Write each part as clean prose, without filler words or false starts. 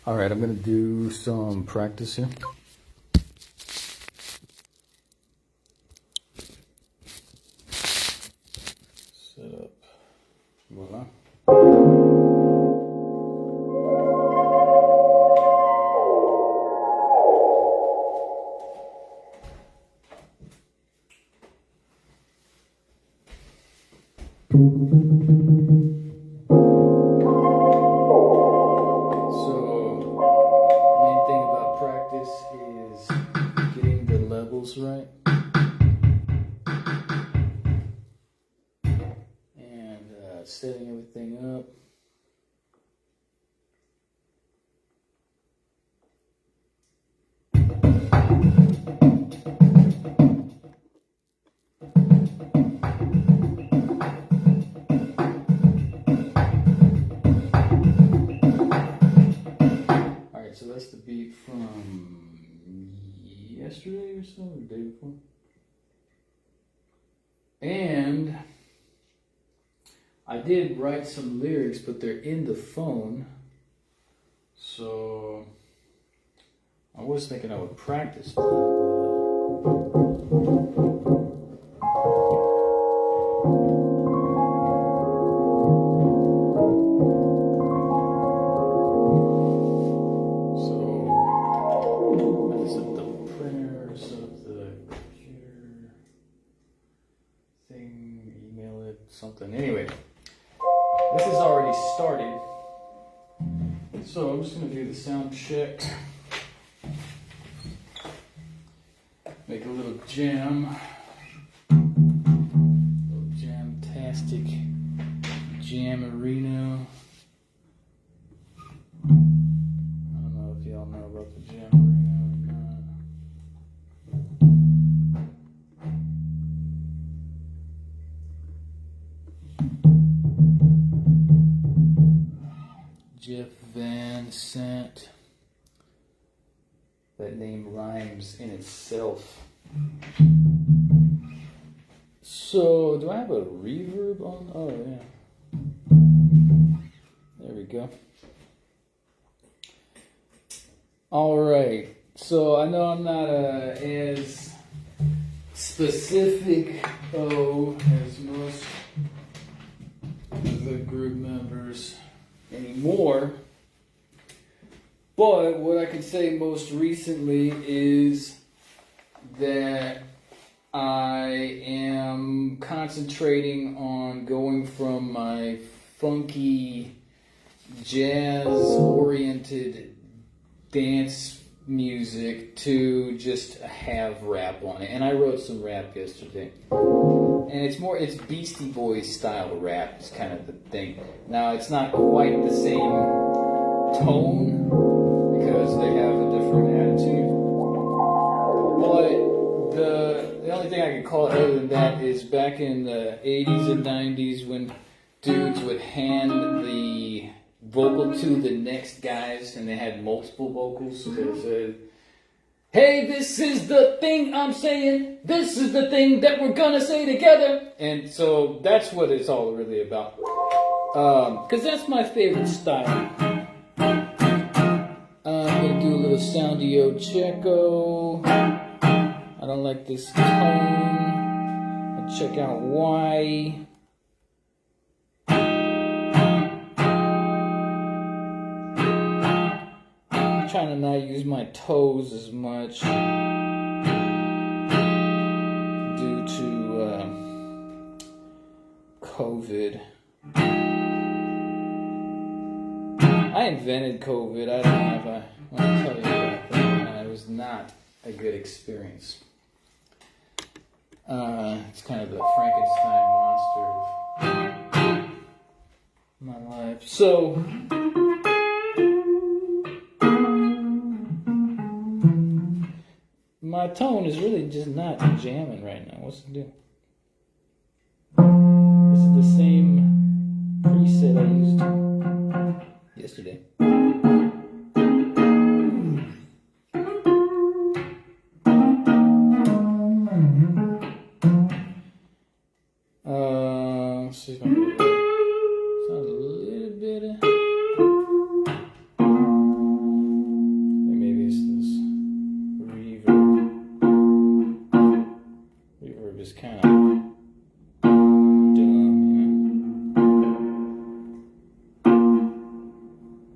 All right, I'm gonna do some practice here. Set up. Voila. Right, and setting everything up. All right, so that's the beat from yesterday or so, or the day before. And I did write some lyrics, but they're in the phone. So I was thinking I would practice. Something. Anyway, this is already started, so I'm just going to do the sound check, make a little jam, little jam-tastic jammerino. I don't know if y'all know about the jammerino or not. Jeff Van Sant. That name rhymes in itself. So, do I have a reverb on? Oh, yeah. There we go. Alright. So, I know I'm not as specific as most of the group members anymore, but what I can say most recently is that I am concentrating on going from my funky jazz-oriented dance music to just have rap on it. And I wrote some rap yesterday. And it's Beastie Boys style rap is kind of the thing. Now, it's not quite the same tone because they have a different attitude. But the only thing I can call it other than that is back in the 80s and 90s when dudes would hand the vocal to the next guys and they had multiple vocals. So they said, hey, this is the thing I'm saying. This is the thing that we're gonna say together. And so that's what it's all really about. Because that's my favorite style. I'm gonna do a little soundio checko. I don't like this tone. I'll check out why. Trying to not use my toes as much due to COVID. I invented COVID. I don't know if I want to tell you about that. It was not a good experience. It's kind of the Frankenstein monster of my life. So my tone is really just not jamming right now. What's the deal? This is the same preset I used yesterday. Let's see if I can do that. Sounds a little bit.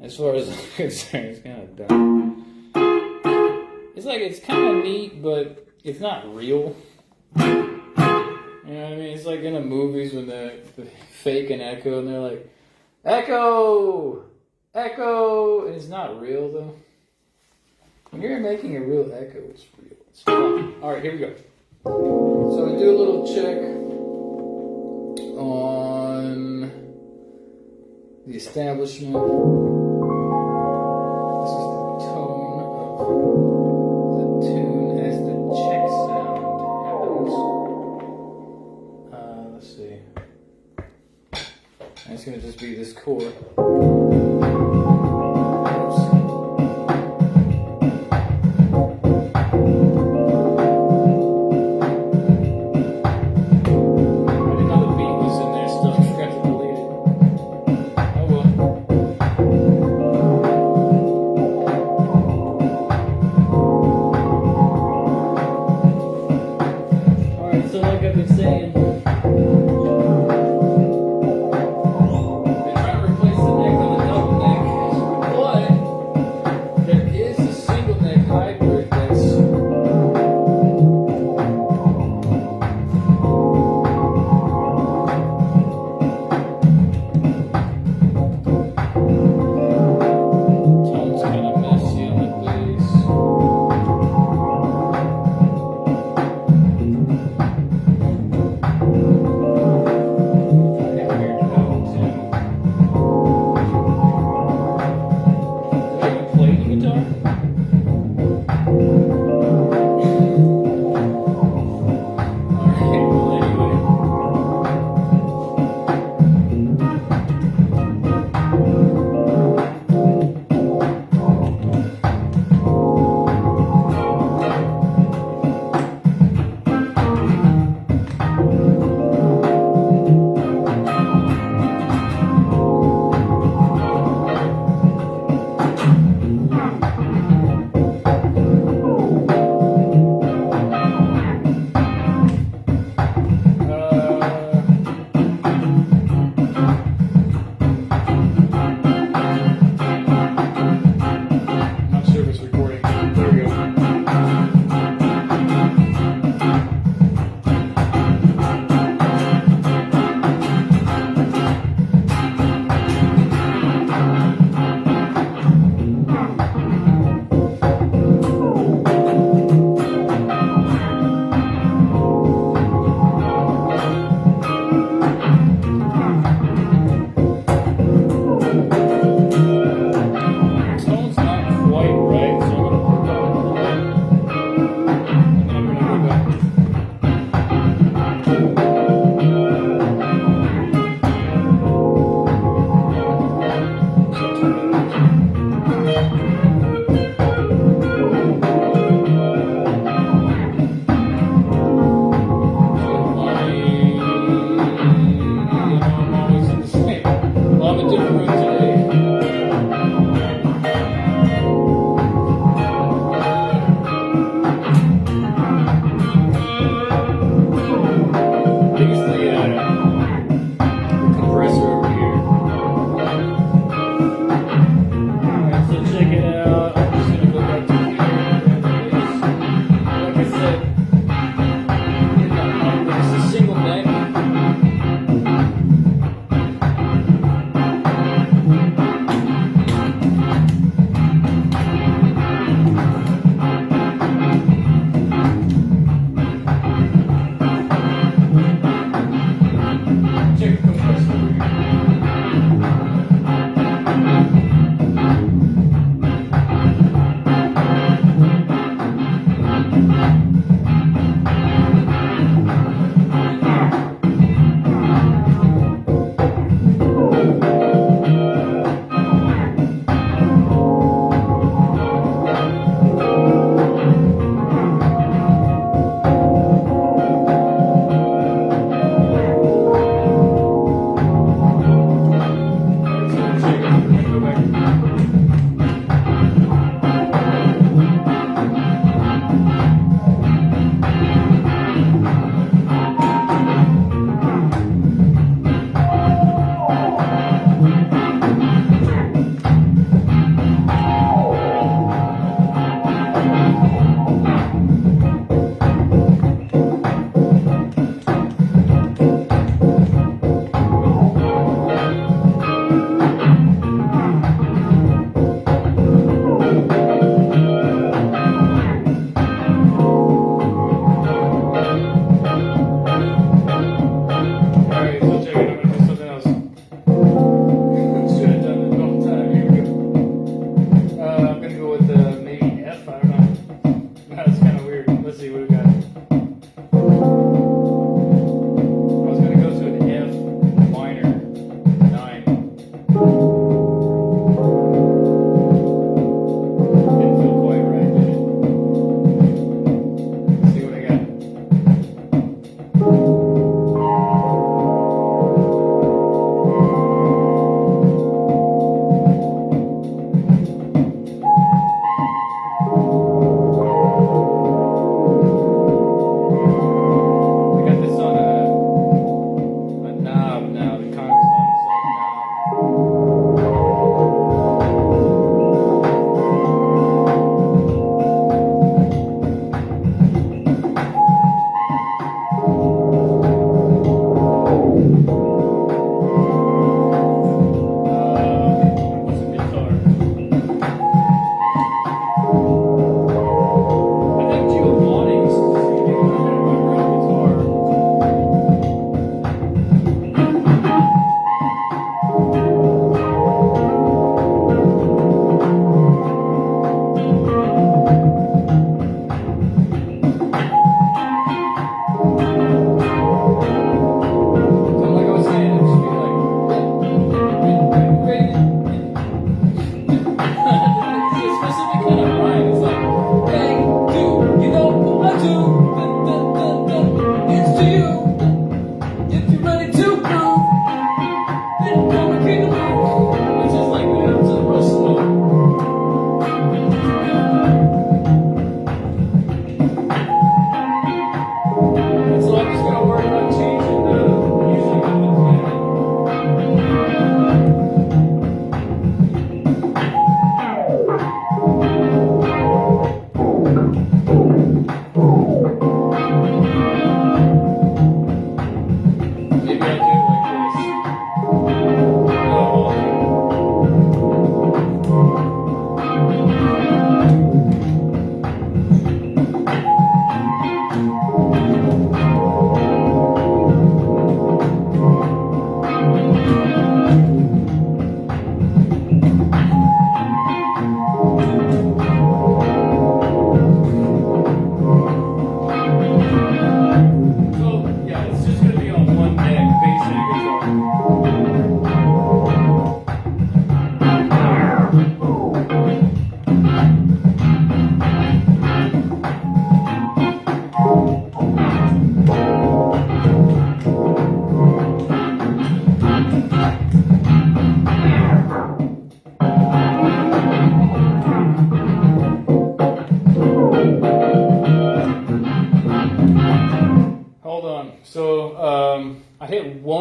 As far as I'm concerned, it's kind of dumb. It's like it's kind of neat, but it's not real. You know what I mean? It's like in the movies when they fake an echo and they're like, echo! Echo! And it's not real though. When you're making a real echo, it's real. It's fun. Alright, here we go. So we do a little check on the establishment. This is the tone of the tune as the check sound happens. Let's see. It's going to just be this chord.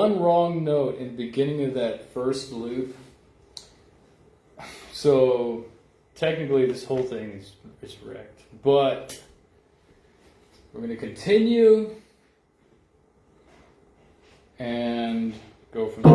one wrong note in the beginning of that first loop. So technically this whole thing is wrecked. But we're going to continue and go from there.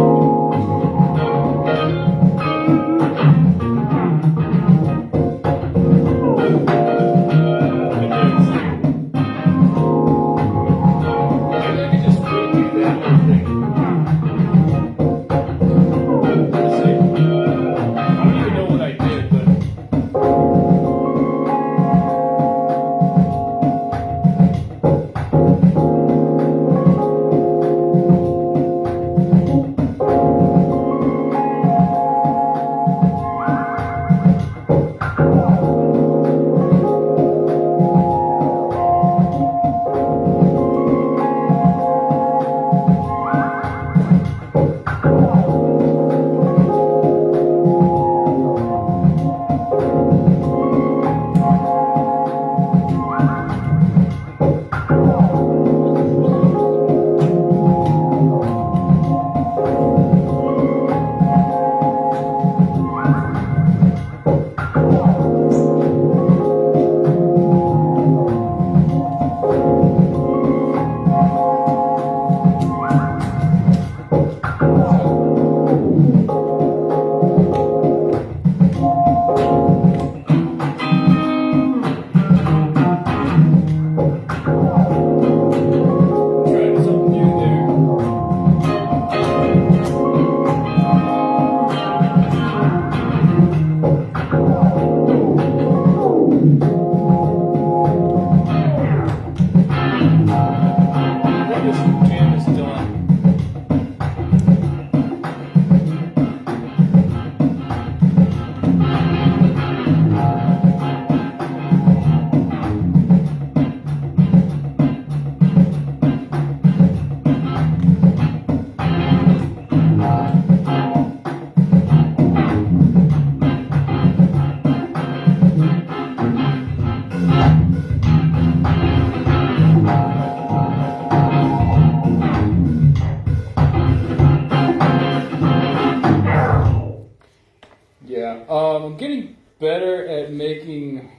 I'm getting better at making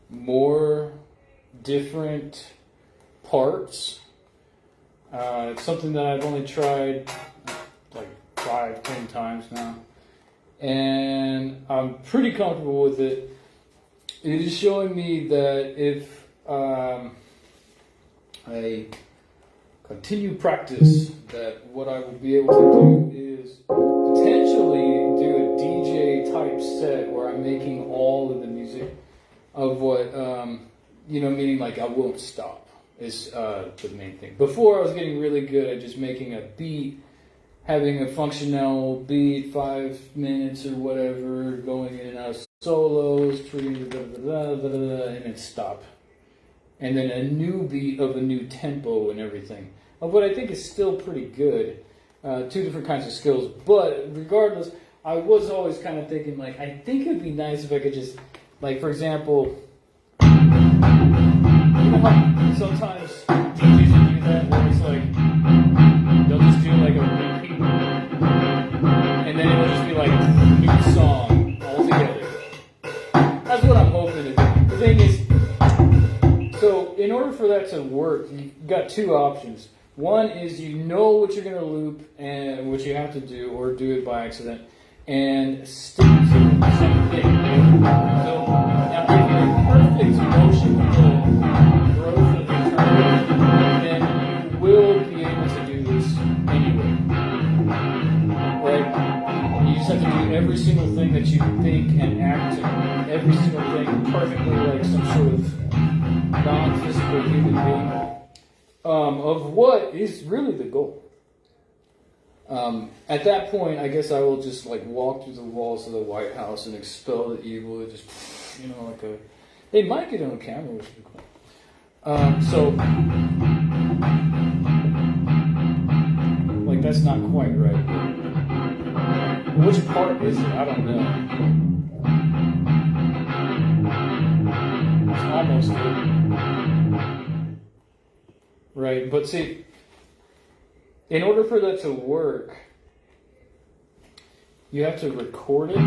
more different parts. It's something that I've only tried like 5-10 times now, and I'm pretty comfortable with it. It is showing me that if I continue practice, that what I will be able to do is potentially do a DJ type set where I'm making all of the music of what, meaning like I won't stop is the main thing. Before I was getting really good at just making a beat, having a functional beat, 5 minutes or whatever, going in and out of solos, and then stop. And then a new beat of a new tempo and everything. Of what I think is still pretty good. 2 different kinds of skills. But regardless, I was always kind of thinking, like, I think it'd be nice if I could just, like, for example, you know how sometimes DJs will do that where it's like, they'll just do like a repeat, and then it'll just be like a new song altogether. That's what I'm hoping to do. The thing is, so in order for that to work, you've got 2 options. One is you know what you're going to loop and what you have to do, or do it by accident, and stick to the same thing. So now if you're in perfect motion with the growth of the turn, then you will be able to do this anyway. Right? You just have to do every single thing that you think and act to, every single thing perfectly like some sort of non-physical human being, of what is really the goal. At that point, I guess I will just like walk through the walls of the White House and expel the evil. It just, like a. They might get it on camera, which would be cool. So, like that's not quite right. Which part is it? I don't know. It's almost good. Right, but see, in order for that to work, you have to record it. Right?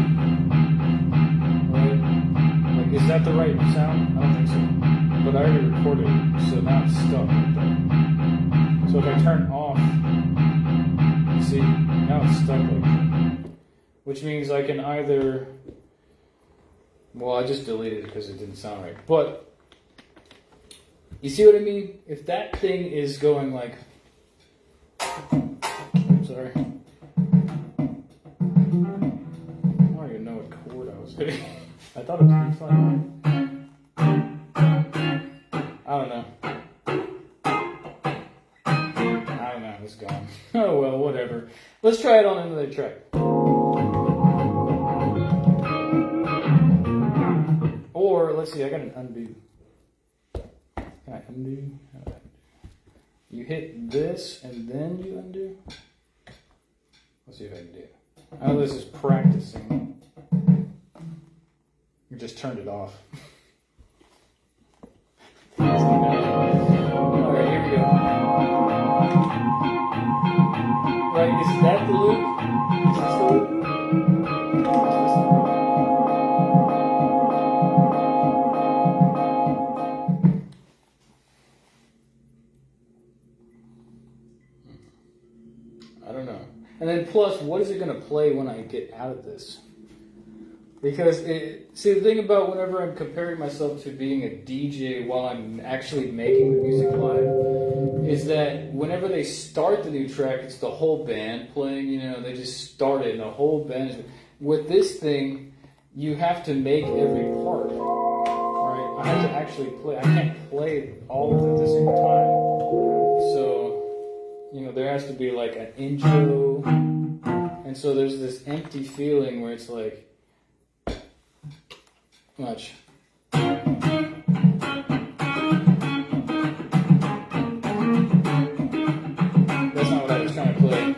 Like, is that the right sound? I don't think so. But I already recorded it, so now it's stuck right there. So if I turn off, you see, now it's stuck like that. Which means I can either, well, I just deleted it because it didn't sound right. But, you see what I mean? If that thing is going like, I'm sorry. I don't even know what chord I was hitting. I thought it was B flat. I don't know. It's gone. Oh well, whatever. Let's try it on another track. Or, let's see, I got an undo. Can I undo? You hit this and then you undo? Let's see if I can do it. I know this is practicing. You just turned it off. Alright, here we go. Right, is that the loop? Is this the loop? I don't know. And then plus, what is it going to play when I get out of this? Because, see, the thing about whenever I'm comparing myself to being a DJ while I'm actually making the music live, is that whenever they start the new track, it's the whole band playing, you know, they just start it and the whole band is... With this thing, you have to make every part, right? I have to actually play. I can't play all of it at the same time. So, you know, there has to be like an intro, and so there's this empty feeling where it's like, much. That's not what I was trying to play.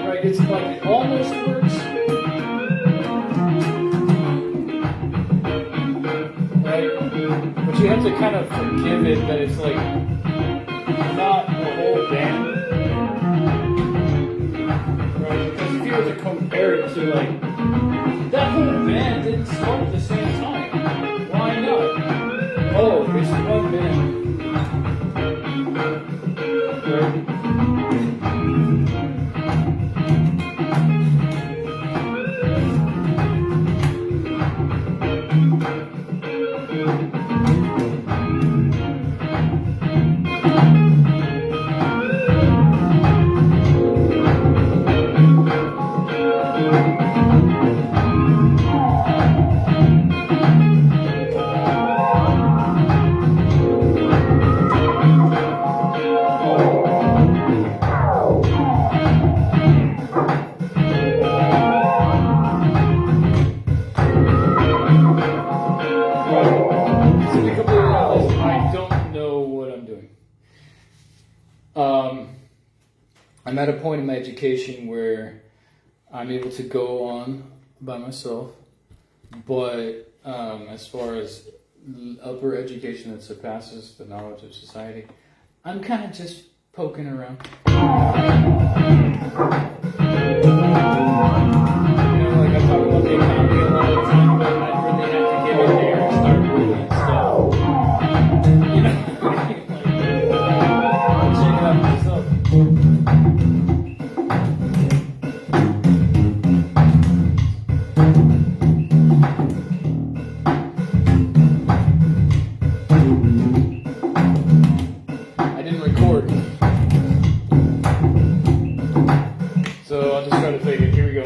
Right, it's like it almost works. Right? But you have to kind of forgive it that it's like not the whole band. Right? Because if you were to compare it to like that whole band didn't start at the same time. Why not? Oh, it's one band. Right? I'm at a point in my education where I'm able to go on by myself, but as far as upper education that surpasses the knowledge of society, I'm kind of just poking around. You know, like I talk about the economy a lot of the time, but I really have to get in there and start doing stuff. You know, like, check it out myself. So I'll just try to fake it. Here we go.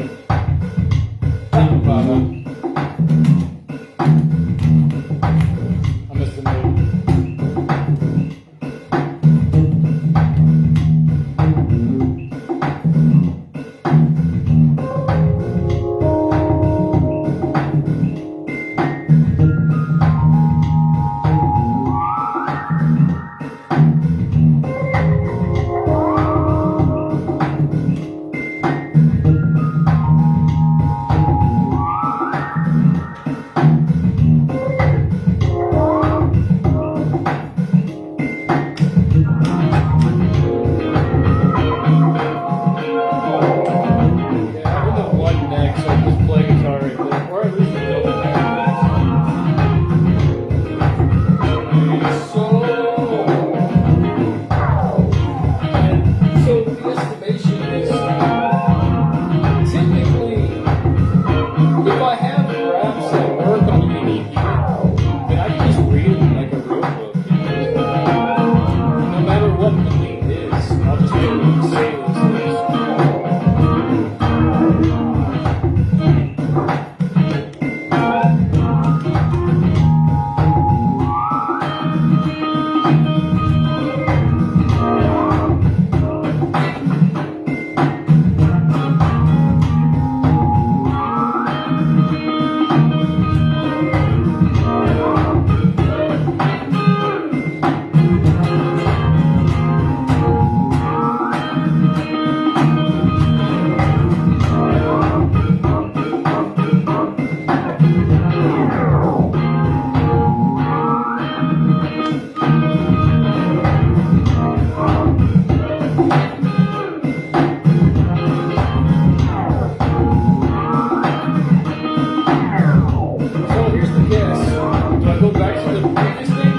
This thing?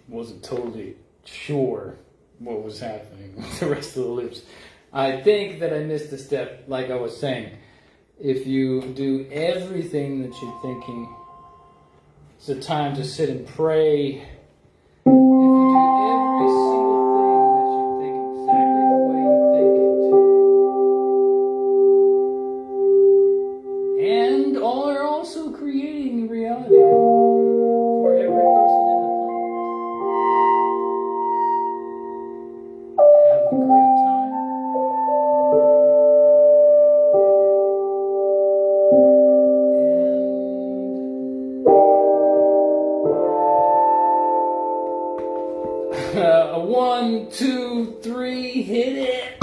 Wasn't totally sure what was happening with the rest of the lips. I think that I missed a step, like I was saying. If you do everything that you're thinking, it's a time to sit and pray. If you do every single thing that you think exactly the way you think it, and all are also creating reality for every person in the planet. Have a great time. A 1, 2, 3, hit it!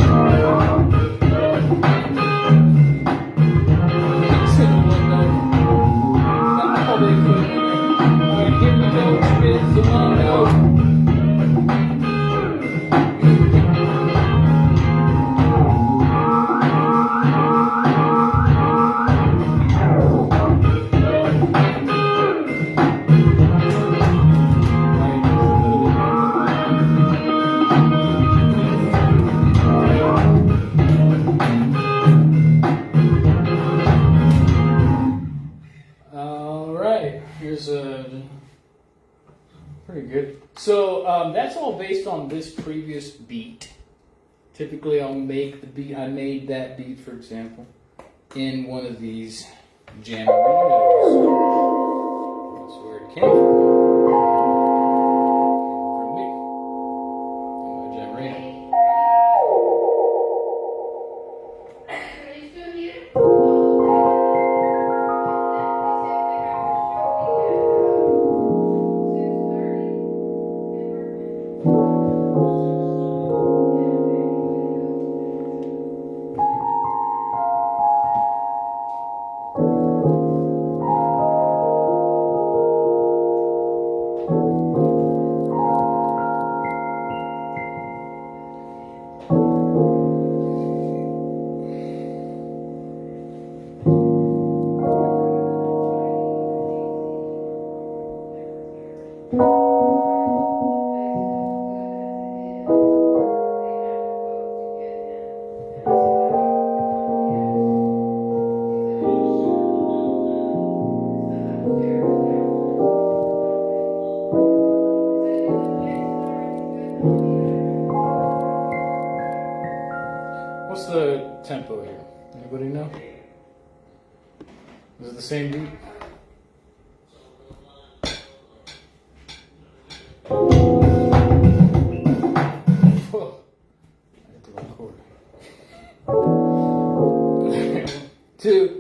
Pretty good. So that's all based on this previous beat. Typically, I'll make the beat. I made that beat, for example, in one of these jammerinos. That's where it came from. From me. My jammerino. What's the tempo here? Anybody know? Is it the same beat? Whoa. I hit the wrong chord. 2.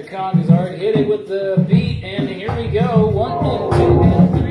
Congas. All right, hit it with the beat, and here we go. 1 and 2 and 3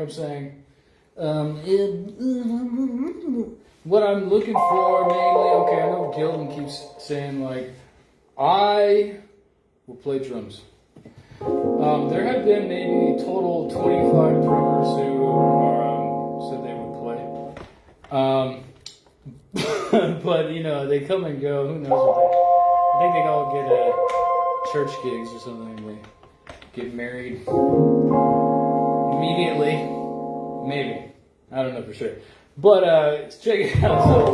saying. What I'm looking for mainly, okay, I know Gildan keeps saying, like, I will play drums. There have been maybe total 25 drummers who said they would play. But they come and go. Who knows what I think they all get church gigs or something. They get married immediately. Maybe. I don't know for sure. But check it out. So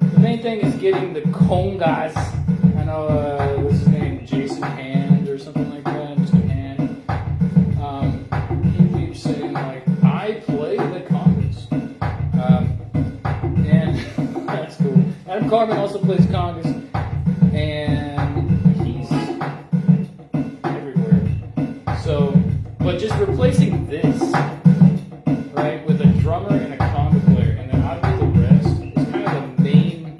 the main thing is getting the congas. I know what's his name, Jason Hand or something like that. Mr. Hand. He keeps saying like, I play the congas, and that's cool. Adam Carmen also plays congas, and he's everywhere. So, but just replacing this. Right, with a drummer and a conga player, and then I'll do the rest. It's kind of the main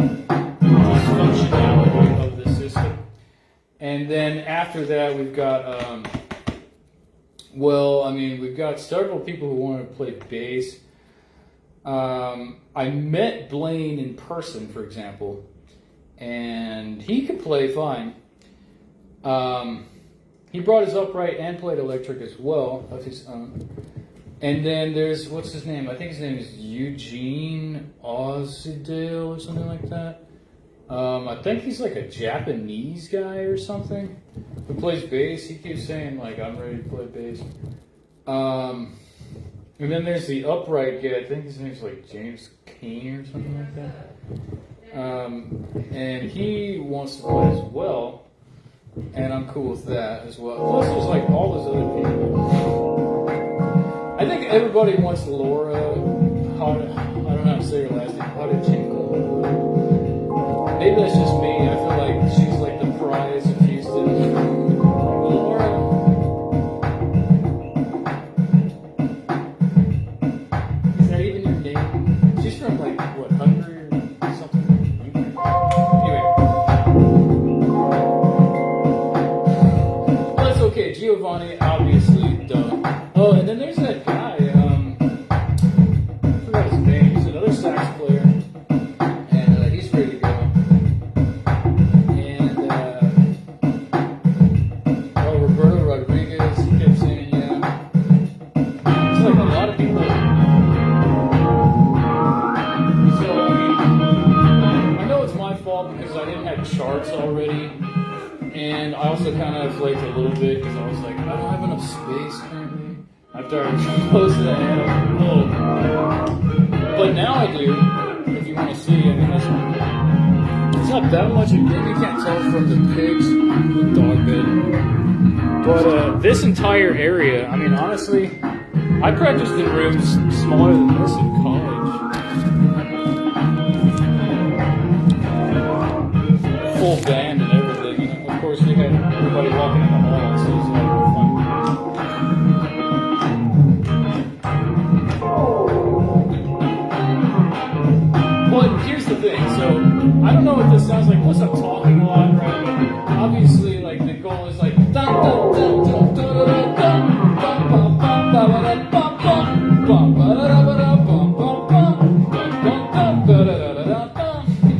functionality of the system. And then after that, we've got, we've got several people who want to play bass. I met Blaine in person, for example, and he could play fine. He brought his upright and played electric as well of his own. And then there's, what's his name? I think his name is Eugene Ozidale or something like that. I think he's like a Japanese guy or something who plays bass. He keeps saying like, I'm ready to play bass. And then there's the upright guy. I think his name's like James Kane or something like that. And he wants to play as well. And I'm cool with that as well. Plus there's like all those other people. I think everybody wants Laura. I don't know how to say her last name. Hodachenko. Maybe that's just me. I feel like she's like the prize of Houston. Laura. Is that even your name? She's from like what, Hungary or something? Anyway. Well, that's okay. Giovanni, obviously, duh. Oh, and then there's that guy, I forgot his name, he's another sax player, and he's ready to go. And, Roberto Rodriguez, he kept saying, yeah. It's like a lot of people. So, I know it's my fault because I didn't have charts already, and I also kind of flaked a little bit because I was like, I don't have enough space currently. After I posted that ad, I was like, oh. But now I do, if you want to see. I mean, it's not that much. Maybe you can't tell from the pigs, the dog bed. But this entire area, I mean, honestly, I practiced in rooms smaller than this in college. Full band and everything. And of course, we had everybody walking in the hall, so it was like fun. But here's the thing, so I don't know what this sounds like. Plus, I'm talking a lot, right? But obviously, like the goal is like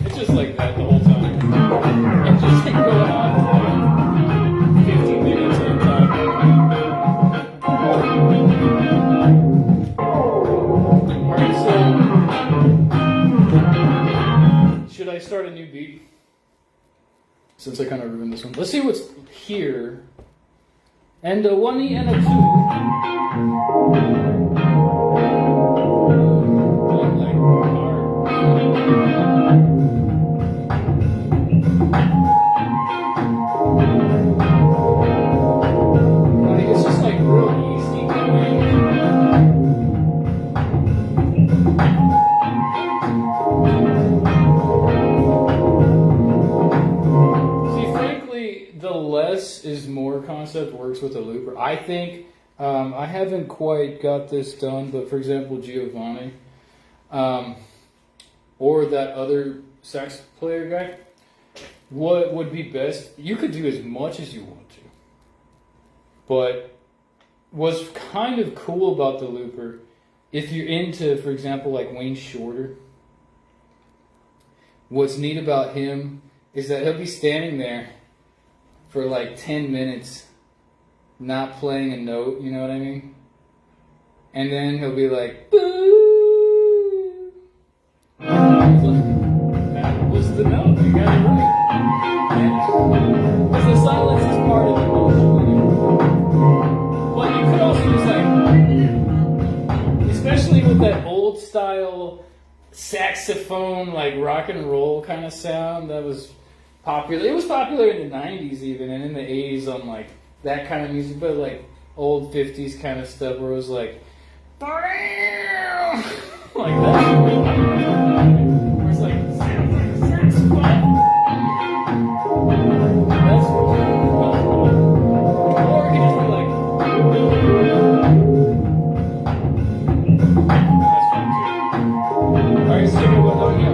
it's just like that the whole time. And just like going on for like 15 minutes at a time. Alright, so should I start a new beat? Since I kind of ruined this one. Let's see what's here. And a 1E and a 2. It's just like real easy going. The less is more concept works with a looper. I think I haven't quite got this done, but for example, Giovanni or that other sax player guy, what would be best? You could do as much as you want to, but what's kind of cool about the looper, if you're into, for example, like Wayne Shorter, what's neat about him is that he'll be standing there for like 10 minutes not playing a note, you know what I mean? And then he'll be like, boo! That was the note, you got it right. Because the silence is part of the emotion. But you could also just like, especially with that old style saxophone, like rock and roll kind of sound that was popular. It was popular in the 90s even, and in the 80s on like that kind of music, but like old 50s kind of stuff where it was like, like that. Where it's like, sounds like saxophone. That's what you or it could just be like, that's fun too. Alright, so what about you?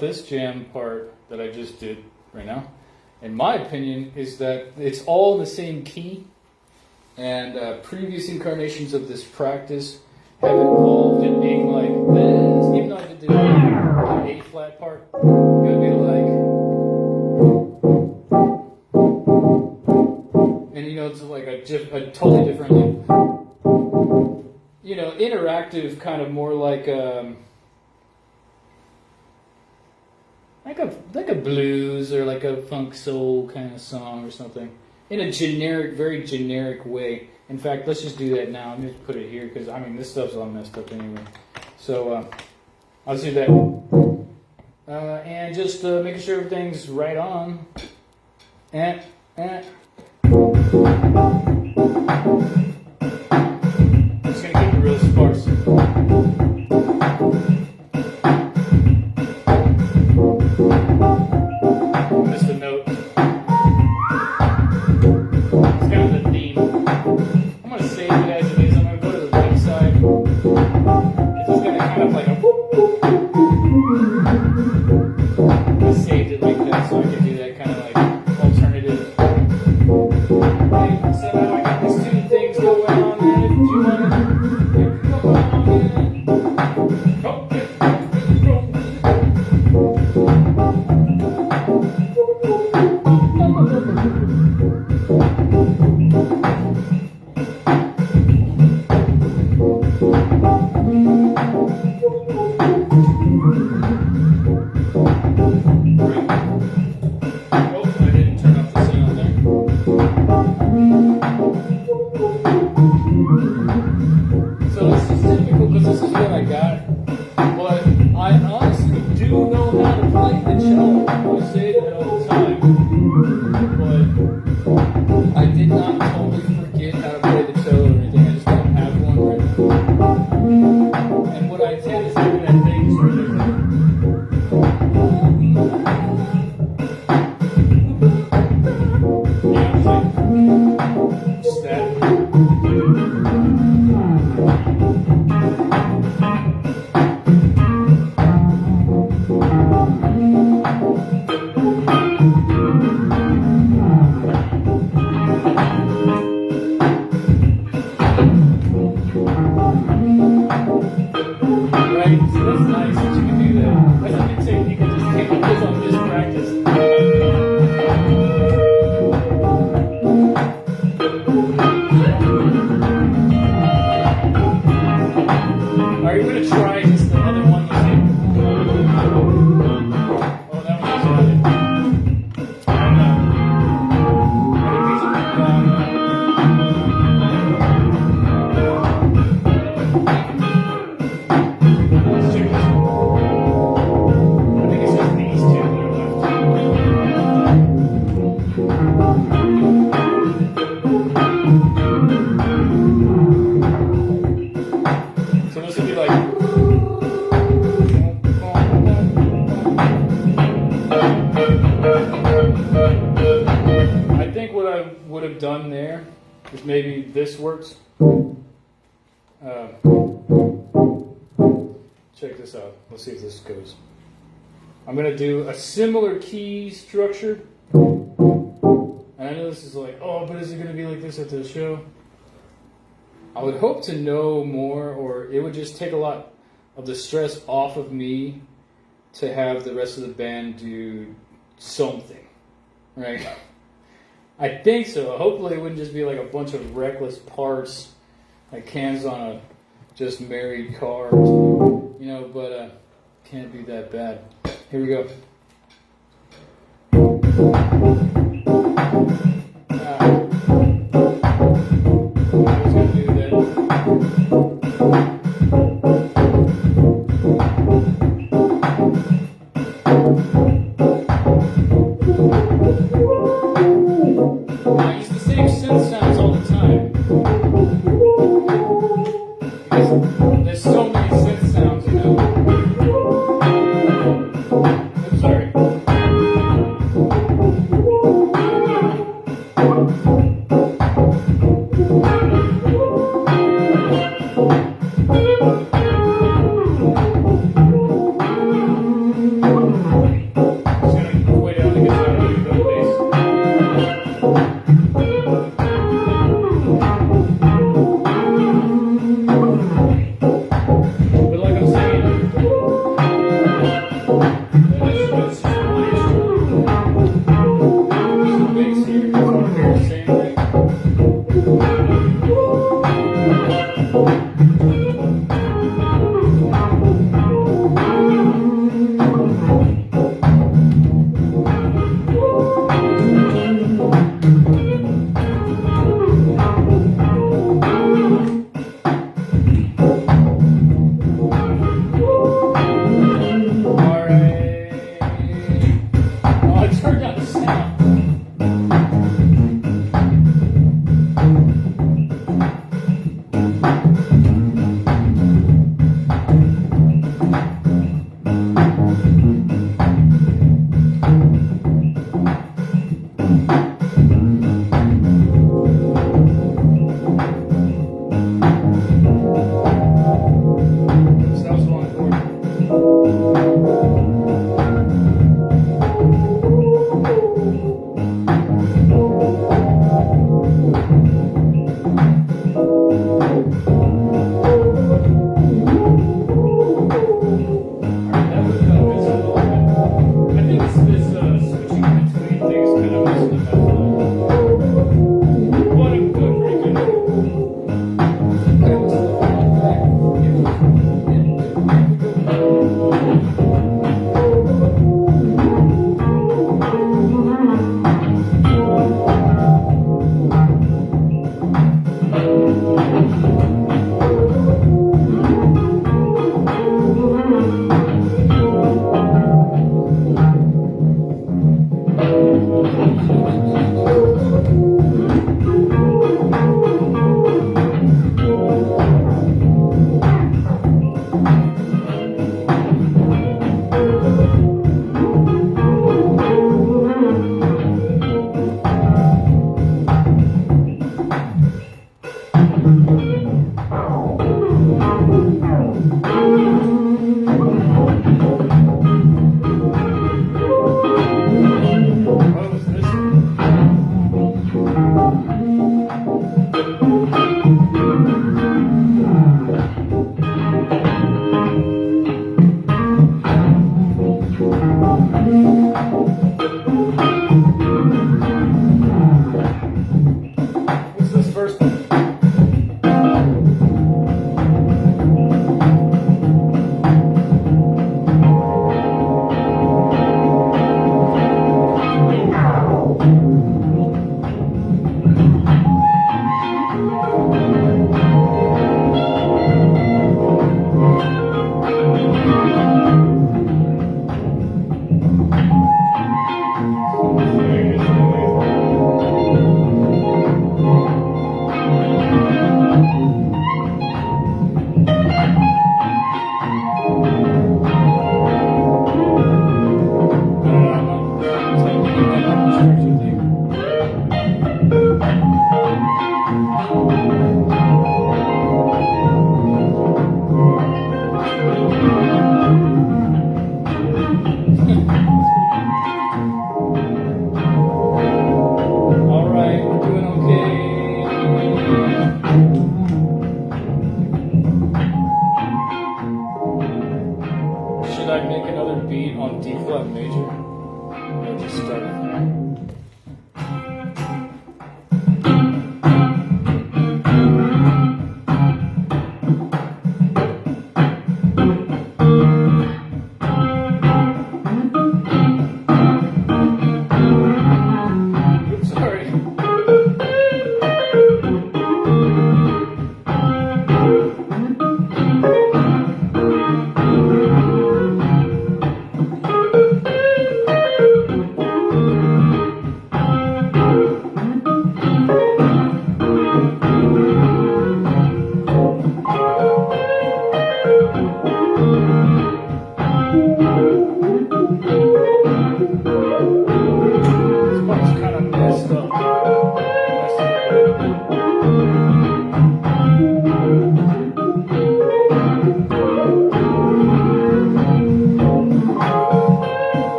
This jam part that I just did right now, in my opinion, is that it's all in the same key, and previous incarnations of this practice have involved it being like this. Even though I did the A flat part, it would be like, and you know, it's like a totally different, you know, interactive kind of more like like a blues or like a funk soul kind of song or something in a generic, very generic way. In fact, let's just do that now. I'm just put it here because I mean this stuff's all messed up anyway. So I'll just do that and just making sure everything's right on. And I'm just gonna keep it real sparse. Missed a note. It's kind of the theme. I'm going to save it as it is. I'm going to go to the right side. It's just going to kind of like a whoop, whoop. I saved it like that so I can do that kind of like alternative thing. So now I got these two things going on there. Do you want to come on in? would have done there is maybe this works. Check this out. Let's see if this goes. I'm going to do a similar key structure. And I know this is like, oh, but is it going to be like this at the show? I would hope to know more, or it would just take a lot of the stress off of me to have the rest of the band do something, right? I think so. Hopefully it wouldn't just be like a bunch of reckless parts, like cans on a just married car, but can't be that bad. Here we go. I use the same synth sounds all the time. There's so many synth sounds, Oops, sorry.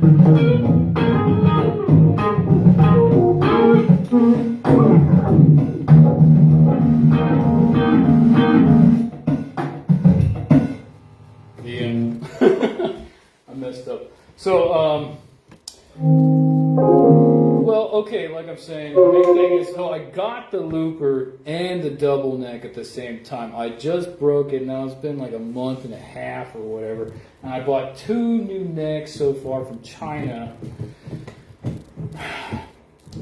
The end. I messed up. So, well, okay, like I'm saying, the main thing is, so I got the looper and the double neck at the same time. I just broke it. Now it's been like a month and a half or whatever. And I bought 2 new necks so far from China.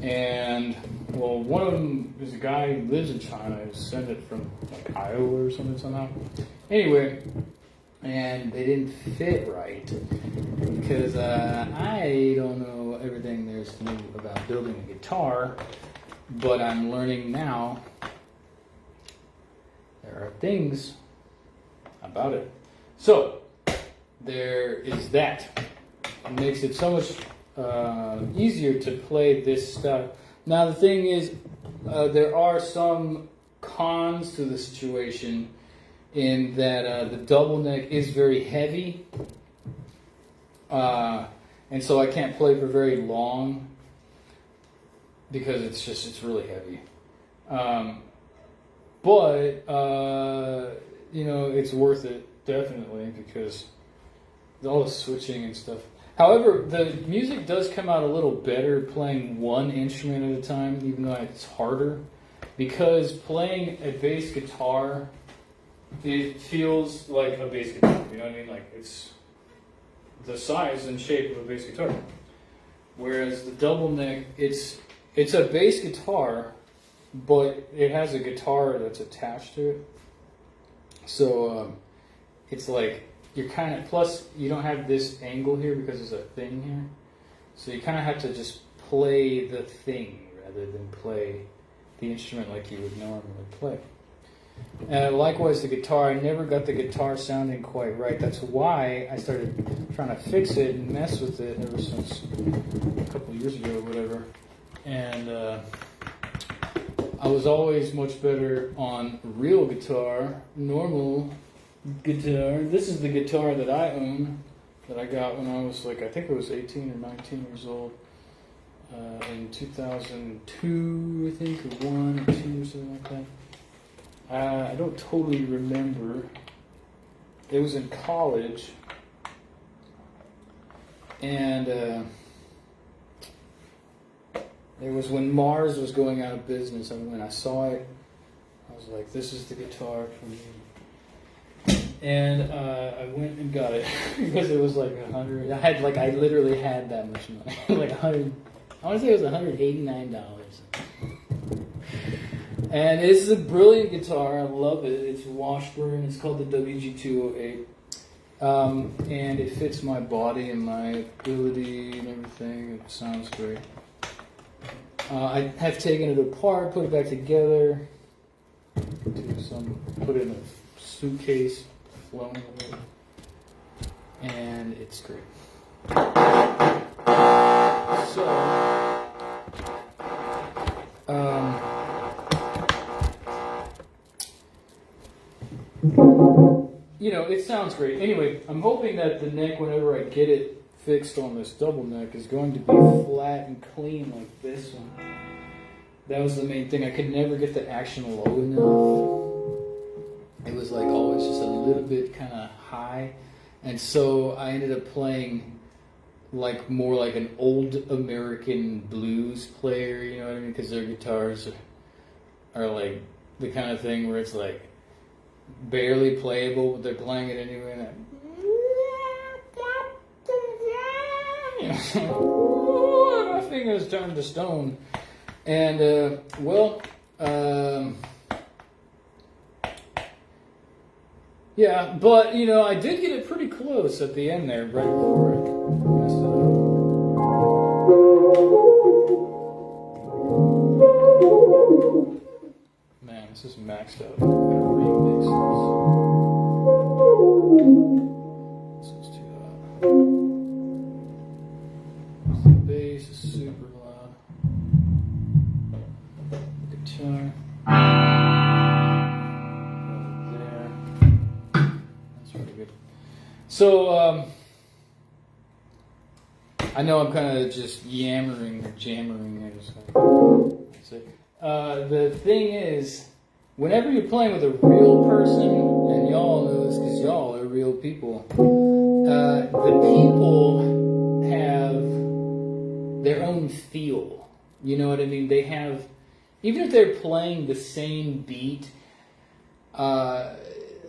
And, well, one of them is a guy who lives in China who sent it from like Iowa or something somehow. Anyway, and they didn't fit right because I don't know everything there's to know about building a guitar, but I'm learning now there are things about it. So there is that. It makes it so much easier to play this stuff. Now the thing is, there are some cons to the situation in that the double neck is very heavy, and so I can't play for very long because it's really heavy. But you know, it's worth it definitely because all the switching and stuff. However, the music does come out a little better playing one instrument at a time, even though it's harder, because playing a bass guitar, it feels like a bass guitar. You know what I mean? Like it's the size and shape of a bass guitar. Whereas the double neck, it's a bass guitar, but it has a guitar that's attached to it. So it's like you're kind of, plus you don't have this angle here because there's a thing here. So you kind of have to just play the thing rather than play the instrument like you would normally play. Likewise, the guitar, I never got the guitar sounding quite right. That's why I started trying to fix it and mess with it ever since a couple of years ago or whatever. And I was always much better on real guitar, normal guitar. This is the guitar that I own, that I got when I was like, I think I was 18 or 19 years old. In 2002, I think, or 1 or 2 or something like that. I don't totally remember. It was in college, and it was when Mars was going out of business. And when I saw it, I was like, "This is the guitar for me." And I went and got it because it was like $100. I literally had that much money, like $100. I want to say it was $189. And it's a brilliant guitar. I love it. It's Washburn. It's called the WG208. And it fits my body and my ability and everything. It sounds great. I have taken it apart, put it back together, put it in a suitcase, flown with it, and it's great. So, you know, it sounds great. Anyway, I'm hoping that the neck, whenever I get it fixed on this double neck, is going to be flat and clean like this one. That was the main thing. I could never get the action low enough. It was like always just a little bit kind of high. And so I ended up playing like more like an old American blues player, you know what I mean? Because their guitars are like the kind of thing where it's like barely playable, but they're playing it anyway. And my fingers turned to stone. And, yeah, but, you know, I did get it pretty close at the end there, right before I messed it up. Man, this is maxed out. I'm gonna remix this. This is too loud. The bass is super loud. Guitar. There. That's pretty good. So, I know I'm kind of just yammering or jammering. The thing is, whenever you're playing with a real person, and y'all know this because y'all are real people, the people have their own feel. You know what I mean? They have, even if they're playing the same beat,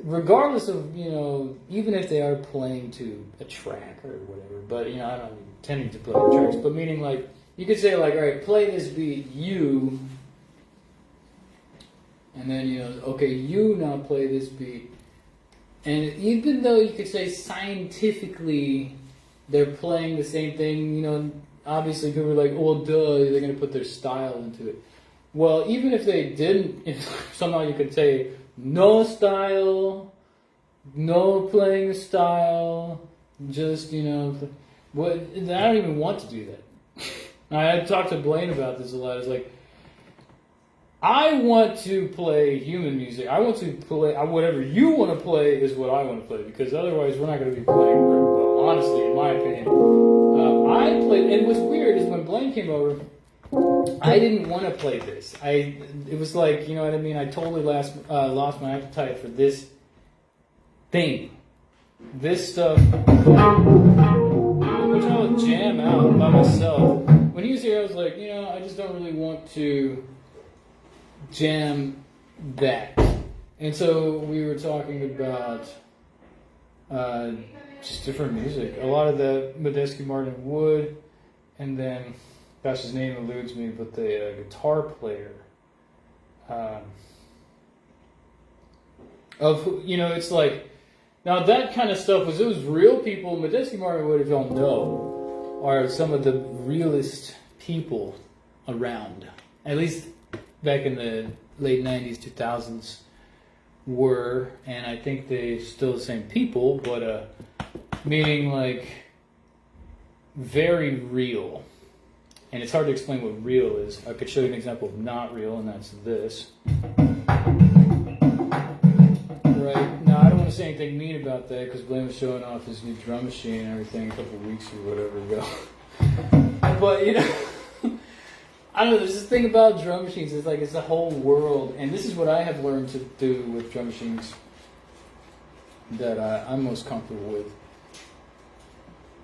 regardless of, even if they are playing to a track or whatever, but, I don't intending to play tracks, but meaning like, you could say like, all right, play this beat, you, and then, okay, you now play this beat. And even though you could say scientifically they're playing the same thing, obviously people are like, oh, duh, they're going to put their style into it. Well, even if they didn't, somehow you could say, no style, no playing style, just, what, I don't even want to do that. I talked to Blaine about this a lot. It's like, I want to play human music. I want to play, whatever you want to play is what I want to play, because otherwise we're not going to be playing very well, honestly, in my opinion. I played, and what's weird is when Blaine came over, I didn't want to play this. It was like, you know what I mean? I totally lost my appetite for this thing. This stuff, which I would jam out by myself. When he was here, I was like, I just don't really want to jam that. And so we were talking about just different music. A lot of the Medeski Martin Wood, and then, gosh, his name eludes me, but the guitar player. It's like, now that kind of stuff it was real people. Medeski Martin Wood, if y'all know, are some of the realest people around. At least back in the late 90s, 2000s were, and I think they're still the same people, but meaning like very real. And it's hard to explain what real is. I could show you an example of not real, and that's this. Right, now I don't want to say anything mean about that, because Blaine was showing off his new drum machine and everything a couple of weeks or whatever ago. But, I don't know, there's this thing about drum machines, it's like it's the whole world, and this is what I have learned to do with drum machines that I'm most comfortable with,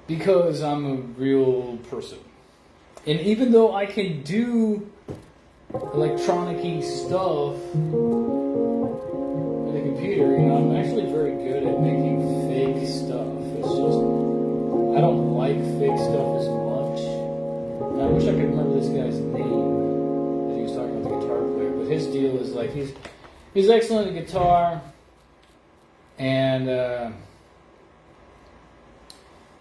because I'm a real person. And even though I can do electronic-y stuff with a computer, I'm actually very good at making fake stuff. It's just, I don't like fake stuff as much. And I wish I could remember this guy's name that he was talking about, the guitar player. But his deal is like, he's excellent at guitar, and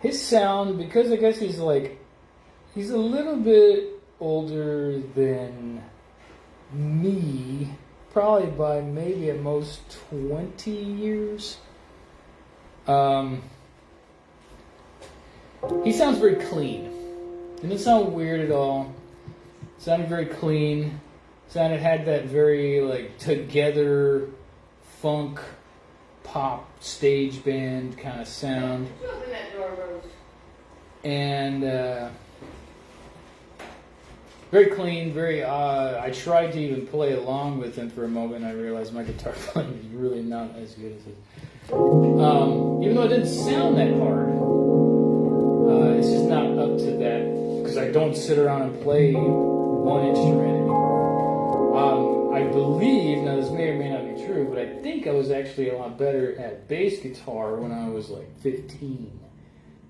his sound, because I guess he's a little bit older than me, probably by maybe at most 20 years. He sounds very clean. Didn't sound weird at all. Sounded very clean. Had that very together funk pop stage band kind of sound. Open that door, Rose. And very clean, very, I tried to even play along with him for a moment, and I realized my guitar playing is really not as good as it. Even though it didn't sound that hard, it's just not up to that, because I don't sit around and play one instrument anymore. I believe, now this may or may not be true, but I think I was actually a lot better at bass guitar when I was 15.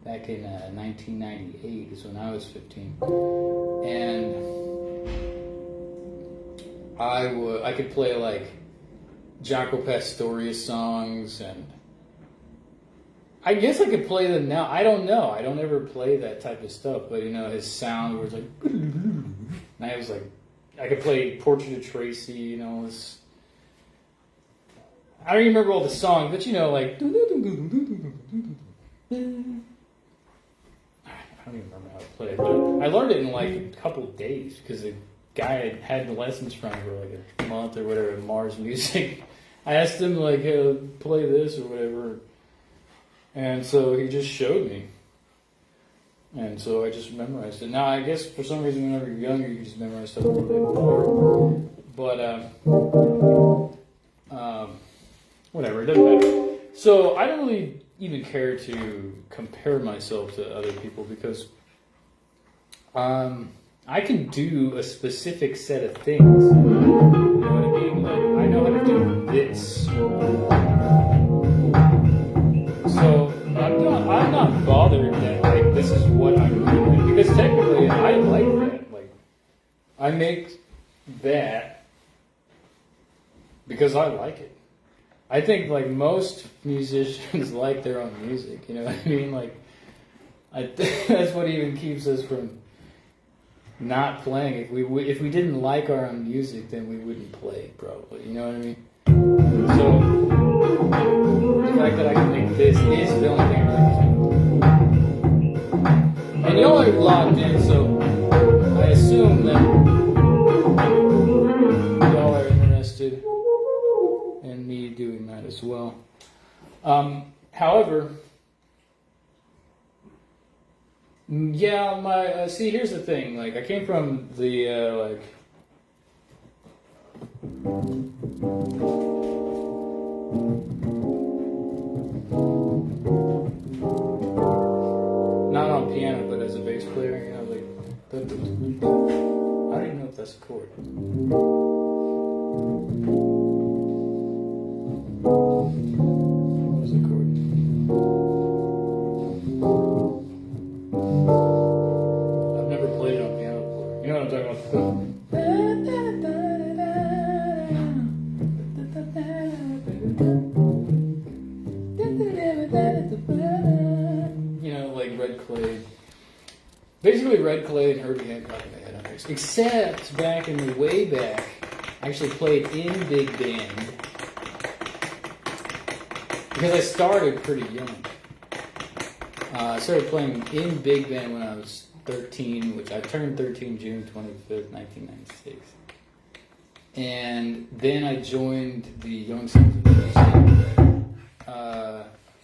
Back in 1998 is when I was 15, and I could play Jaco Pastorius songs, and I guess I could play them now. I don't know. I don't ever play that type of stuff, but his sound was and I was I could play Portrait of Tracy. This. I don't even remember all the songs, but I don't even remember how to play it, but I learned it in a couple of days, because the guy I had the lessons from for a month or whatever at Mars Music. I asked him hey, play this or whatever, and so he just showed me. And so I just memorized it. Now, I guess for some reason, whenever you're younger, you just memorize stuff a little bit more. But, whatever, it doesn't matter. So I don't really even care to compare myself to other people because I can do a specific set of things. You know what I mean? Like, I know how to do this. So I'm not bothered that like this is what I'm doing because technically I like that. Like I make that because I like it. I think like most musicians like their own music. You know what I mean? Like that's what even keeps us from not playing. If we didn't like our own music, then we wouldn't play probably. You know what I mean? So the fact that I can make this is the only thing I really. And y'all are logged in, so I assume that y'all are interested in me doing that as well. However, yeah, my see. Here's the thing. Like, I came from the not on piano, but as a bass player, you know, like I don't even know if that's a chord. What was the chord? I've never played it on piano before. You know what I'm talking about? You know, like Red Clay. Basically, Red Clay and Herbie Hancock and the Headhunters. Except back in the way back, I actually played in big band because I started pretty young. I started playing in big band when I was 13, which I turned 13 June 25th, 1996. And then I joined the Young Sons of Music.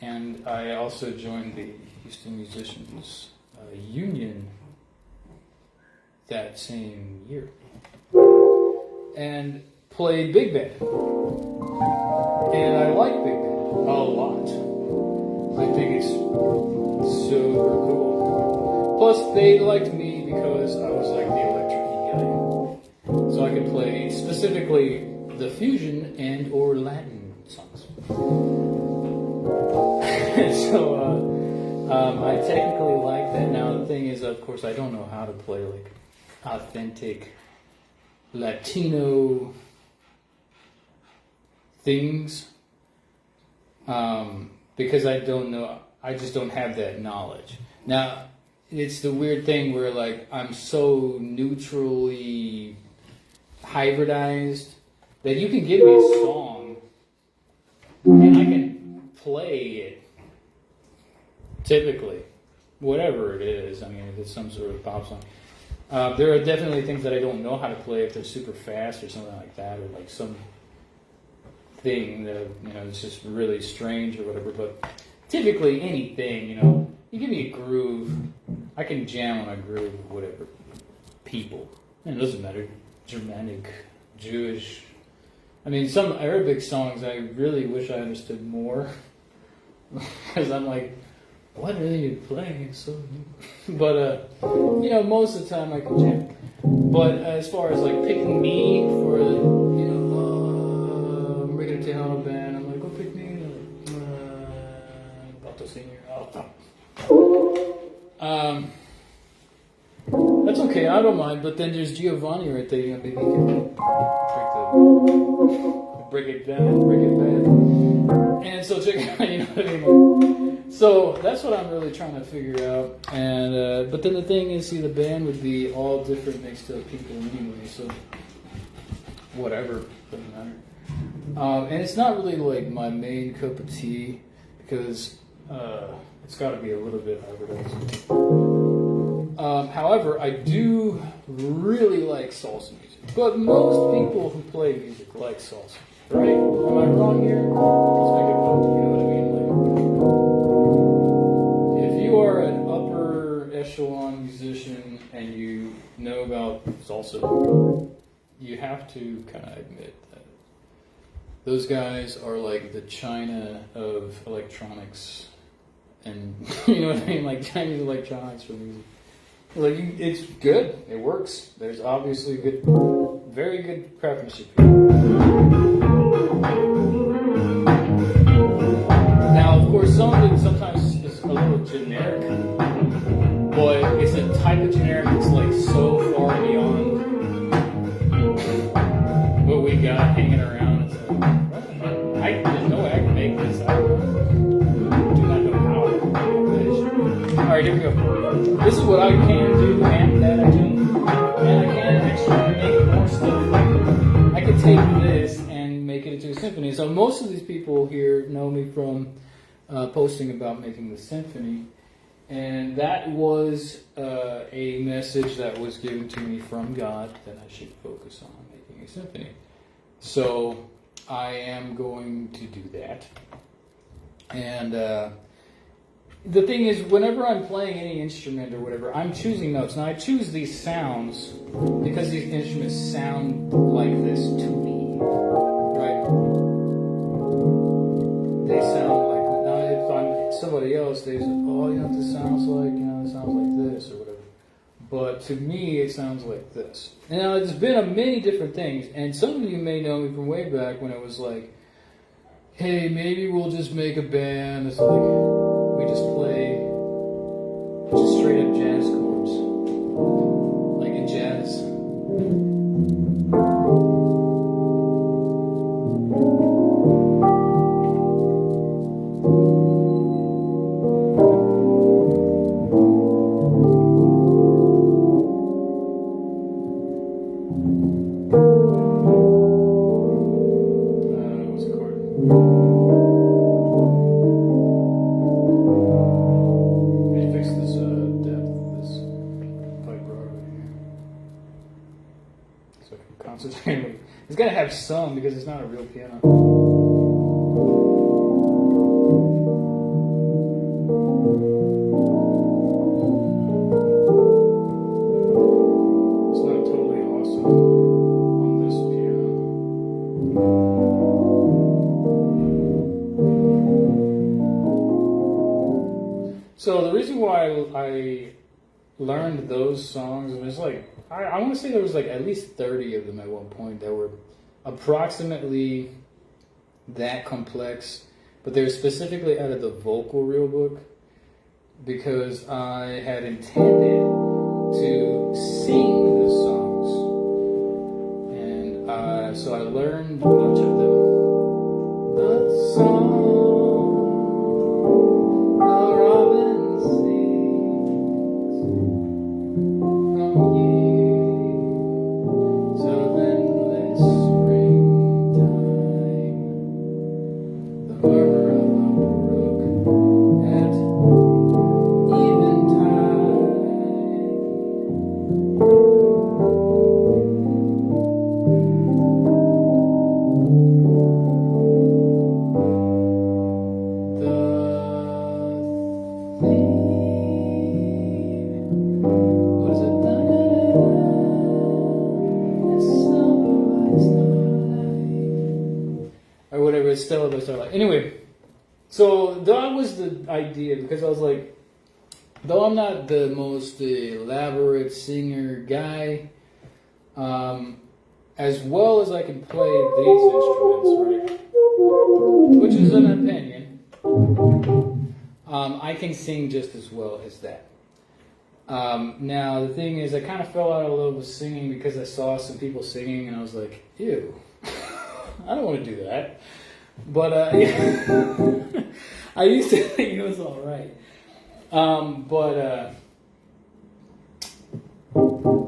And I also joined the Houston Musicians Union that same year. And played big band. And I like big band a lot. I think it's super cool. Plus, they liked me because I was like the electric guy. So I could play specifically the fusion and or Latin songs. So I technically like that. Now the thing is, of course, I don't know how to play like authentic Latino things because I don't know. I just don't have that knowledge. Now it's the weird thing where like I'm so neutrally hybridized that you can give me a song and I can play it. Typically, whatever it is, I mean, if it's some sort of pop song. There are definitely things that I don't know how to play if they're super fast or something like that, or like some thing that, you know, it's just really strange or whatever. But typically, anything, you know, you give me a groove, I can jam on a groove with whatever people. And it doesn't matter, Germanic, Jewish. I mean, some Arabic songs I really wish I understood more because I'm like, what are you playing? It's so but you know, most of the time I can jam. But as far as like picking me for you know, regular Tejano band, I'm like, go pick me. Bato Senior. That's okay. I don't mind. But then there's Giovanni right there. You know, maybe you can break it down, break it back. And so check it out. You know what I mean? So that's what I'm really trying to figure out. And but then the thing is, see, the band would be all different mixed up people anyway. So whatever, doesn't matter. And it's not really like my main cup of tea because it's got to be a little bit hybridized. However, I do really like salsa music. But most people who play music like salsa, right? Am I wrong here? Let's make it fun. You know what I mean? Like, if you are an upper echelon musician and you know about salsa, you have to kind of admit that those guys are like the China of electronics, and you know what I mean, like Chinese electronics for music. Like it's good, it works. There's obviously good, very good craftsmanship here. Now, of course, some of it sometimes is a little generic, but it's a type of generic that's like so far beyond what we got hanging around. It's like, there's no way I can make this. I do not know how to make this. All right, here we go. This is what I can do, and that I do, and I can actually make more stuff. I could take this and make it into a symphony. So most of these people here know me from posting about making the symphony, and that was a message that was given to me from God that I should focus on making a symphony. So I am going to do that. And the thing is, whenever I'm playing any instrument or whatever, I'm choosing notes. Now I choose these sounds because these instruments sound like this to me, right? They sound like, now if I'm somebody else, they say, oh, you know what this sounds like? You know, it sounds like this or whatever. But to me, it sounds like this. Now, there's been many different things, and some of you may know me from way back when it was like, hey, maybe we'll just make a band. It's like, we just play just straight up jazz chords, like in jazz. What's the chord? Fix this depth of this vibrato here, so I can concentrate. It's gotta have some because it's not a real piano. It's not totally awesome on this piano. So the reason why I learned those songs, and it's like, I want to say there was like at least 30 of them at one point that were approximately that complex, but they were specifically out of the vocal reel book because I had intended to sing the songs, and so I learned much of them. The song the robin sings from you so endless springtime, the murmur of a brook at eventide. What is it? Or whatever, it's Stella by Starlight. Anyway, so that was the idea, because I was like, though I'm not the most elaborate singer guy, as well as I can play these instruments, right? Which is an opinion. I can sing just as well as that. Now, the thing is, I kind of fell out of love with singing because I saw some people singing and I was like, ew, I don't want to do that. But I used to think it was all right. But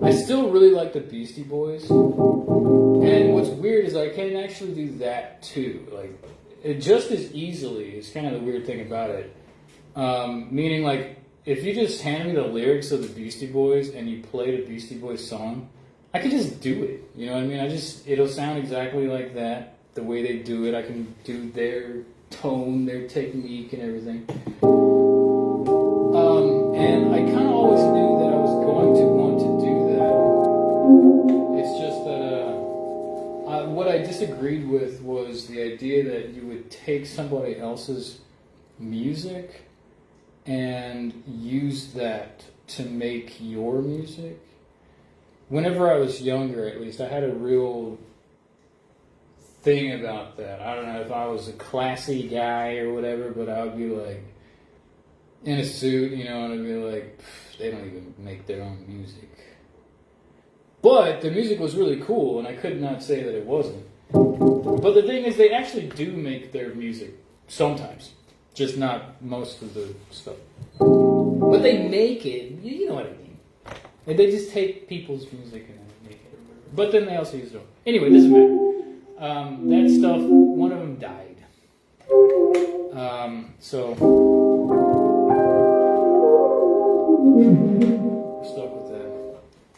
I still really like the Beastie Boys. And what's weird is I can actually do that too. Like, it just as easily. It's kind of the weird thing about it. Meaning, like, if you just hand me the lyrics of the Beastie Boys and you play the Beastie Boys song, I could just do it. You know what I mean? It'll sound exactly like that, the way they do it. I can do their tone, their technique, and everything. And I kind of always knew that I was going disagreed with was the idea that you would take somebody else's music and use that to make your music. Whenever I was younger, at least, I had a real thing about that. I don't know if I was a classy guy or whatever, but I would be like in a suit, and I'd be like, they don't even make their own music. But the music was really cool, and I could not say that it wasn't. But the thing is, they actually do make their music sometimes, just not most of the stuff. But they make it, you know what I mean. And they just take people's music and make it. But then they also use it. Anyway, it doesn't matter. That stuff, one of them died. So we're stuck with that.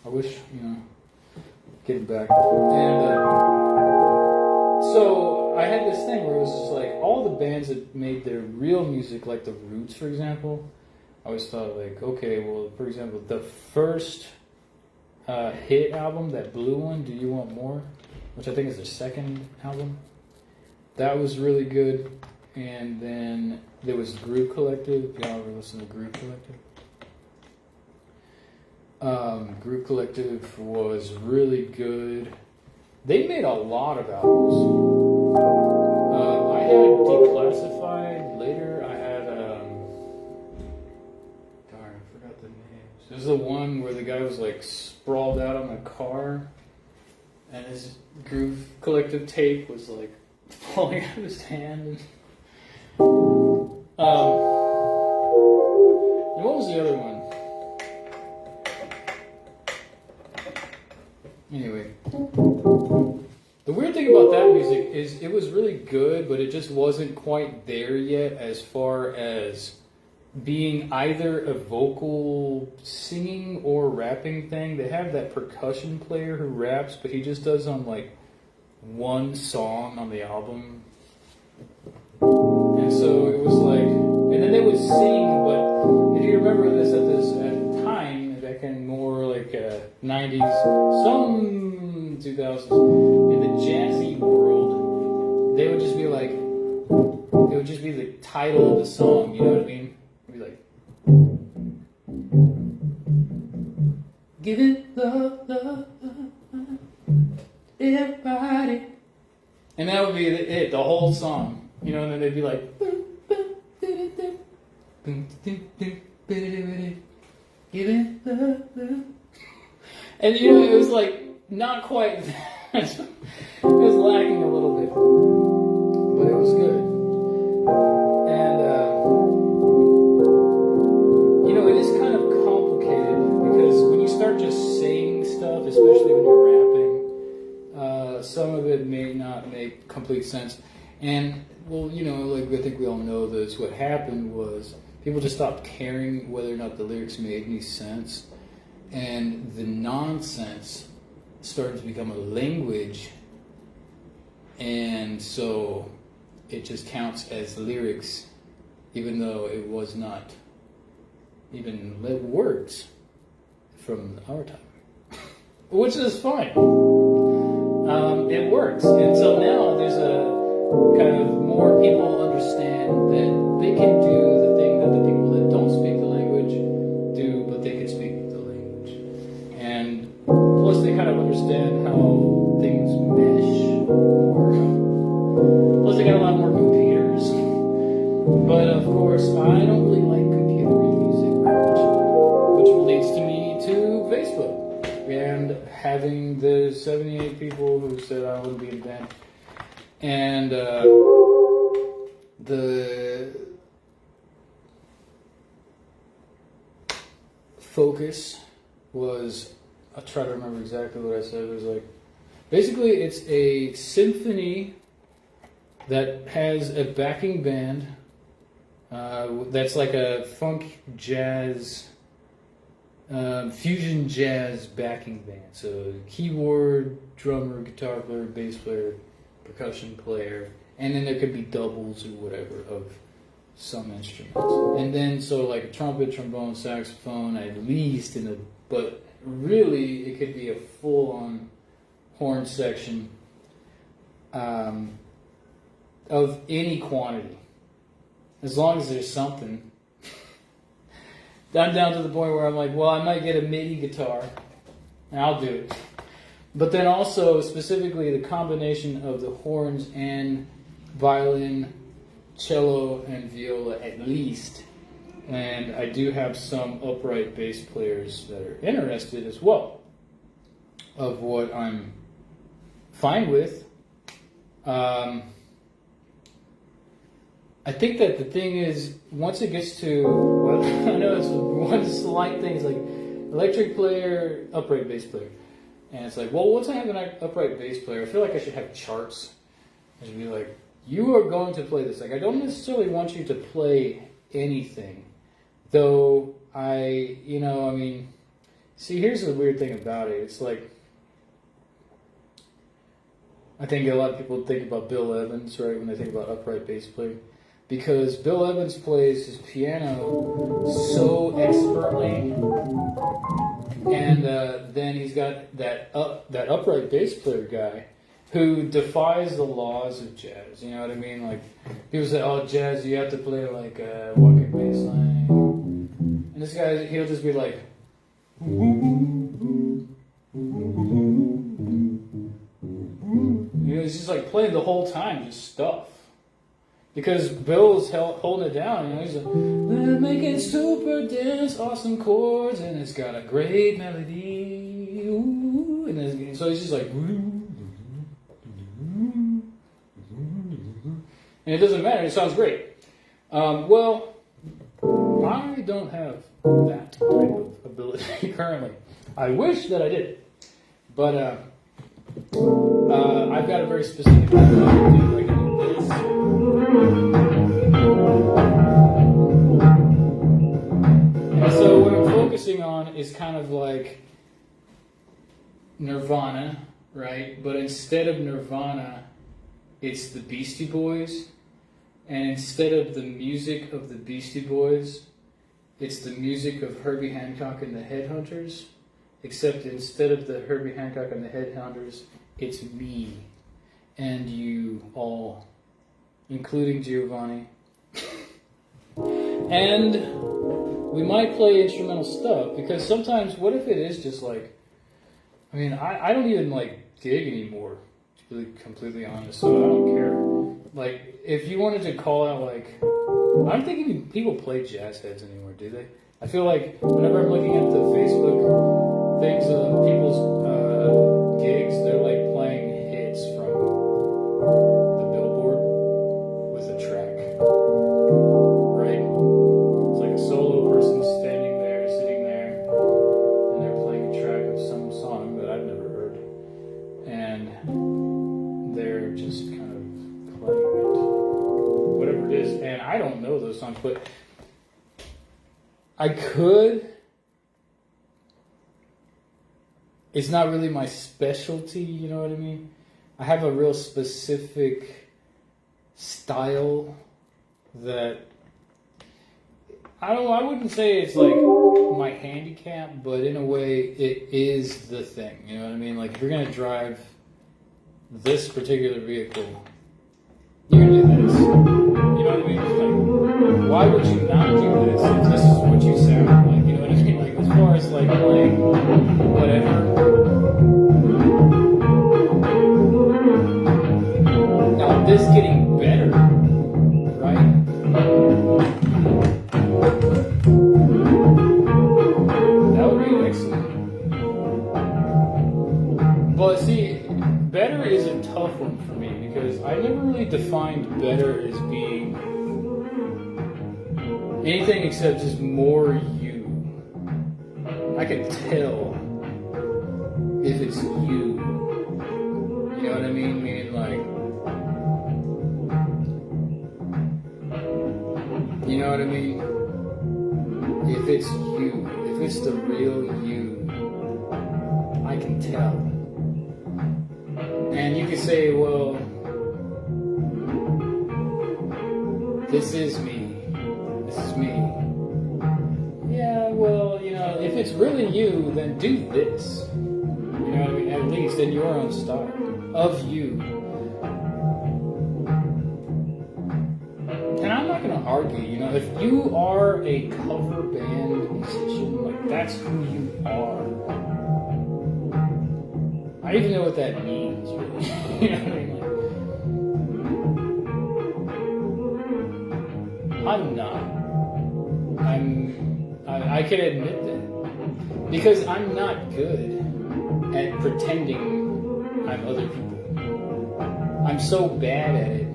I wish, getting back. And so I had this thing where it was just like all the bands that made their real music, like the Roots, for example. I always thought like, okay, well, for example, the first hit album, that blue one, Do You Want More? Which I think is their second album. That was really good. And then there was Groove Collective. If y'all ever listen to Groove Collective? Groove Collective was really good. They made a lot of albums. I had Declassified. Later, I had darn, I forgot the names. There's the one where the guy was like sprawled out on a car, and his Groove Collective tape was like falling out of his hand. And what was the other one? Anyway, the weird thing about that music is it was really good, but it just wasn't quite there yet as far as being either a vocal singing or rapping thing. They have that percussion player who raps, but he just does on like one song on the album. And so it was like, and then they would sing, but if you remember this at the time, back in more like 90s, some 2000s, in the jazzy world, they would just be like, it would just be the title of the song, you know what I mean? It'd be like, give it love, love, love, love, everybody. And that would be it, the whole song. And then they'd be like, give it love, love. And it was like not quite that. It was lacking a little bit, but it was good. And it is kind of complicated because when you start just saying stuff, especially when you're rapping, some of it may not make complete sense. And well, like I think we all know this. What happened was people just stopped caring whether or not the lyrics made any sense, and the nonsense started to become a language, and so it just counts as lyrics, even though it was not even words from our time, which is fine. It works, and so now there's a kind of more people understand that they can do the thing that the people that don't speak the language do, but they can speak the language. And plus they kind of understand how things mesh. Plus they got a lot more computers. But of course, I don't really like computer music very much, which leads to me to Facebook and having the 78 people who said I wouldn't be in the band. And the focus was, I'll try to remember exactly what I said. It was like, basically it's a symphony that has a backing band that's like a funk jazz, fusion jazz backing band. So keyboard, drummer, guitar player, bass player, percussion player, and then there could be doubles or whatever of some instruments. And then so like a trumpet, trombone, saxophone, at least but really it could be a full-on horn section. of any quantity, as long as there's something. I'm down to the point where I'm like, well, I might get a MIDI guitar, and I'll do it. But then also, specifically, the combination of the horns and violin, cello, and viola at least. And I do have some upright bass players that are interested as well, of what I'm fine with. I think that the thing is, once it gets to, well, I know it's one slight thing, it's like electric player, upright bass player. And it's like, well, once I have an upright bass player, I feel like I should have charts. I should be like, you are going to play this. Like, I don't necessarily want you to play anything. Though, see, here's the weird thing about it. It's like, I think a lot of people think about Bill Evans, right, when they think about upright bass player. Because Bill Evans plays his piano so expertly, and then he's got that upright bass player guy who defies the laws of jazz. You know what I mean? Like, people say, "Oh, jazz, you have to play like a walking bass line," and this guy, he'll just be like, he's just like playing the whole time, just stuff. Because Bill's holding it down, he's like, "Let's make it super dance, awesome chords, and it's got a great melody." Ooh. And so he's just like, and it doesn't matter, it sounds great. Well, I don't have that type of ability currently. I wish that I did. But I've got a very specific thing that I can do, like this. And so what I'm focusing on is kind of like Nirvana, right? But instead of Nirvana, it's the Beastie Boys. And instead of the music of the Beastie Boys, it's the music of Herbie Hancock and the Headhunters. Except instead of the Herbie Hancock and the Headhunters, it's me and you all, including Giovanni. And we might play instrumental stuff, because sometimes, what if it is just like, I don't even like dig anymore, to be completely honest, so I don't care. Like, if you wanted to call out, like, I don't think even people play jazz heads anymore, do they? I feel like whenever I'm looking at the Facebook things of people's gigs, they're like playing hits from the billboard with a track, right? It's like a solo person standing there, sitting there, and they're playing a track of some song that I've never heard, and they're just kind of playing it, whatever it is. And I don't know those songs, but I could. It's not really my specialty, you know what I mean? I have a real specific style that, I wouldn't say it's like my handicap, but in a way it is the thing, you know what I mean? Like, if you're going to drive this particular vehicle, you're going to do this. You know what I mean? It's like, why would you not do this if this is what you sound like? You know what I mean? Like, as far as like playing whatever. Now, this getting better, right? That would be excellent. But see, better is a tough one for me, because I never really defined better as being anything except just more you. I can tell if it's you. You know what I mean? Meaning like, you know what I mean? If it's you, if it's the real you, I can tell. And you can say, well, this is me. This is me. Yeah, well, you know, if it's really you, then do this. You know what I mean? At least in your own style. Of you. gonna argue. You know, if you are a cover band musician, like that's who you are. I don't even know what that means, really. You know what I mean? Like, I'm not. I can admit that because I'm not good at pretending I'm other people. I'm so bad at it.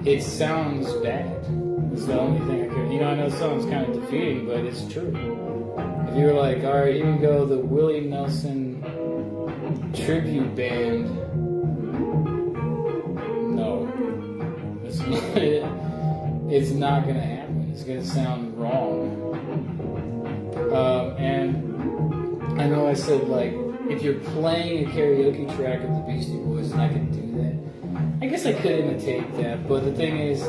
It sounds bad. It's the only thing I could. You know, I know it sounds kind of defeating, but it's true. If you were like, all right, here you go, the Willie Nelson tribute band. No, it's not gonna happen. It's gonna sound wrong. And I know I said like, if you're playing a karaoke track of the Beastie Boys, and I could do that. I guess I could imitate that, but the thing is,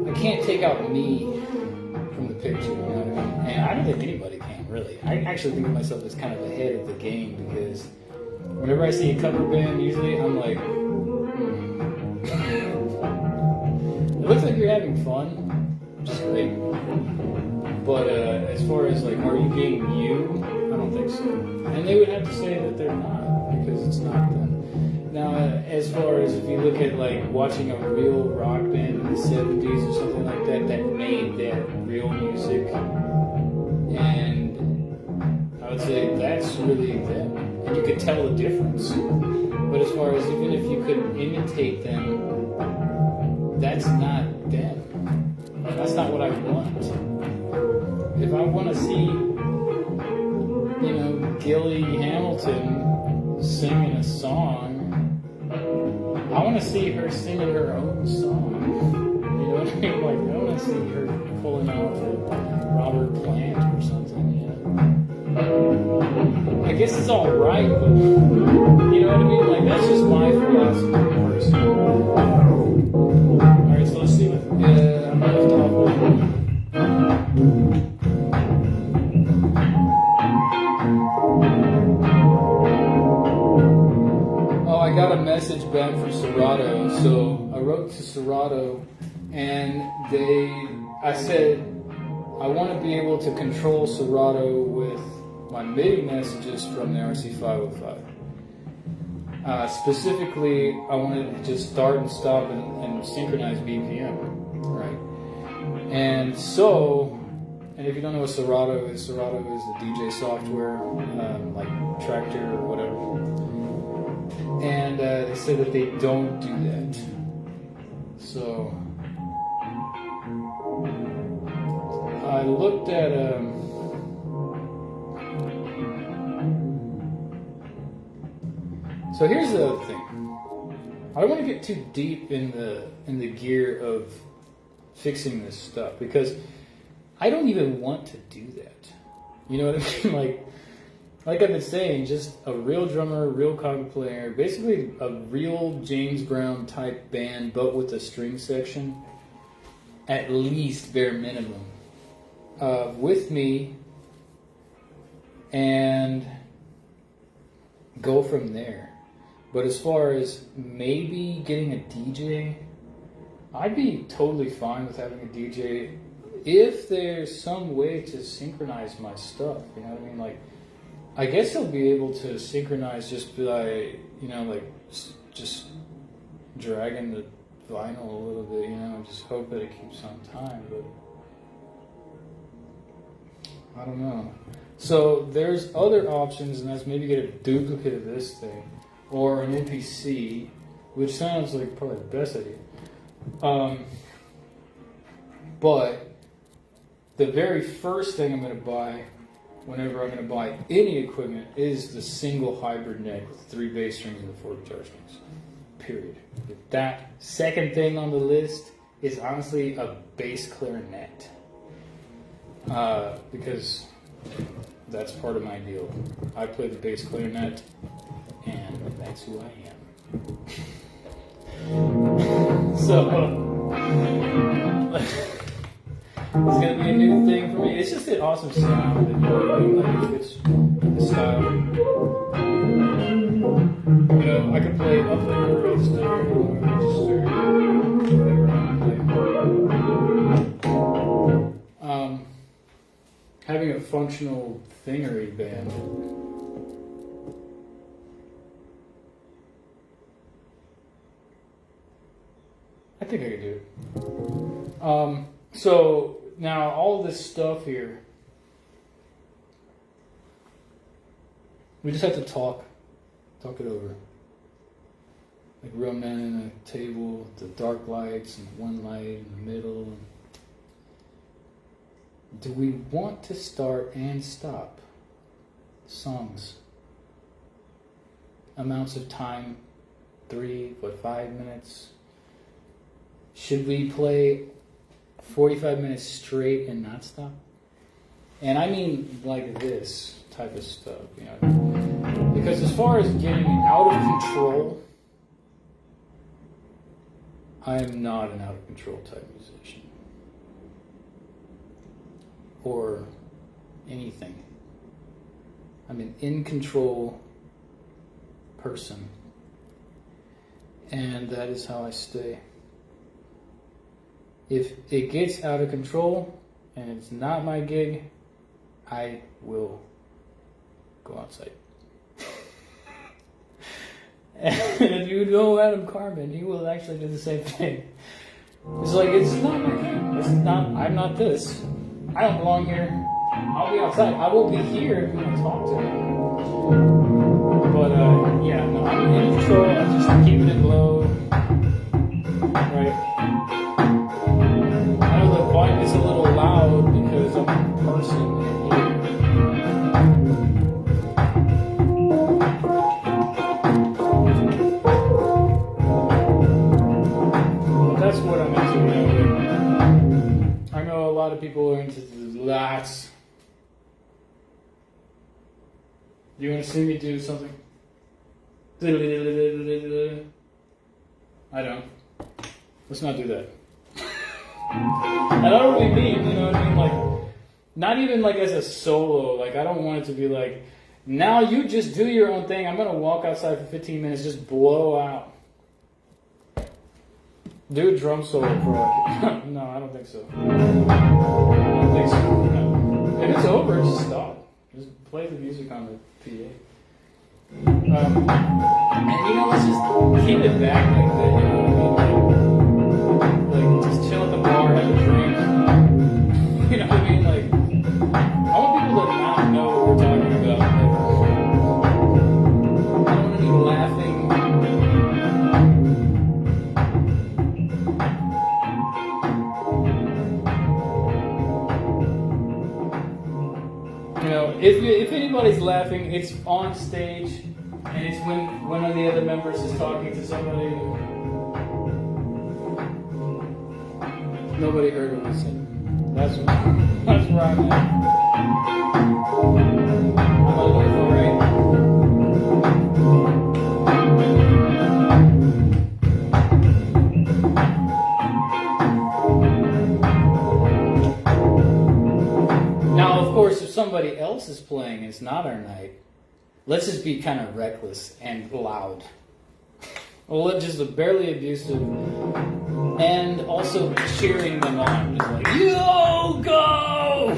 I can't take out me from the picture, you know what I mean? And I don't think anybody can, really. I actually think of myself as kind of ahead of the game, because whenever I see a cover band, usually I'm like, it looks like you're having fun, which is great. But as far as like, are you being you? I don't think so. And they would have to say that they're not, because it's not them. Now, as far as if you look at like watching a real rock band in the 70s or something like that, that made that real music, and I would say that's really them. And you could tell the difference. But as far as even if you could imitate them, that's not them. That's not what I want. If I want to see, you know, Gilly Hamilton singing a song, I want to see her singing her own song. You know what I mean? Like, I want to see her pulling out a Robert Plant or something, you know? I guess it's all right, but, you know what I mean? Like, that's just my philosophy personally. Alright, so let's see what I'm left off with. I got a message back from Serato, so I wrote to Serato, and I said I want to be able to control Serato with my MIDI messages from the RC505. Specifically, I wanted to just start and stop and synchronize BPM, right? And so, and if you don't know what Serato is the DJ software, like Tractor or whatever. And they said that they don't do that. So I looked at so here's the other thing. I don't want to get too deep in the gear of fixing this stuff, because I don't even want to do that. You know what I mean? Like I've been saying, just a real drummer, a real conga player, basically a real James Brown type band, but with a string section, at least bare minimum, with me, and go from there. But as far as maybe getting a DJ, I'd be totally fine with having a DJ if there's some way to synchronize my stuff, you know what I mean? Like, I guess he'll be able to synchronize just by, you know, like, just dragging the vinyl a little bit, you know, and just hope that it keeps on time, but I don't know. So there's other options, and that's maybe get a duplicate of this thing, or an MPC, which sounds like probably the best idea. But the very first thing I'm going to buy, whenever I'm going to buy any equipment, is the single hybrid neck with 3 bass strings and 4 guitar strings. Period. That second thing on the list is honestly a bass clarinet. Because that's part of my deal. I play the bass clarinet, and that's who I am. So, it's going to be a new thing for me. It's just an awesome sound. And, like, it's the style. You know, I can play up there, register, having a functional thingery band. I think I could do it. So now all this stuff here, we just have to talk it over. Like real men in a table, the dark lights and one light in the middle. Do we want to start and stop songs? Amounts of time, 5 minutes? Should we play 45 minutes straight and not stop? And I mean like this type of stuff, you know. Because as far as getting out of control, I am not an out of control type musician. Or anything. I'm an in control person. And that is how I stay. If it gets out of control and it's not my gig, I will go outside. And if you know Adam Carmen, he will actually do the same thing. It's like, it's not my thing. It's not, I'm not this. I don't belong here. I'll be outside. I will be here if you want to talk to me. But, yeah, no, I'm in control. I'm just keeping it low. Right? I know the volume is a little loud because I'm a person in here. But that's what I'm into, you know. I know a lot of people are into lots. You want to see me do something? I don't. Let's not do that. And I don't really mean, you know what I mean? Like, not even like as a solo. Like, I don't want it to be like, now you just do your own thing. I'm going to walk outside for 15 minutes, just blow out. Do a drum solo for like, no, I don't think so. I don't think so. No. If it's over, just stop. Just play the music on the PA. And you know, let's just keep it back like that, you know what I mean? Like just chill at the bar, have a drink. You know what I mean? Like, I want people to not know what we're talking about. Like, I don't want to be laughing. You know, if anybody's laughing, it's on stage, and it's when one of the other members is talking to somebody. Nobody heard what we said. That's where I'm at. I'm a little right. Now, of course, if somebody else is playing, it's not our night. Let's just be kind of reckless and loud. Well, just barely abusive, and also cheering them on. Just like, yo, go!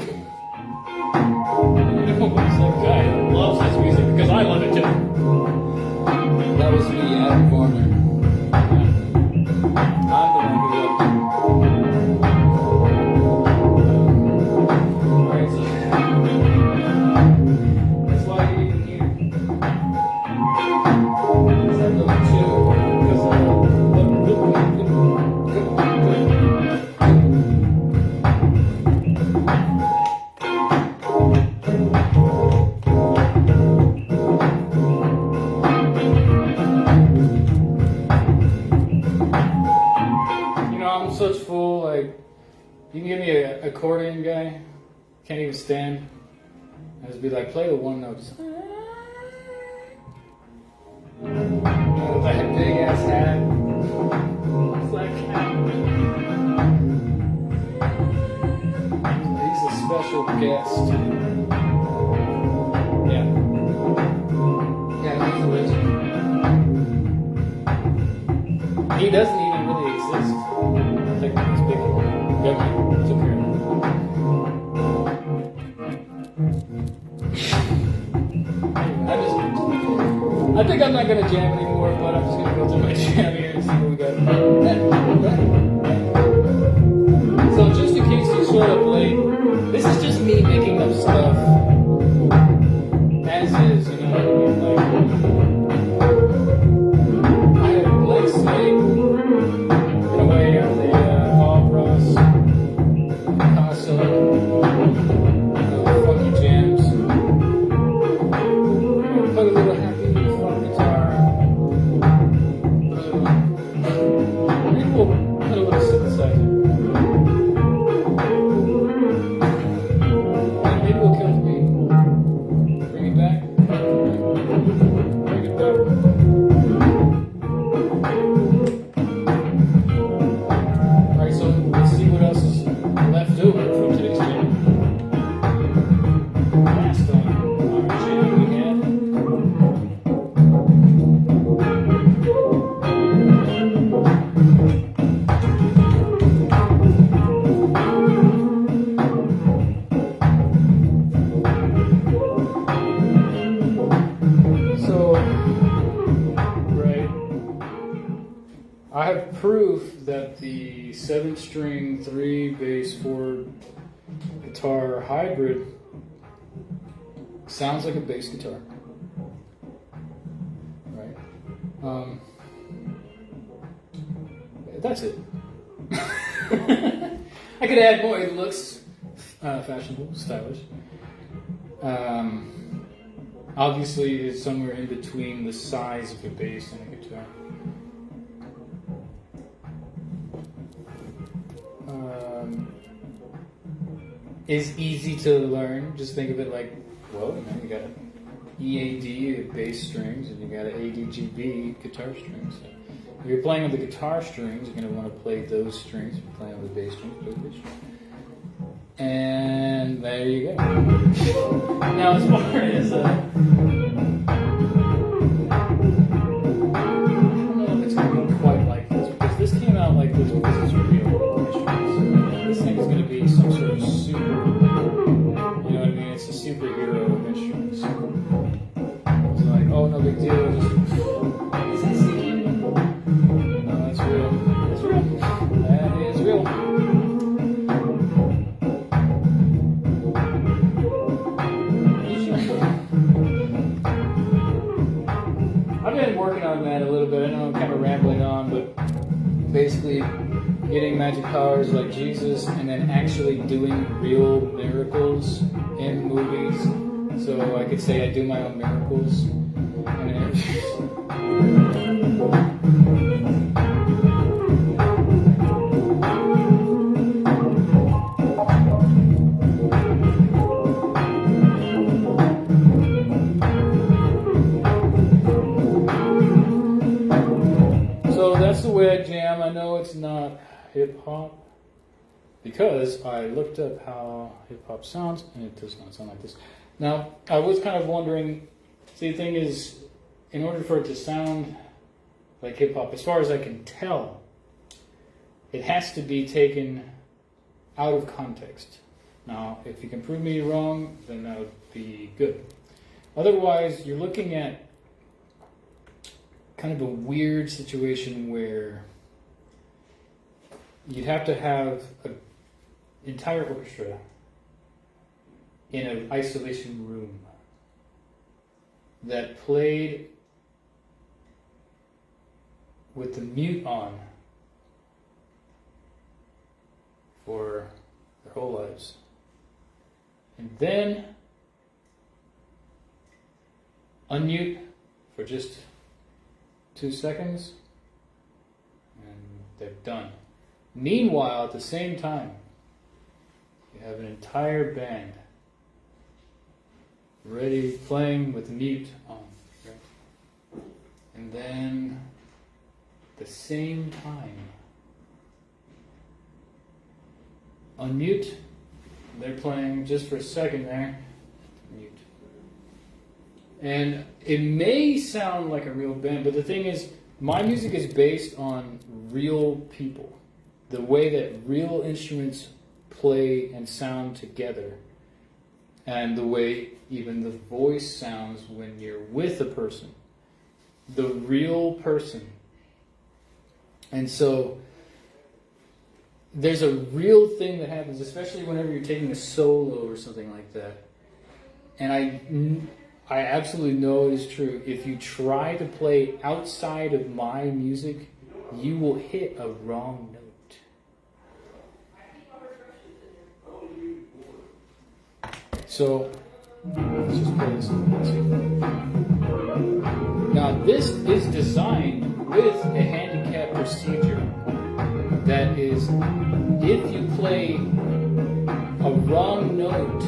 You know, some guy loves his music because I love it too. That was me at the corner. I'm the one who loved it. Alright, so that's why you're even here. Is that number 2? Such fool, like, you can give me an accordion guy, can't even stand, and just be like, play the one note. Just, you know, with that big ass hat, flat cap. He's a special guest. Yeah. Yeah, he's a legend. He doesn't even really exist. Technically speaking. Yep, it's up here. think I'm not gonna jam anymore, but I'm just gonna go through my jam here and see what we got. So just in case you showed up late, this is just me making up stuff as is, you know. Like, I had a blank slate in a way on the Bob Ross Picasso funky jams. Plug a little happy fun guitar. Maybe we'll put a little synthesizer. Maybe we'll kill the beat. Bring it back. Bring it back. Alright, so let's see what else is left over from today's jam. Last on our jam we had. So, right, I have proof that the 7-string 3 bass 4 guitar hybrid sounds like a bass guitar, right? That's it. I could add more. It looks fashionable, stylish. Obviously, it's somewhere in between the size of a bass and a guitar. Is easy to learn. Just think of it like, well, you got an EAD bass strings and you got an ADGB guitar strings. So if you're playing on the guitar strings, you're going to want to play those strings. If you're playing on the bass strings, play the bass strings. And there you go. Now, as far as I don't know if it's going to be quite like this because this came out like this because it's real instruments. This thing is going to be some sort of super, you know what I mean? It's a superhero of instruments. It's like, oh, no big deal. Just, is that CQ? No, that's real. That's real. That is real. I've been working on that a little bit. I know I'm kind of rambling on, but basically getting magic powers like Jesus and then actually doing real miracles in movies. So I could say I do my own miracles. And so that's the way I jam. I know it's not hip hop because I looked up how hip hop sounds and it does not sound like this. Now, I was kind of wondering, see, the thing is, in order for it to sound like hip hop, as far as I can tell, it has to be taken out of context. Now, if you can prove me wrong, then that would be good. Otherwise, you're looking at kind of a weird situation where you'd have to have an entire orchestra in an isolation room that played with the mute on for their whole lives. And then unmute for just 2 seconds and they're done. Meanwhile, at the same time, you have an entire band ready, playing with the mute on. Right? And then, at the same time, unmute. They're playing just for a second there. Mute. And it may sound like a real band, but the thing is, my music is based on real people. The way that real instruments play and sound together. And the way even the voice sounds when you're with a person. the real person. And so there's a real thing that happens, especially whenever you're taking a solo or something like that. And I absolutely know it is true. If you try to play outside of my music, you will hit a wrong note. So, let's just play this. Now, this is designed with a handicap procedure that is, if you play a wrong note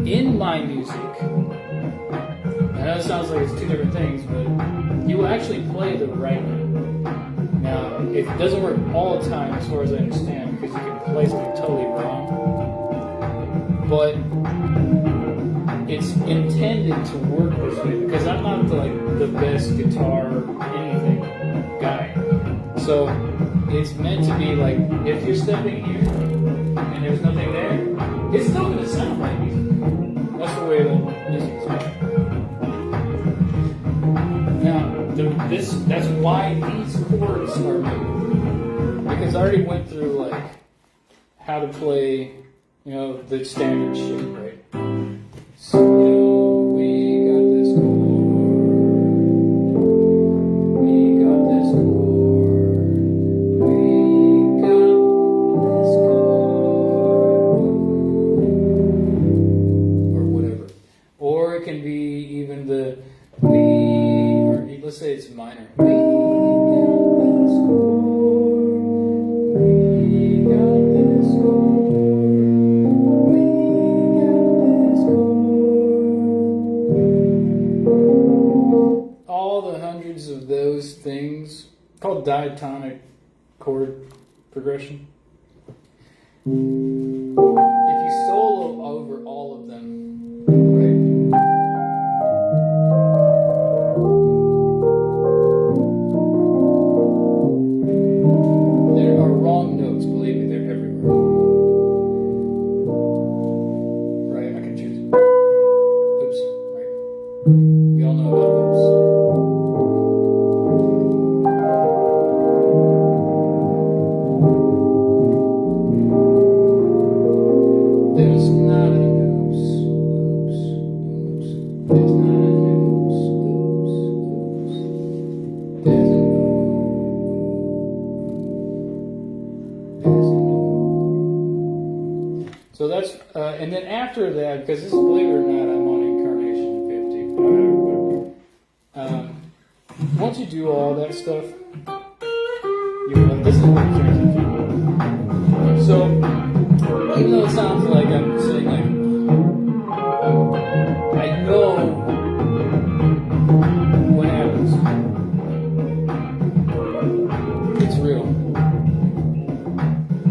in my music, I know it sounds like it's two different things, but you will actually play the right note. Now, it doesn't work all the time, as far as I understand, because you can play something totally wrong. But it's intended to work this way, because I'm not the best guitar anything guy. So it's meant to be like, if you're stepping here and there's nothing there, it's still going to sound like music. That's the way the music is made. Now, that's why these chords are made. Because I already went through how to play, the standard shit, right? So, we got this chord, we got this chord, we got this chord, or whatever. Or it can be even the or let's say it's minor. We got this chord, we got this chord. Of those things called diatonic chord progression. If you solo over all of them, right? There are wrong notes, believe me, they're everywhere. Right, I can choose. Oops, right. We all know about oops. There's not an oops, oops, oops. There's not an oops, oops, oops. There's an oops. There's an oops. So that's, and then after that, because this, believe it or not, I'm on incarnation 50. Once you do all that stuff, this is what it turns into. So, even though it sounds like I'm saying I know what happens. It's real.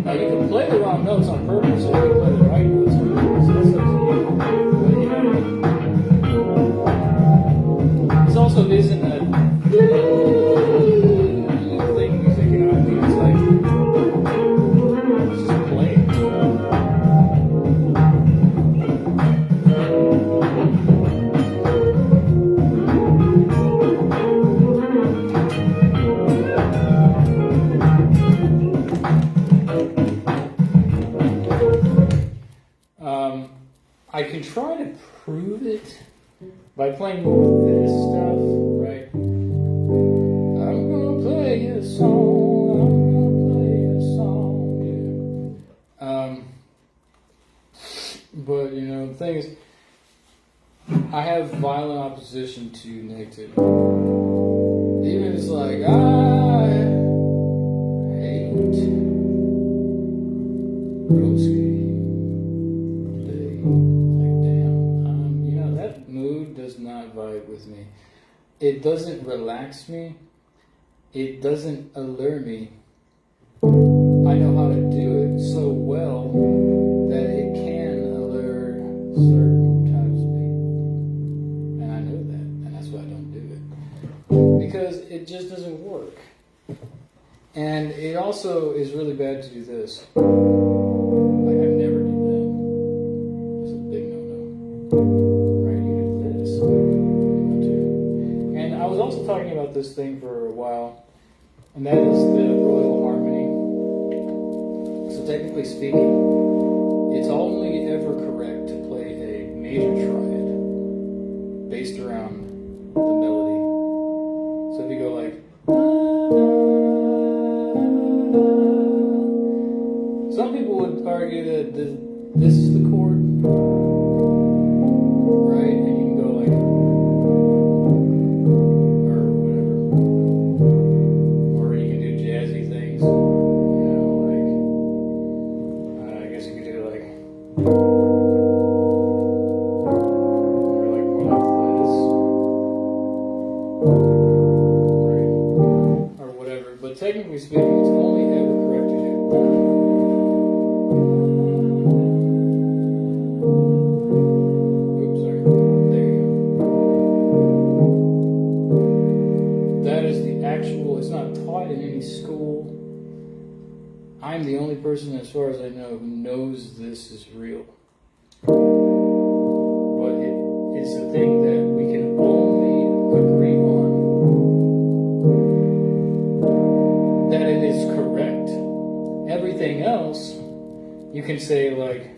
Now you can play the wrong notes on purpose, or you can play the right notes on purpose. That's up to you. But you know what I mean? This also isn't a thing music, you know what I mean? It's just play it. I can try to prove it by playing more of this stuff, right? I'm gonna play a song, I'm gonna play a song, yeah. But, the thing is, I have violent opposition to negativity. Even it's like, I hate Broski. Does not vibe with me. It doesn't relax me. It doesn't allure me. I know how to do it so well that it can allure certain types of people. And I know that. And that's why I don't do it. Because it just doesn't work. And it also is really bad to do this. I never do that. It's a big no-no. And I was also about this thing for a while, and that is the Royal Harmony. So technically speaking, it's only ever correct to play a major triad based around the melody. So if you go like, some people would argue that this is the chord, right? And you can go like, or whatever, or you can do jazzy things, like, I guess you could do like, or like more like this, right? Or whatever. But technically speaking, it's only ever correct to do. It's not taught in any school. I'm the only person, as far as I know, who knows this is real. But it's a thing that we can only agree on that it is correct. Everything else, you can say like,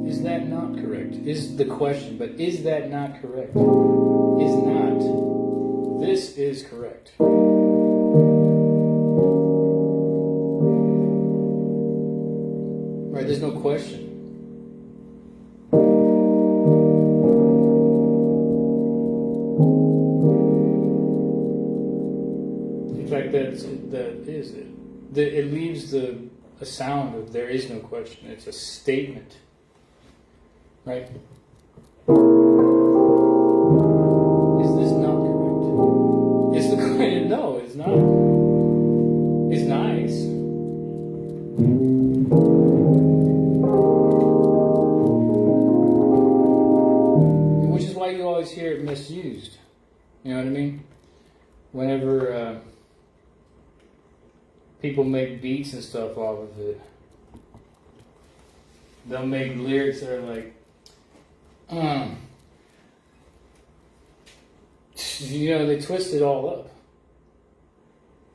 is that not correct? Is the question, but is that not correct? Is not. This is correct. Right, there's no question. In fact, that is it. It leaves a sound of there is no question. It's a statement. Right? Is this not correct? Is the question? No, it's not. It's nice. Which is why you always hear it misused. You know what I mean? Whenever people make beats and stuff off of it, they'll make lyrics that are like, they twist it all up.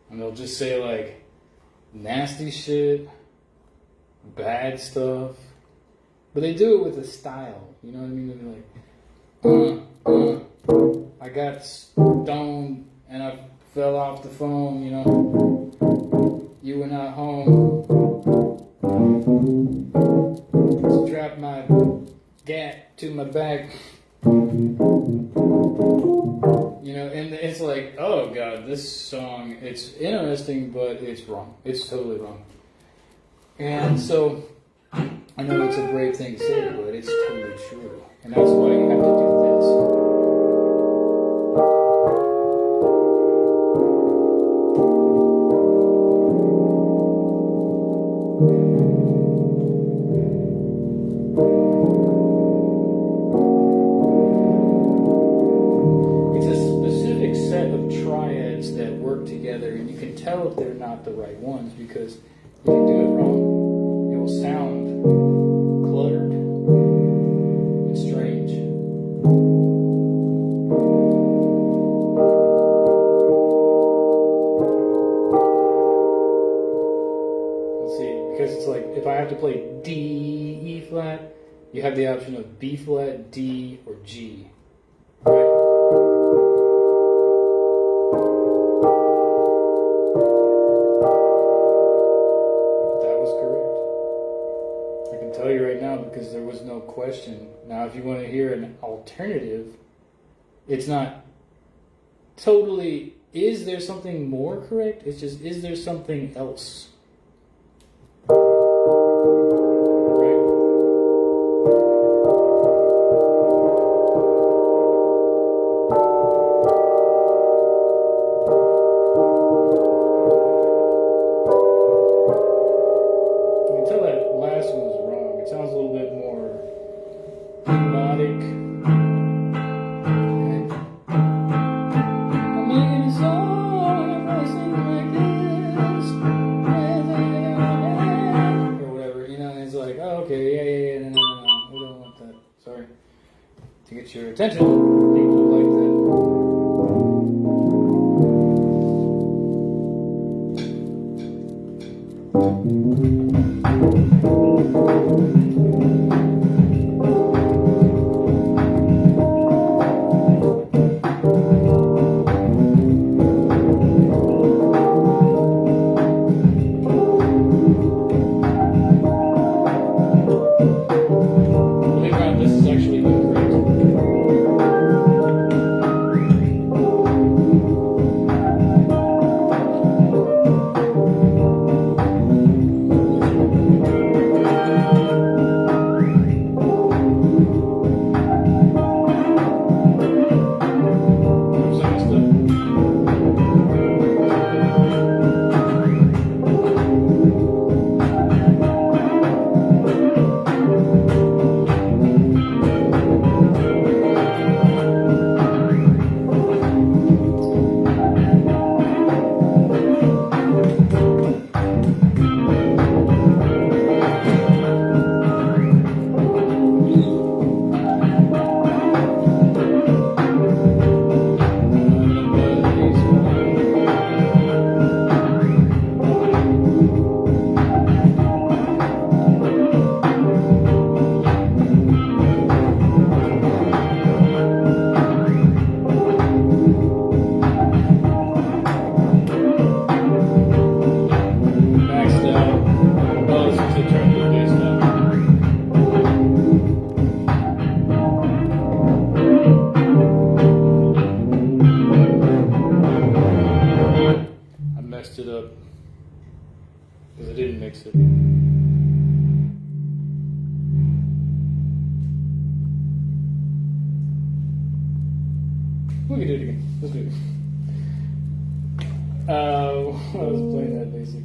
And they'll just say like nasty shit, bad stuff. But they do it with a style. You know what I mean? They'll be like, I got stoned and I fell off the phone, You were not home. Strap my gat to my back. And it's like, oh God, this song, it's interesting, but it's wrong. It's totally wrong. And so, I know it's a brave thing to say, but it's totally true. And that's why you have to do this. Together, and you can tell if they're not the right ones because if you do it wrong, it will sound cluttered and strange. Let's see, because it's like if I have to play D, E flat, you have the option of B flat, D, or G. Right? Tell you right now because there was no question. Now, if you want to hear an alternative, it's not totally, is there something more correct? It's just, is there something else? get your attention. People like believe it or not, this is actually incorrect. Oops, I messed up. Maxed out. Oh, this is the turn of the bass now. I messed it up because I didn't mix it. We can do it again. Let's do it. I was playing that basic.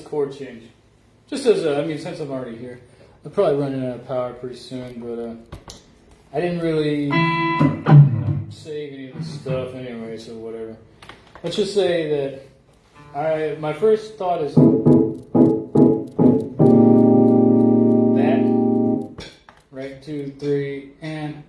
Chord change. Just as since I'm already here, I'm probably running out of power pretty soon, but I didn't really save any of the stuff anyway, so whatever. Let's just say that my first thought is that, right, 2, 3, and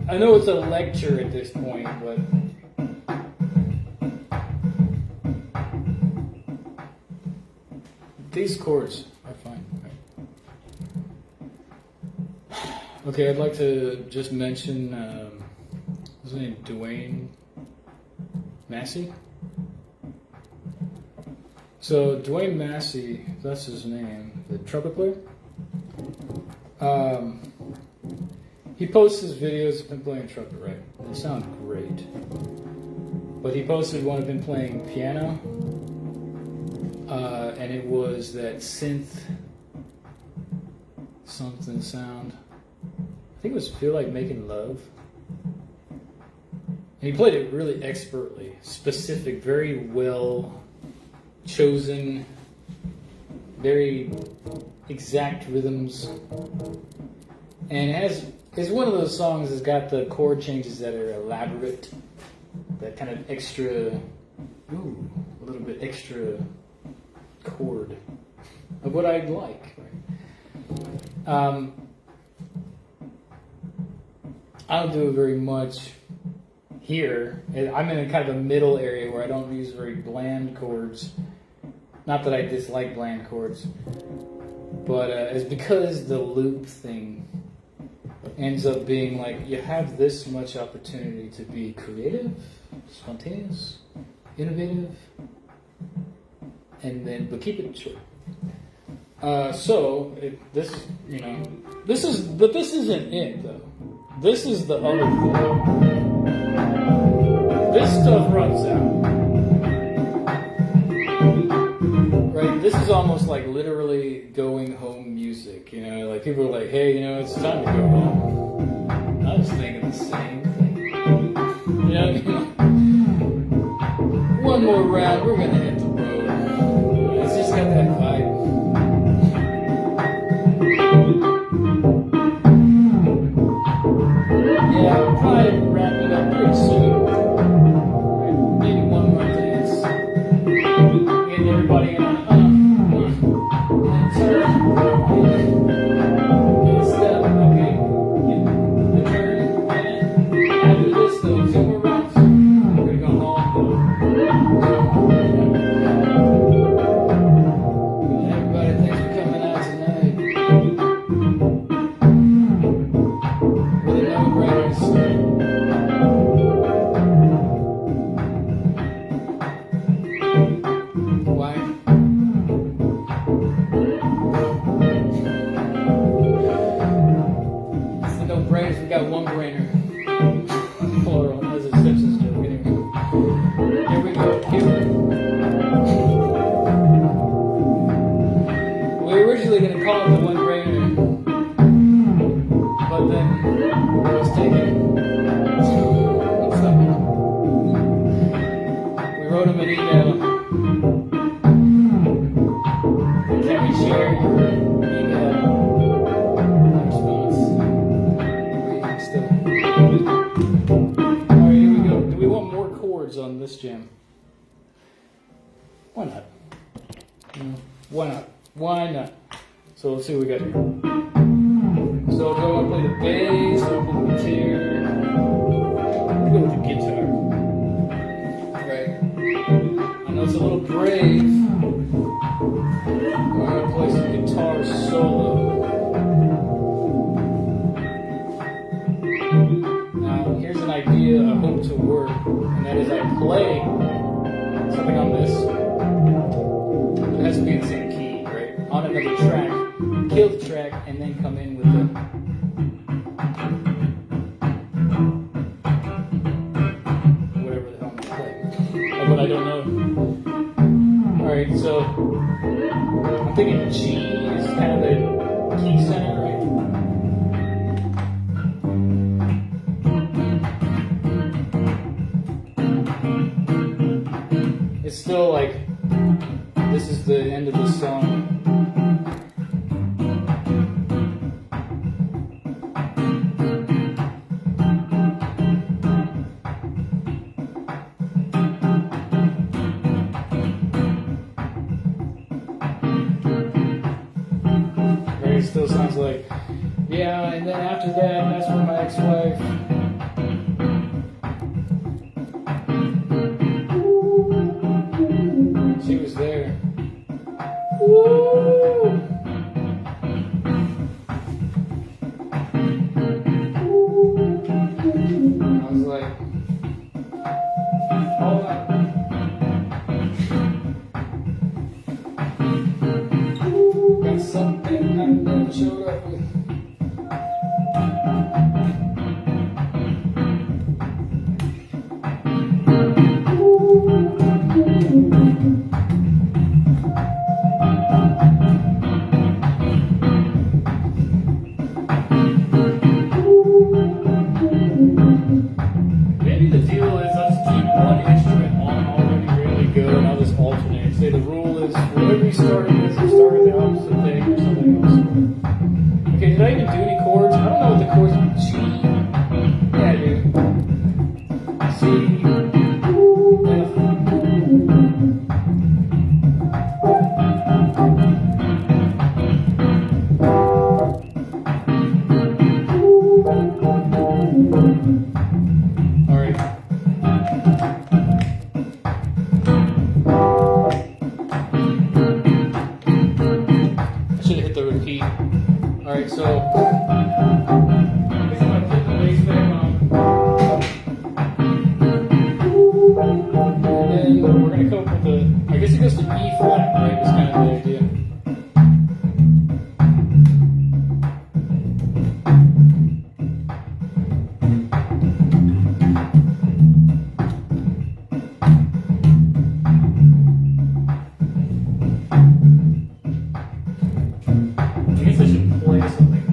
I know it's a lecture at this point, but these chords are fine. Okay, I'd like to just mention, what's his name? Dwayne Massey? So, Dwayne Massey, that's his name, the trumpet player. He posts his videos of him playing trumpet, right? They sound great. But he posted one of him playing piano, and it was that synth something sound. I think it was Feel Like Making Love. And he played it really expertly, specific, very well chosen, very exact rhythms. And it's one of those songs that's got the chord changes that are elaborate, that kind of extra, a little bit extra chord of what I'd like. Right? I don't do it very much here. I'm in a kind of a middle area where I don't use very bland chords. Not that I dislike bland chords, but it's because the loop thing ends up being like you have this much opportunity to be creative, spontaneous, innovative, but keep it short. This isn't it though. This is the other thing. This stuff runs out. Right? This is almost like literally going home music. You know, like people are like, hey, you know, it's time to go home. I was thinking the same thing. You know what I mean? One more round, we're gonna hit the road. It's just got that vibe. Yeah, we'll probably wrap it up pretty soon. Maybe one more dance. Getting everybody in on turn. Get a step, okay. Get the turn. After this, though, 2 more rounds. We're gonna go home, though. Everybody, thanks for coming out tonight. Why? It's the no-brainers. We got one-brainer. Plural. That's a Simpsons joke. Anyway. Here we go. We were originally going to call it the one-brainer, but then it was taken. We wrote him an email. Can we share your email response? Alright, here we go. Do we want more chords on this jam? Why not? Why not? Why not? So let's see what we got here. So do I want to play the bass? Do I want to play the guitar? Let's go with the guitar. Right. I know it's a little brave. We're going to play some guitar solo. Now, here's an idea I hope to work, and that is I play something on this. It has to be in the same key, right? On another track, kill the track, and then come in with the whatever the hell I'm playing. But I don't know. Alright, so I'm thinking G is kind of the key center, right? It's still like, this is the end of the song. It still sounds like, yeah, and then after that, that's when my ex-wife was like, all that. Got something I never showed up with. Maybe the deal is I'll just keep one instrument on already really good and I'll just alternate. Say the rule is whatever you started with, you start with the opposite thing or something else. Okay, did I even do any chords? I don't know what the chords are. G. Yeah, I do. C. F. Alright. I should have hit the repeat. Alright, so I guess I'm gonna put the bass back on. And then we're gonna come up with the, I guess it goes to E flat, right? That's kind of the idea. I guess I should play something.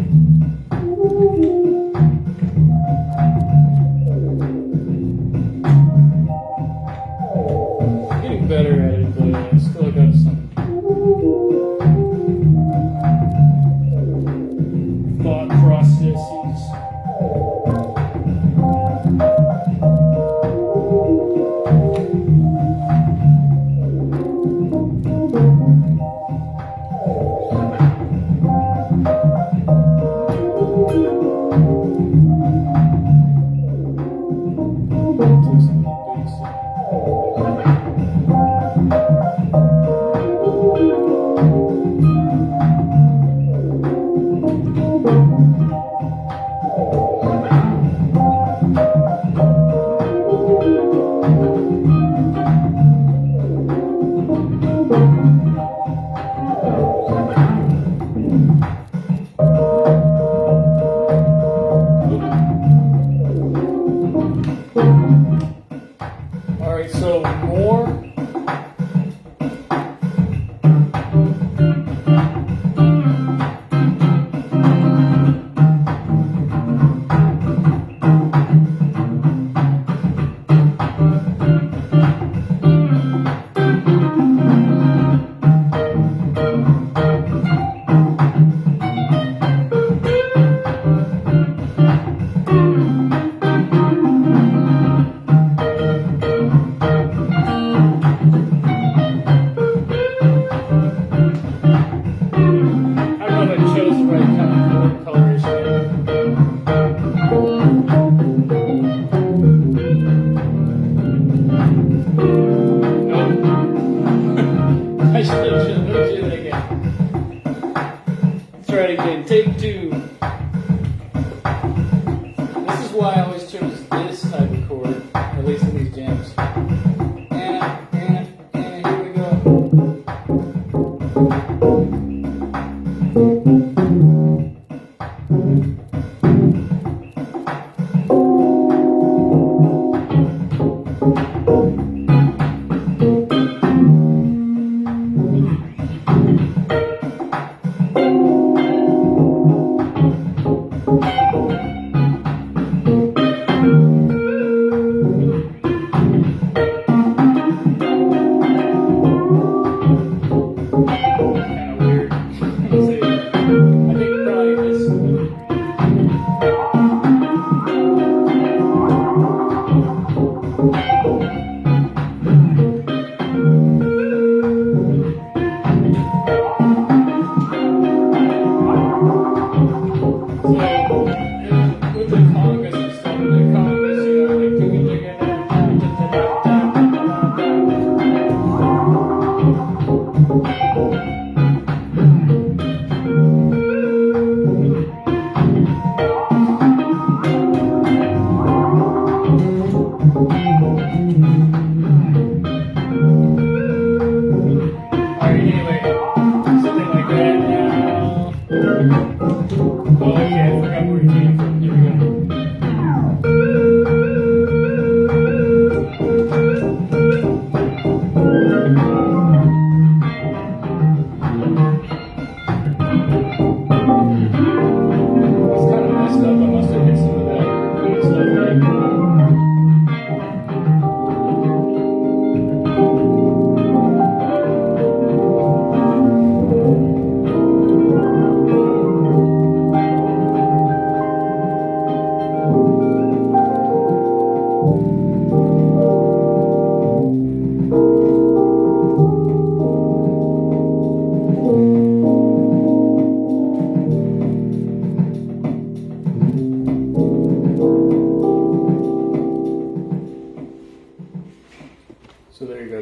I'm getting better at it, but I still got some thought processes. Alright, so more. Try it again. Take two. This is why I always choose this type of chord, at least in these jams. And here we go.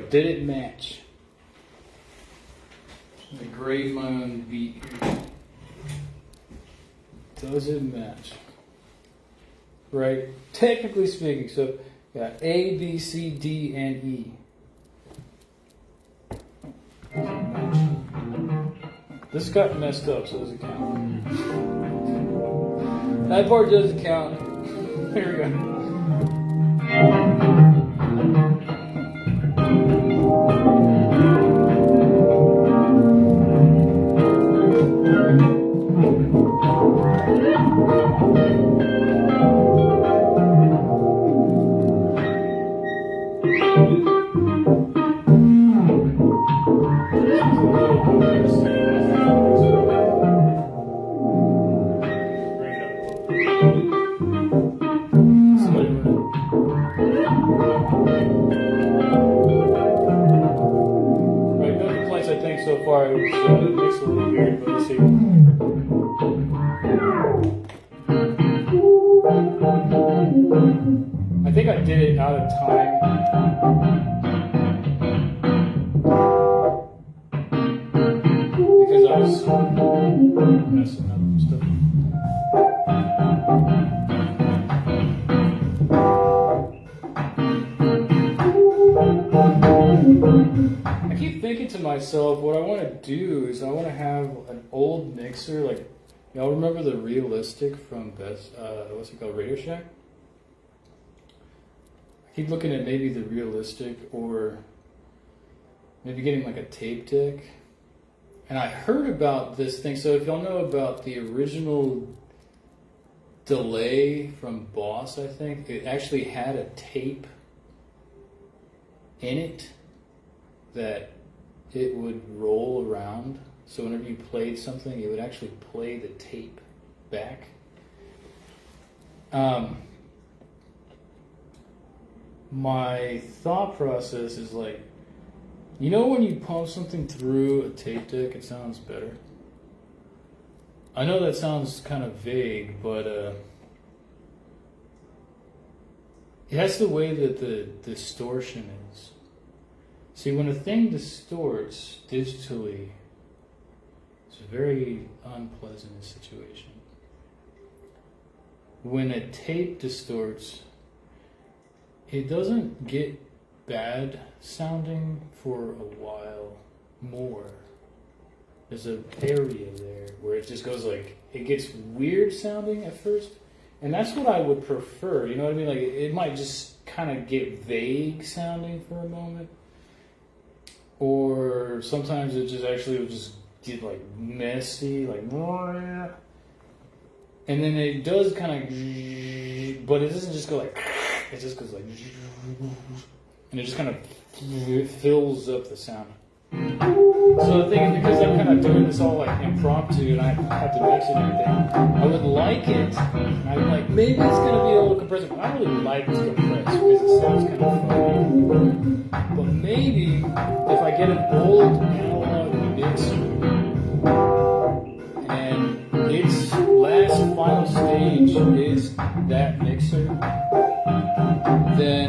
But did it match? The grade my own beat here. Does it match? Right? Technically speaking, so got A, B, C, D, and E. Does it match? This got messed up, so does it count? That part doesn't count. Here we go. So far, it makes it a little weird, but let's see. I think I did it out of time. Because I was messing up and stuff. I keep thinking to myself, what I want to do is I want to have an old mixer, like, y'all remember the Realistic from Best, what's it called, Radio Shack? I keep looking at maybe the Realistic or maybe getting like a tape deck. And I heard about this thing, so if y'all know about the original delay from Boss, I think, it actually had a tape in it that it would roll around. So whenever you played something, it would actually play the tape back. My thought process is like, you know when you pump something through a tape deck, it sounds better? I know that sounds kind of vague, but that's the way that the distortion is. See, when a thing distorts digitally, it's a very unpleasant situation. When a tape distorts, it doesn't get bad sounding for a while more. There's an area there where it just goes like, it gets weird sounding at first, and that's what I would prefer, you know what I mean? Like, it might just kind of get vague sounding for a moment. Or sometimes it just actually will just get like messy, like, and then it does kind of, but it doesn't just go like, it just goes like, and it just kind of fills up the sound. So the thing is, because I'm kind of doing this all like impromptu and I have to mix it and everything, I would like it, and I'm like, maybe it's going to be a little compressive, but I really like to compress because it sounds kind of funny. But maybe if I get an old analog mixer and its last final stage is that mixer, then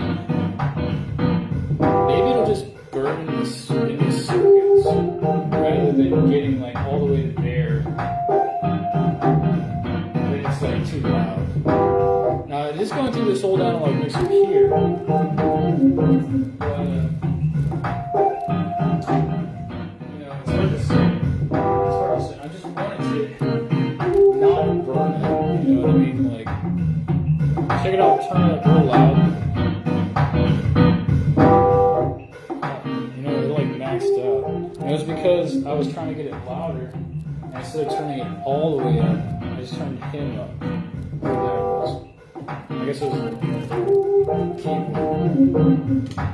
maybe it'll just burn in the circuits rather than getting like all the way to there. Then it's like too loud. Now it is going through this old analog mixer here. It's hard to say. I just wanted to not burn it. You know what I mean? Like, check it out, turn it up real loud. It like maxed out. And it was because I was trying to get it louder, and instead of turning it all the way up, I just turned him up. So there it was. I guess it was keyboard.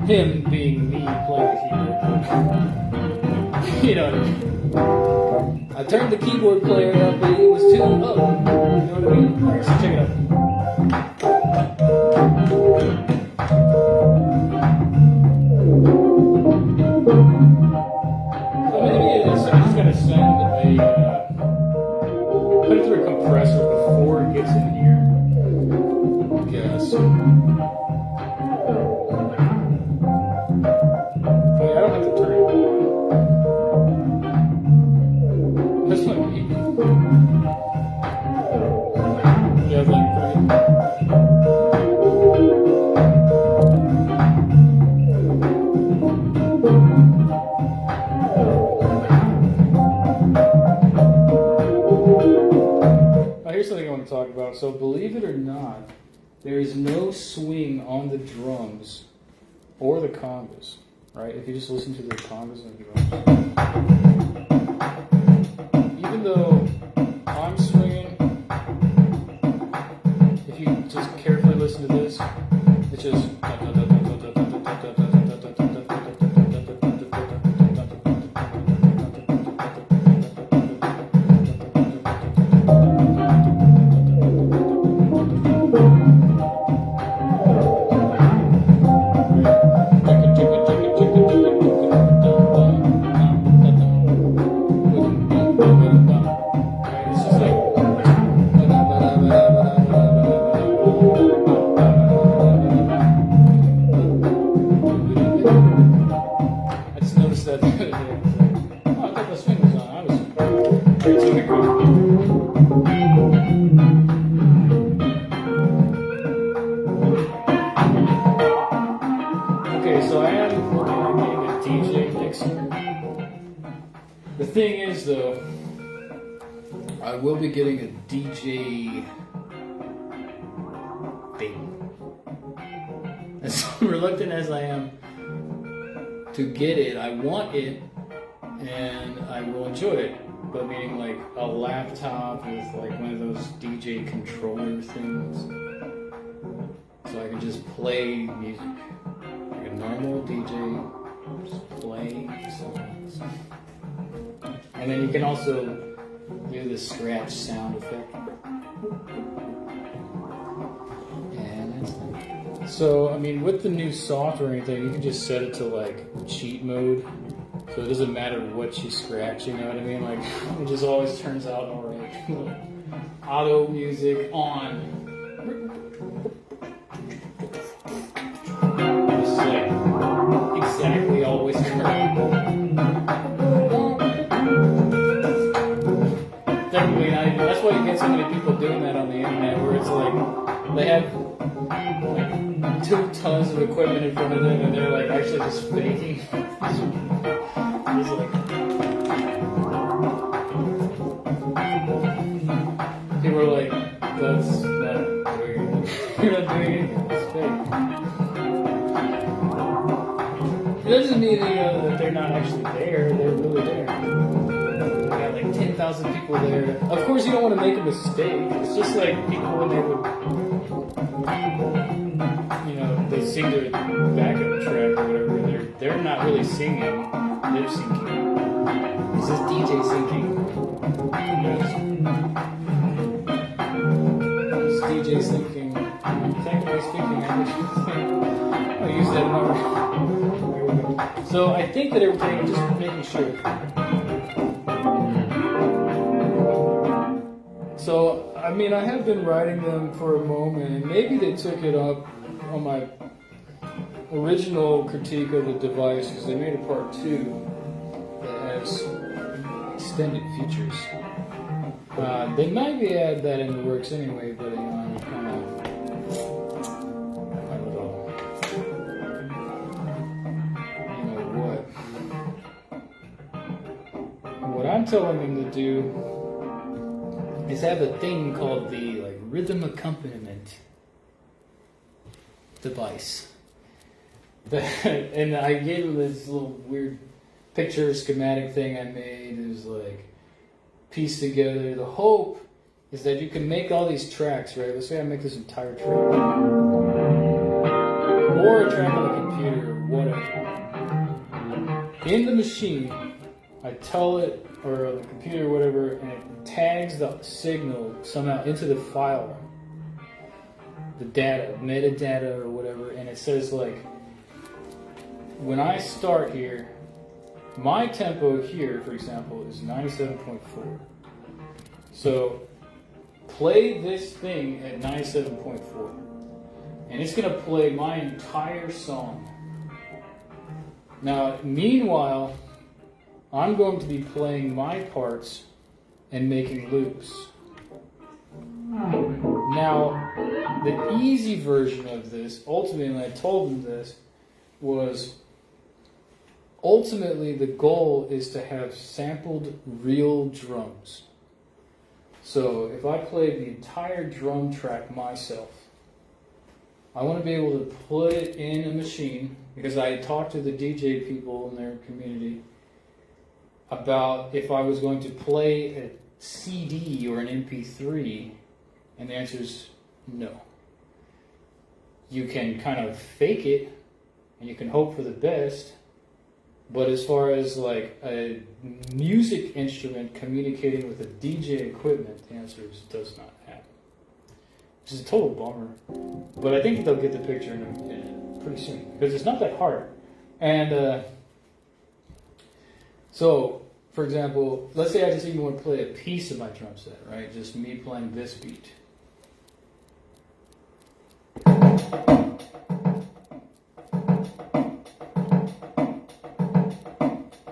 Him being me playing the keyboard. You know what I mean? I turned the keyboard player up, but it was too up. You know what I mean? Alright, so check it out. So maybe it is. I'm just gonna send put it through a compressor before it gets in here. I guess. So believe it or not, there is no swing on the drums or the congas, right? If you just listen to the congas and the drums. Even though I'm swinging, if you just carefully listen to this, it's just... I just noticed that the other day. I was like, oh, I thought the swing was on. I was. Alright, so we go. Okay, so I am looking at getting a DJ mixer. The thing is, though, I will be getting a DJ thing. As reluctant as I am to get it, I want it, and I will enjoy it. But meaning like a laptop with like one of those DJ controller things, so I can just play music like a normal DJ, just play songs. And then you can also do the scratch sound effect. And that's it. So, I mean, with the new software or anything, you can just set it to like cheat mode. So it doesn't matter what you scratch, you know what I mean? Like, it just always turns out alright. Auto music on. Just like, exactly always correct. Definitely not even, that's why you get so many people doing that on the internet, where it's like, they have like 2 tons of equipment in front of them and they're like actually just faking. It's like, people are like, that's not doing it. You're not doing it, it's fake. It doesn't mean that they're not actually there, they're really there. They got like 10,000 people there. Of course you don't want to make a mistake. It's just like people when they would, you know, they sing their backup track or whatever, they're not really singing, they're syncing. This is DJ syncing. Yes. It's DJ syncing. Technically speaking, I wish I'll use that more. So I think that everything, I'm just making sure. So, I mean, I have been writing them for a moment, and maybe they took it up on my original critique of the device, because they made a part 2 that has extended features. They might be add that in the works anyway, but you know, I'm kind of a little, you know what I'm telling them to do is have a thing called the like rhythm accompaniment device. And I gave him this little weird picture schematic thing I made. It was like pieced together. The hope is that you can make all these tracks, right? Let's say I make this entire track, or a track on the computer, or whatever. In the machine, I tell it, or on the computer, or whatever, and it tags the signal somehow into the file, the data, metadata, or whatever, and it says like, when I start here, my tempo here, for example, is 97.4. So play this thing at 97.4, and it's going to play my entire song. Now, meanwhile, I'm going to be playing my parts and making loops. Now, the easy version of this, ultimately, and I told them this, was ultimately the goal is to have sampled real drums. So if I played the entire drum track myself, I want to be able to put it in a machine, because I talked to the DJ people in their community about if I was going to play a CD or an MP3, and the answer is no. You can kind of fake it, and you can hope for the best, but as far as like a music instrument communicating with a DJ equipment, the answer is does not happen. Which is a total bummer. But I think they'll get the picture in pretty soon, because it's not that hard. And so, for example, let's say I just even want to play a piece of my drum set, right? Just me playing this beat.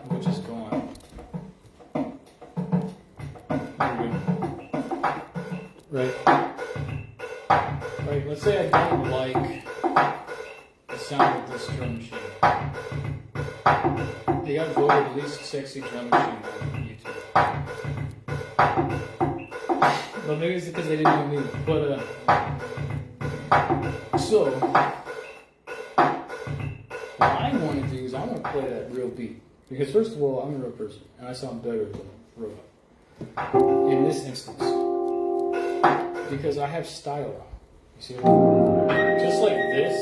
We'll just go on. There we go. Right. Right, let's say I don't like the sound of this drum machine. They got voted least sexy drum machine on YouTube. Well, maybe it's because they didn't know me. But, so, what I want to do is I want to play that real beat. Because first of all, I'm a real person, and I sound better than a robot. In this instance. Because I have style. You see what I mean? Just like this,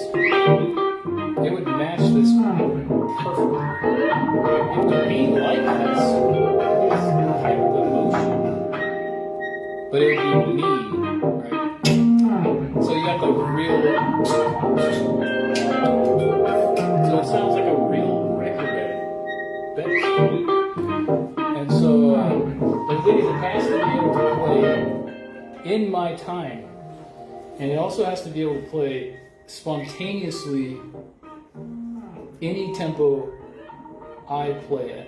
it would match this perfectly. It would be like this type of emotion, but it would be me, right? So you got the real, so it sounds like a real record at best. And so the thing is, it has to be able to play in my time. And it also has to be able to play spontaneously any tempo I play at.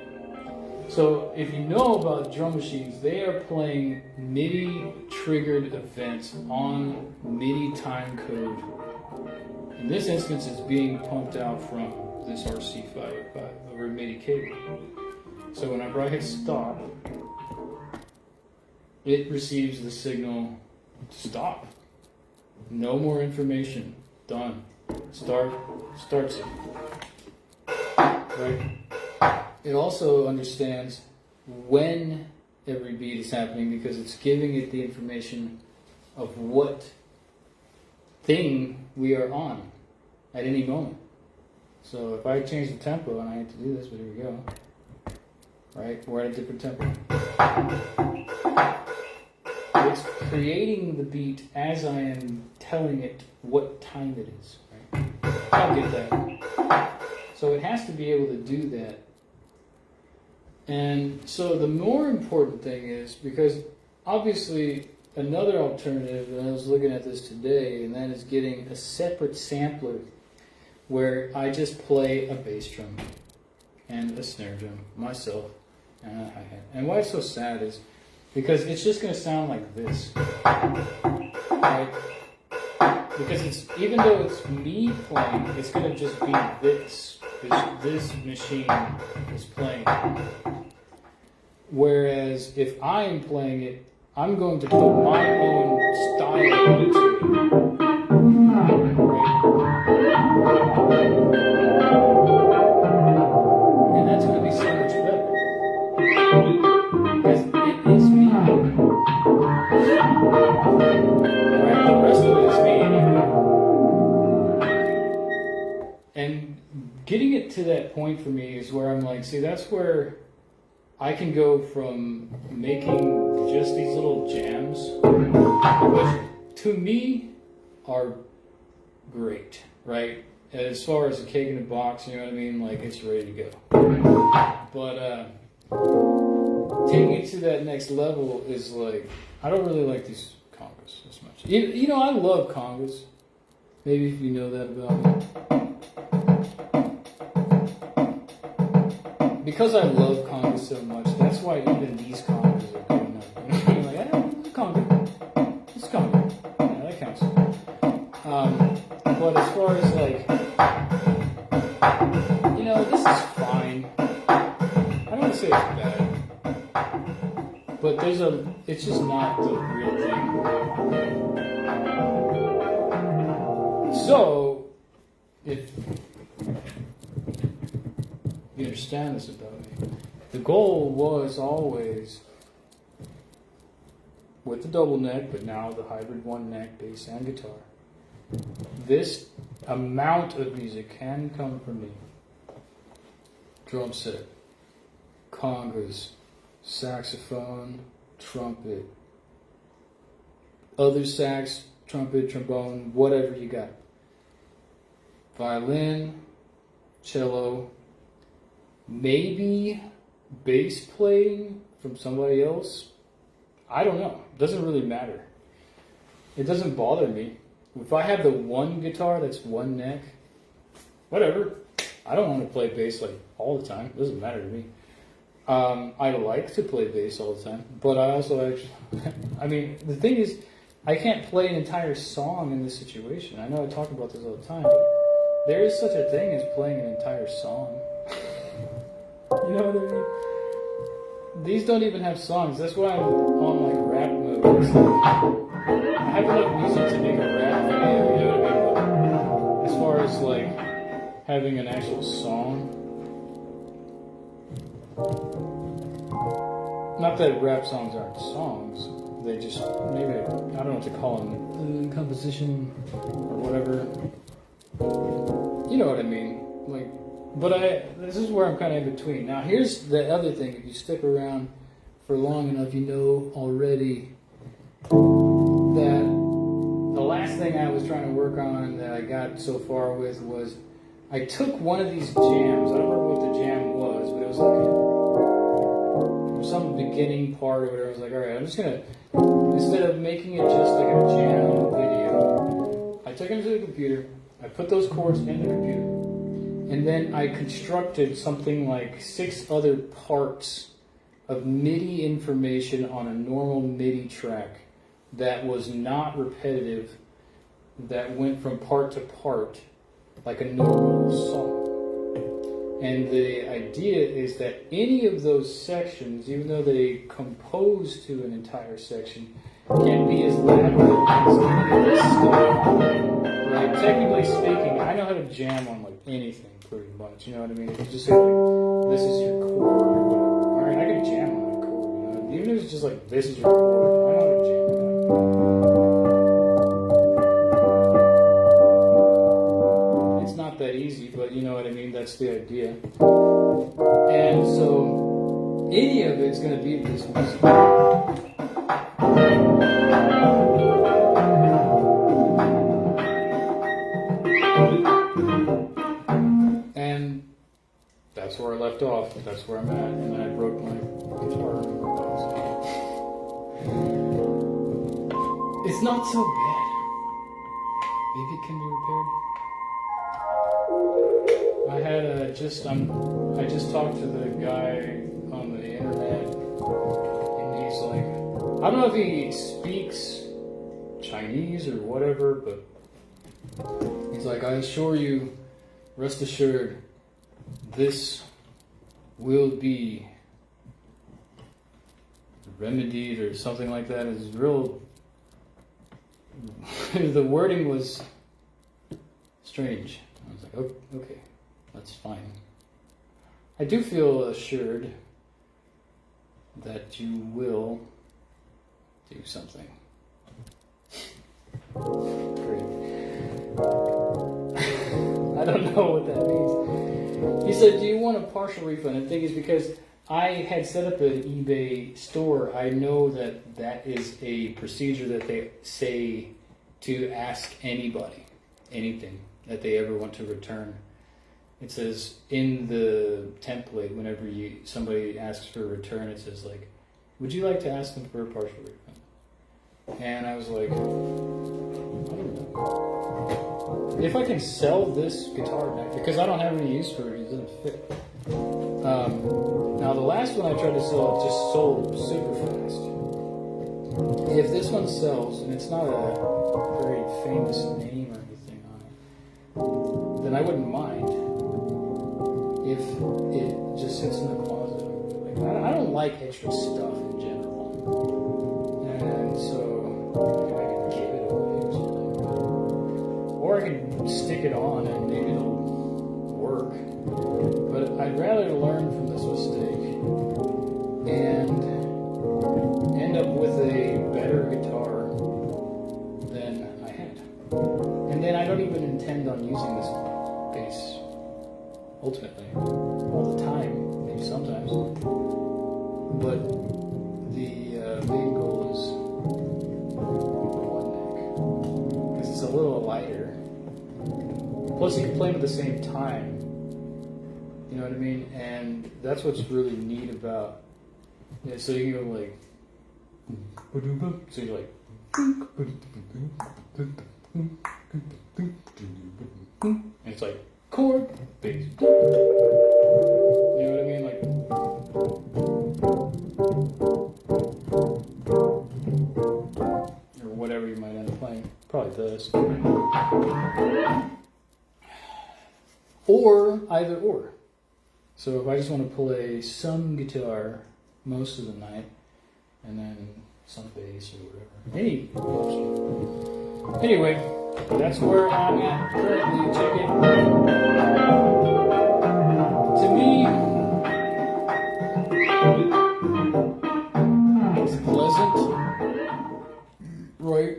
So if you know about drum machines, they are playing MIDI triggered events on MIDI time code. In this instance, it's being pumped out from this RC505 over a MIDI cable. So whenever I hit stop, it receives the signal to stop. No more information. Done. Starts it. Right? It also understands when every beat is happening, because it's giving it the information of what thing we are on at any moment. So if I change the tempo, and I hate to do this, but here we go. Right? We're at a different tempo. It's creating the beat as I am telling it what time it is. Right? I'll get that. So it has to be able to do that. And so the more important thing is, because obviously another alternative, and I was looking at this today, and that is getting a separate sampler where I just play a bass drum and a snare drum myself and a hi-hat. And why it's so sad is because it's just going to sound like this, right? Because it's, even though it's me playing, it's going to just be this machine is playing. Whereas if I am playing it, I'm going to put my own style into it. And that's going to be so much better. Because it is me. Right? The rest of it is me anyway. And getting it to that point for me is where I'm like, see, that's where I can go from making just these little jams, which to me are great, right? As far as a cake in a box, you know what I mean? Like, it's ready to go. But taking it to that next level is like, I don't really like these congas as much. You know, I love congas. Maybe if you know that about me. Because I love congas so much, that's why even these congas are good enough. You're like, it's conga. It's conga. Yeah, that counts. But as far as like, you know, this is fine. I don't want to say it's bad. but it's just not the real thing. So, if you understand this about me, the goal was always with the double neck, but now the hybrid one neck, bass and guitar. This amount of music can come from me. Drum set, congas, saxophone, trumpet, other sax, trumpet, trombone, whatever you got. Violin, cello, maybe bass playing from somebody else. I don't know. It doesn't really matter. It doesn't bother me. If I have the one guitar that's one neck, whatever. I don't want to play bass like all the time. It doesn't matter to me. I like to play bass all the time, but I also actually, I mean, the thing is, I can't play an entire song in this situation. I know I talk about this all the time, but there is such a thing as playing an entire song. You know what I mean? These don't even have songs. That's why I'm on like rap mode. It's like, I have enough music to make a rap video, you know what I mean? But as far as like having an actual song, not that rap songs aren't songs. They just, maybe, I don't know what to call them, composition or whatever. You know what I mean? Like, but this is where I'm kind of in between. Now, here's the other thing. If you stick around for long enough, you know already that the last thing I was trying to work on that I got so far with was I took one of these jams. I don't remember what the jam was, but it was like some beginning part or whatever. I was like, all right, I'm just going to, instead of making it just like a jam video, I took it into the computer, I put those chords in the computer, and then I constructed something like 6 other parts of MIDI information on a normal MIDI track that was not repetitive, that went from part to part like a normal song. And the idea is that any of those sections, even though they compose to an entire section, can be as lateral as any of this stuff. Right? Technically speaking, I know how to jam on like anything pretty much. You know what I mean? If you just say like, this is your chord or whatever. Alright, I can jam on that chord. You know? Even if it's just like, this is your chord, I know how to jam on that. Not that easy, but you know what I mean, that's the idea. And so any of it's going to be this music. And that's where I left off. That's where I'm at. And then I broke my guitar. It's not so bad. Maybe it can be repaired. I had I just talked to the guy on the internet, and he's like, I don't know if he speaks Chinese or whatever, but he's like, I assure you, rest assured, this will be remedied or something like that. It's real. The wording was strange. I was like, oh, okay. That's fine. I do feel assured that you will do something. Great. I don't know what that means. He said, do you want a partial refund? The thing is, because I had set up an eBay store, I know that that is a procedure that they say to ask anybody, anything that they ever want to return. It says in the template, whenever somebody asks for a return, it says like, would you like to ask them for a partial refund? And I was like, I don't know. If I can sell this guitar neck, because I don't have any use for it, it doesn't fit. Now the last one I tried to sell, it just sold super fast. If this one sells, and it's not a very famous name or anything on it, then I wouldn't mind if it just sits in the closet. Like, I don't like extra stuff in general. And so maybe I could give it away or something. Or I could stick it on and maybe it'll work. But I'd rather learn from this mistake and end up with a better guitar than I had. And then I don't even intend on using this bass ultimately all the time, maybe sometimes. But the main goal is one neck because it's a little lighter. Plus, you can play them at the same time. You know what I mean? And that's what's really neat about. Yeah, so you can go like. So you're like. And it's like chord, bass. You know what I mean? Like. Or whatever you might end up playing. Probably this. Or either or. So if I just want to play some guitar most of the night, and then some bass or whatever. Any option. Anyway, that's where I'm at currently. Check it. To me, it's pleasant, right?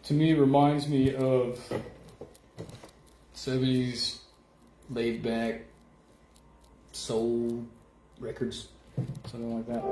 To me, it reminds me of 70s laid back soul records, something like that.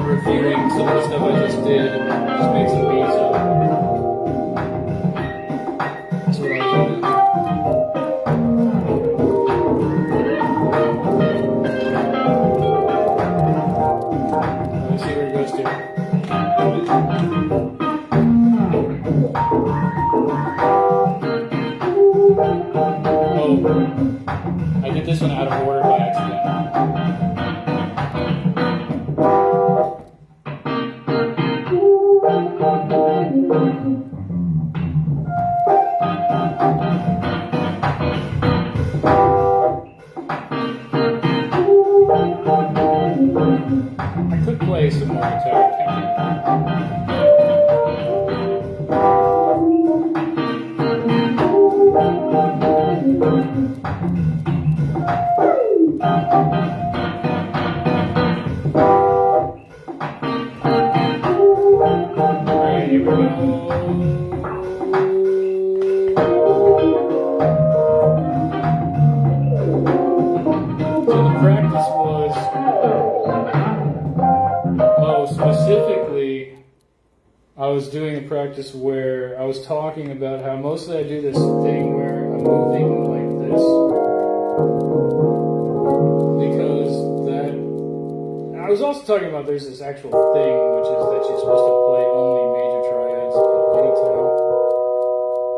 Reviewing some of the stuff I just did, just made some beats up. That's what I was doing. Let me see where it goes to. Oh, I did this one out of order by accident. I could play some more guitar, can't I? Alright, here we go. So the practice was, specifically, I was doing a practice where I was talking about how mostly I do this thing where I'm moving like this. Because that, I was also talking about there's this actual thing, which is that you're supposed to play only major triads at any time.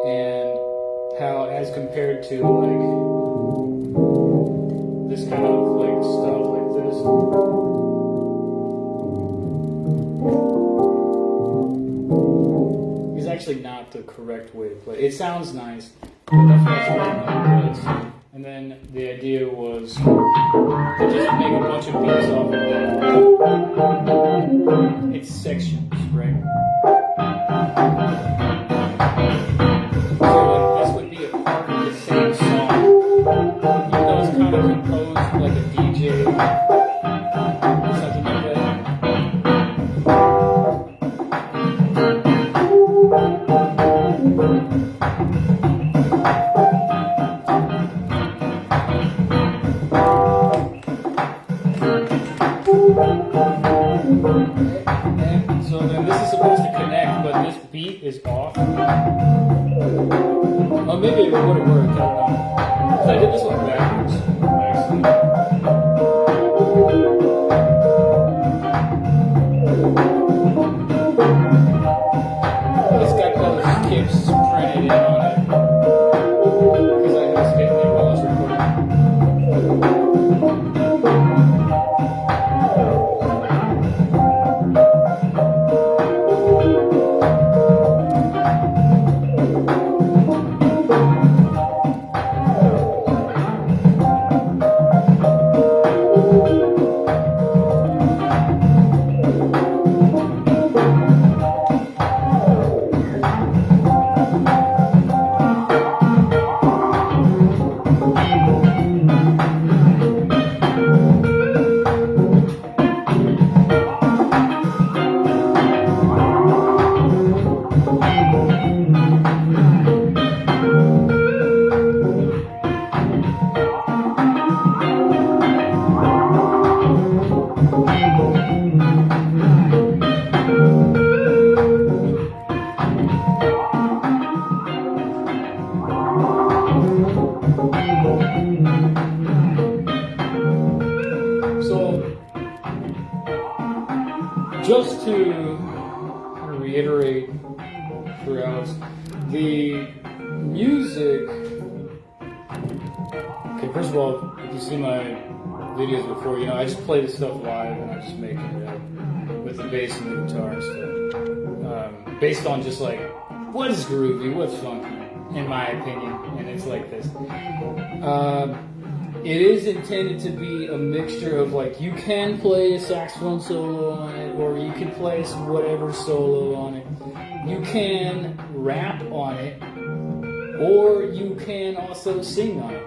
And how, as compared to like this kind of like stuff like this, is actually not the correct way to play. It sounds nice, but that's what it was. And then the idea was to just make a bunch of beats off of that. It's sections, right? So like, this would be a part of the same song, even though it's kind of composed this beat is off. Oh, maybe it would have worked. I don't know. 'Cause I did this one backwards. It's got those skips printed in on it. Because I was hitting it while I was recording. Just to reiterate throughout, the music. Okay, first of all, if you see my videos before, I just play this stuff live and I'm just making it up with the bass and the guitar and stuff. Based on just like, what is groovy, what's funky, in my opinion, and it's like this. It is intended to be a mixture of like, you can play a saxophone solo on it, or you can play whatever solo on it. You can rap on it, or you can also sing on it.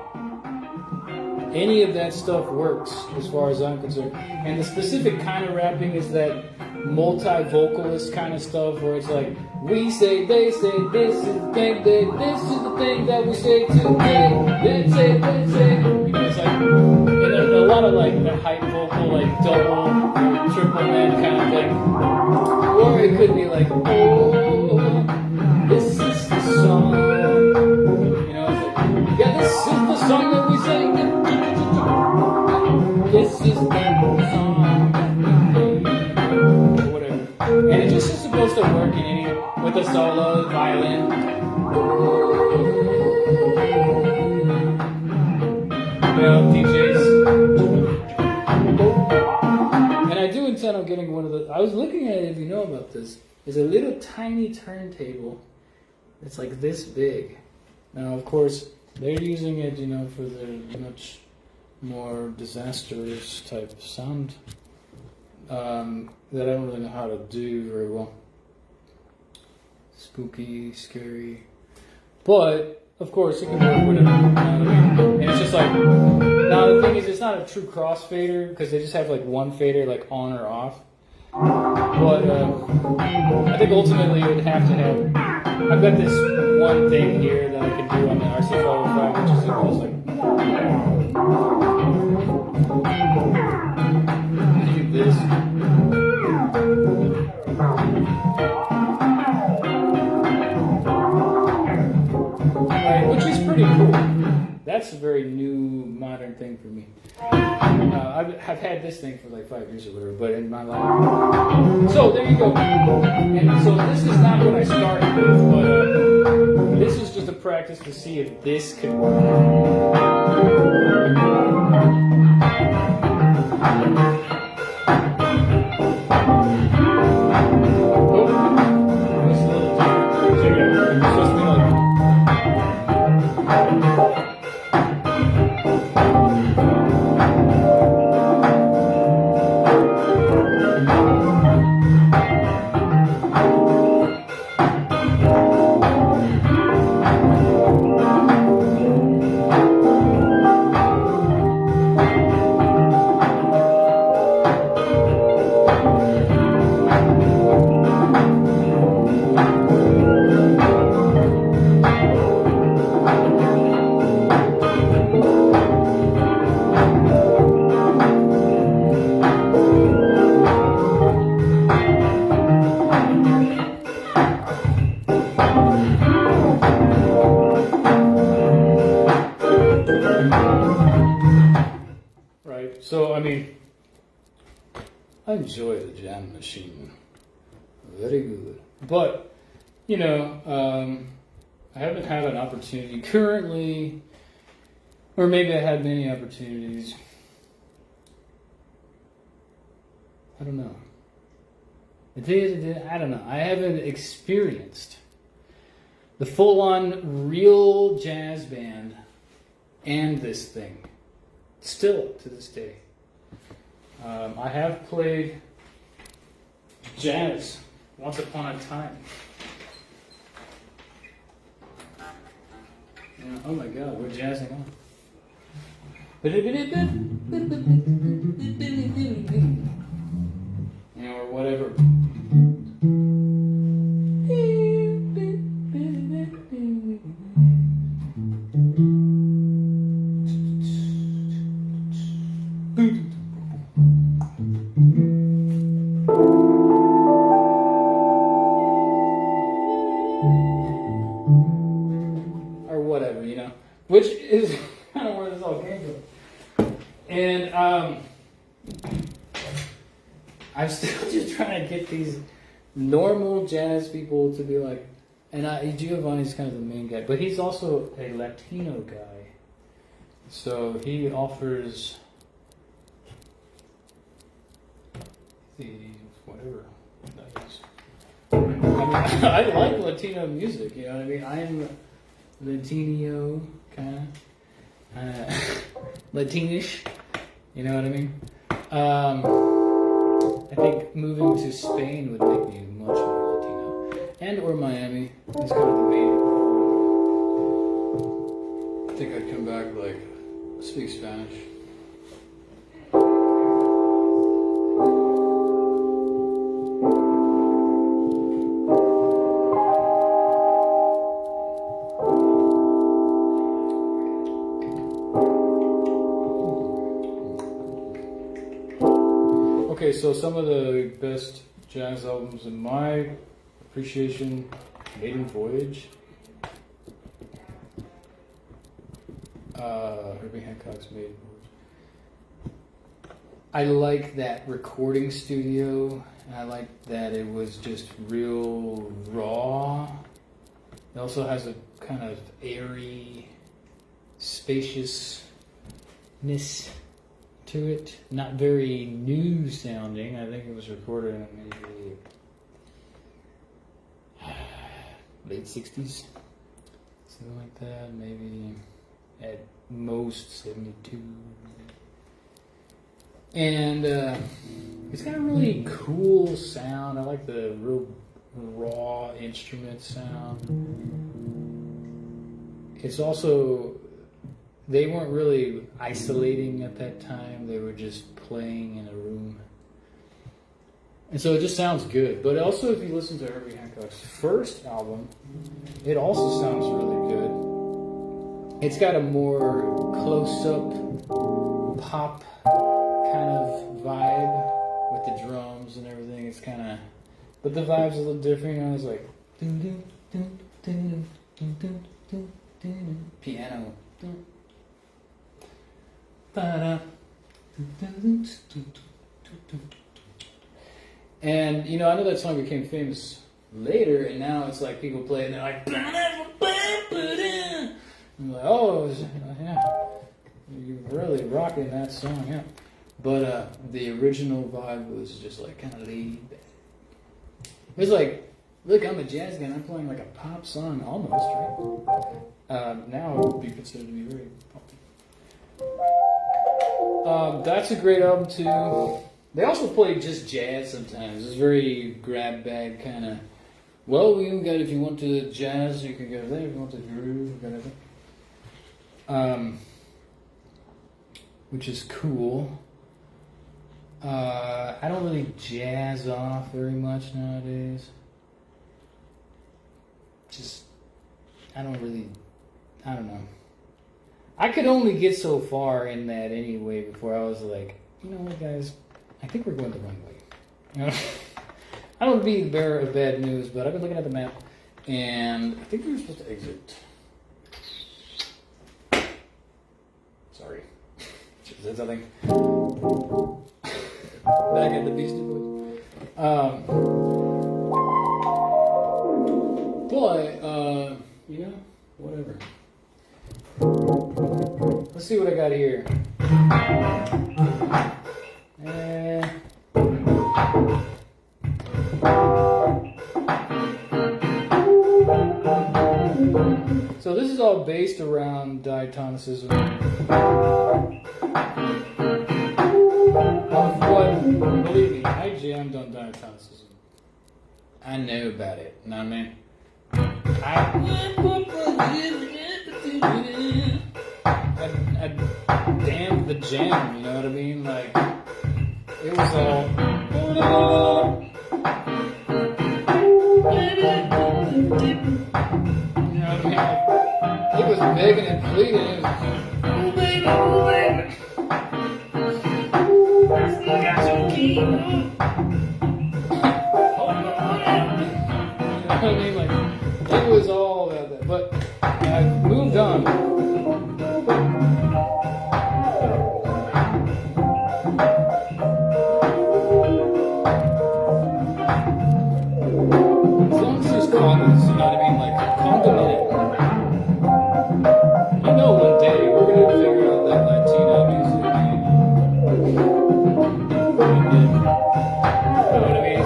Any of that stuff works as far as I'm concerned. And the specific kind of rapping is that multi-vocalist kind of stuff where it's like, we say, they say, this is the thing, this is the thing that we say today, they say, they say. It's like, and there's a lot of like the hype vocal, like double or triple man kind of thing. Or it could be like, oh, this is the song. It's like, yeah, this is the song that we sing. This is the song that we play. Or whatever. And it just is supposed to work in any, with a solo violin. DJs. And I do intend on getting one of the. I was looking at it, if you know about this. There's a little tiny turntable that's like this big. Now, of course, they're using it, for the much more disastrous type of sound that I don't really know how to do very well. Spooky, scary. But, of course, it can work with it. And it's just like, now the thing is, it's not a true crossfader, because they just have like one fader, like on or off. But I think ultimately it would have to have, I've got this one thing here that I can do on the RC505, which is almost like, do this. Which is pretty cool. That's a very new, modern thing for me. I've had this thing for like 5 years or whatever, but in my life. So there you go. And so this is not what I started with, but this is just a practice to see if this can work. I enjoy the jam machine. Very good. But, you know, I haven't had an opportunity currently, or maybe I had many opportunities. I don't know. I don't know. I haven't experienced the full-on real jazz band and this thing. Still to this day. I have played jazz once upon a time. Yeah, oh my God, we're jazzing on. You know, or whatever. Or whatever, you know. Which is kind of where this all came from. And I'm still just trying to get these normal jazz people to be like, and Giovanni's kind of the main guy, but he's also a Latino guy. So he offers the whatever that is. I mean, I like Latino music, you know what I mean? I'm Latino, kind of. Latinish, you know what I mean? I think moving to Spain would make me much more Latino. And or Miami is kind of the main. I think I'd come back like, speak Spanish. Okay, so some of the best jazz albums in my appreciation: Maiden Voyage, Herbie Hancock's Maiden Voyage. I like that recording studio, and I like that it was just real raw. It also has a kind of airy spaciousness to it. Not very new sounding. I think it was recorded in maybe late 60s. Something like that. Maybe at most 72. And it's got a really cool sound. I like the real raw instrument sound. It's also, they weren't really isolating at that time. They were just playing in a room. And so it just sounds good. But also, if you listen to Herbie Hancock's first album, it also sounds really good. It's got a more close-up pop kind of vibe with the drums and everything. It's kind of, but the vibe's a little different. You know, it's like piano. And you know, I know that song became famous later, and now it's like people play it and they're like, I'm like, oh yeah, you're really rocking that song, yeah. But the original vibe was just like kind of laid back. It was like, look, I'm a jazz guy and I'm playing like a pop song almost, right? Now it would be considered to be very poppy. That's a great album too. They also play just jazz sometimes. It's very grab bag kind of. Well, we got, if you want to jazz, you can go there. If you want to groove, you can go there. Which is cool. I don't really jazz off very much nowadays. Just, I don't know. I could only get so far in that anyway before I was like, you know what, guys, I think we're going the wrong way. You know? I don't want to be the bearer of bad news, but I've been looking at the map, and I think we were supposed to exit. Sorry. Is that something? Back at the Beastie Boys. But, you know, whatever. Let's see what I got here. So this is all based around diatonicism. Believe me, I jammed on diatonicism. I know about it. Know what I mean? I damned the jam, you know what I mean? Like, it was all. You know what I mean? Like, it was begging and pleading. It was, oh baby, oh baby. Still got some key. You know what I mean? Like, it was all about that. But I've moved on. As long as there's condoms, you know what I mean? Like, condom it. You know, one day we're gonna figure out that Latino music. You know what I mean?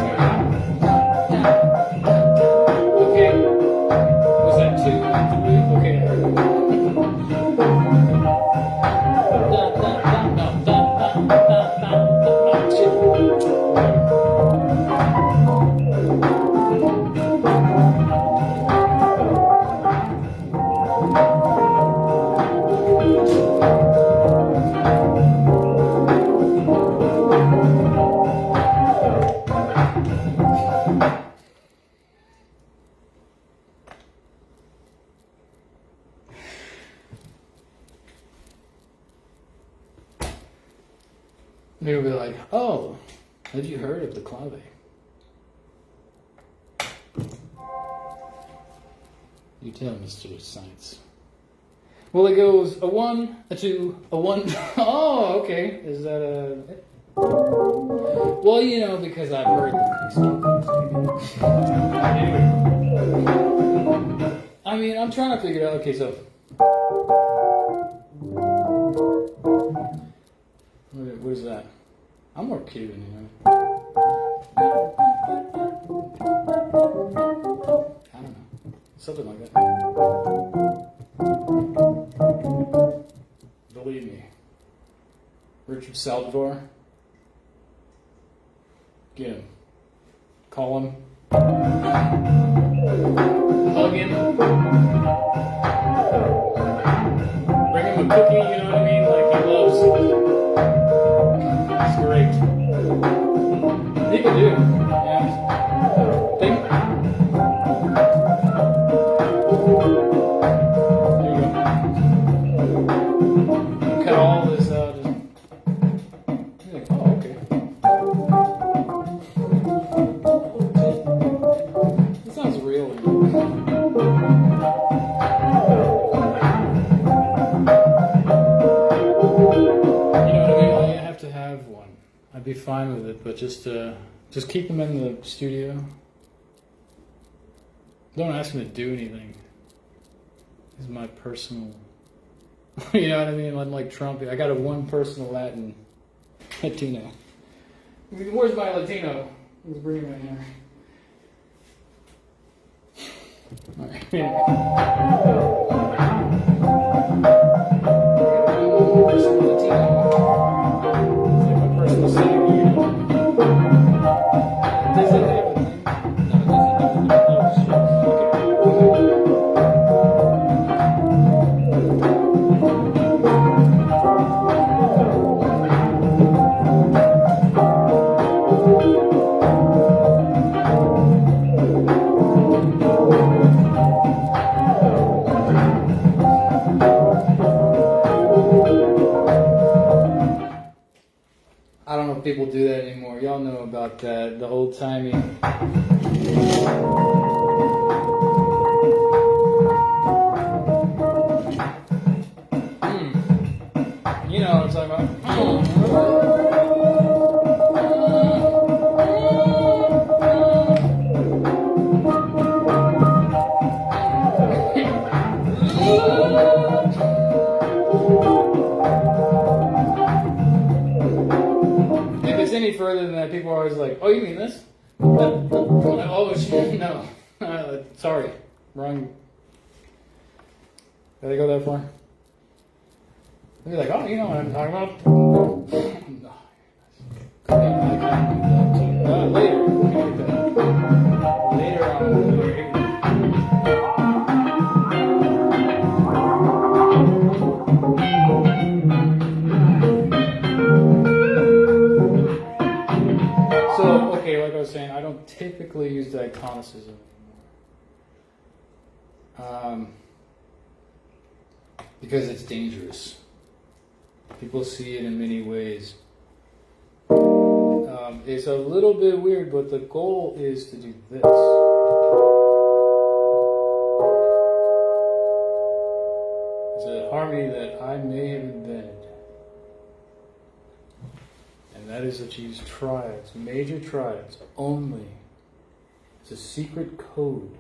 Okay. Was that 2 and 3? Okay. They would be like, oh, have you heard of the clave? You tell, Mr. Science. Well, it goes a 1, a 2, a 1. Oh, okay. Is that a... Well, you know, because I've heard them. I mean, I'm trying to figure it out. Okay, so... What is that? I'm more Cuban, you know. I don't know. Something like that. Believe me. Richard Salvador. Get him. Call him. Hug him. Bring him a cookie, you know what I mean? Like he loves. It's great. He can do. Yeah. Think. There you go. Cut all this out. Just... Oh, okay. That sounds real. I'd be fine with it, but just keep them in the studio. Don't ask me to do anything. This is my personal, you know what I mean? I'm like Trump. I got a one personal Latino. Where's my Latino? Let's bring him in here. All right. Personal Latino. Personal city. Does it have a name? No, it doesn't. Oh, shit. I don't know if people do that anymore. Y'all know about that, the old timey. You know what I'm talking about. any further than that, people are always like, "Oh, you mean this?" I'm like, oh shit, no. Sorry, wrong. Did I go that far? They're like, "Oh, you know what I'm talking about." Later. Later on. So, okay, like I was saying, I don't typically use diatonicism anymore. Because it's dangerous. People see it in many ways. It's a little bit weird, but the goal is to do this. It's a harmony that I may have invented. And that is that you use triads, major triads only. It's a secret code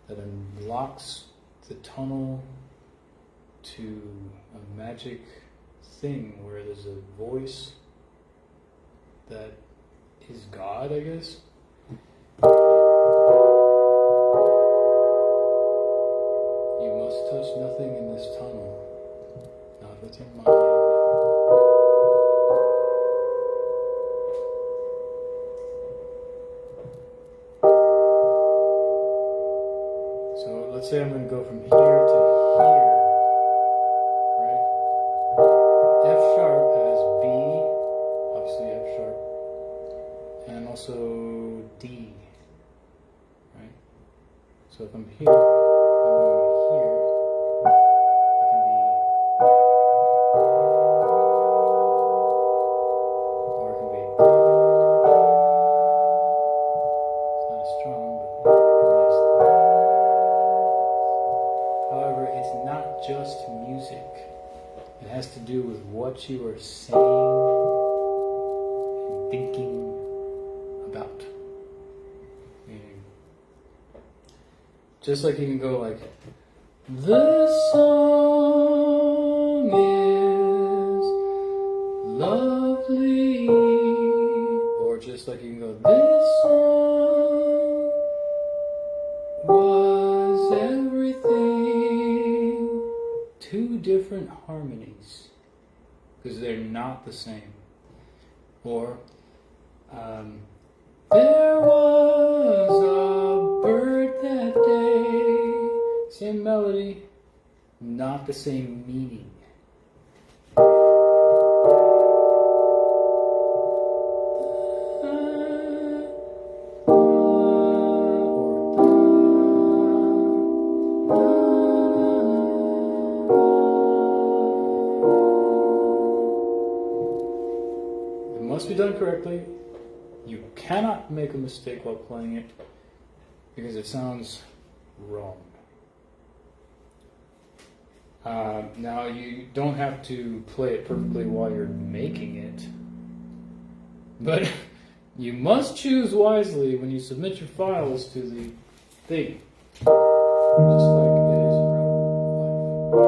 that unlocks the tunnel to a magic thing where there's a voice that is God, I guess. You must touch nothing in this tunnel, not with your mind. So let's say I'm going to go from here to here, right? F sharp has B, obviously F sharp, and also D, right? So if I'm here, I'm going here, it can be, or it can be, it's not as strong, but nice. However, it's not just music. It has to do with what you are saying and thinking about. Meaning, just like you can go like, this song is lovely, or just like you can go, this song was everything. Two different harmonies, because they're not the same. Or, there was a bird that day. Same melody, not the same meaning. It must be done correctly. You cannot make a mistake while playing it because it sounds wrong. Now, you don't have to play it perfectly while you're making it, but you must choose wisely when you submit your files to the thing, just like it is in real life.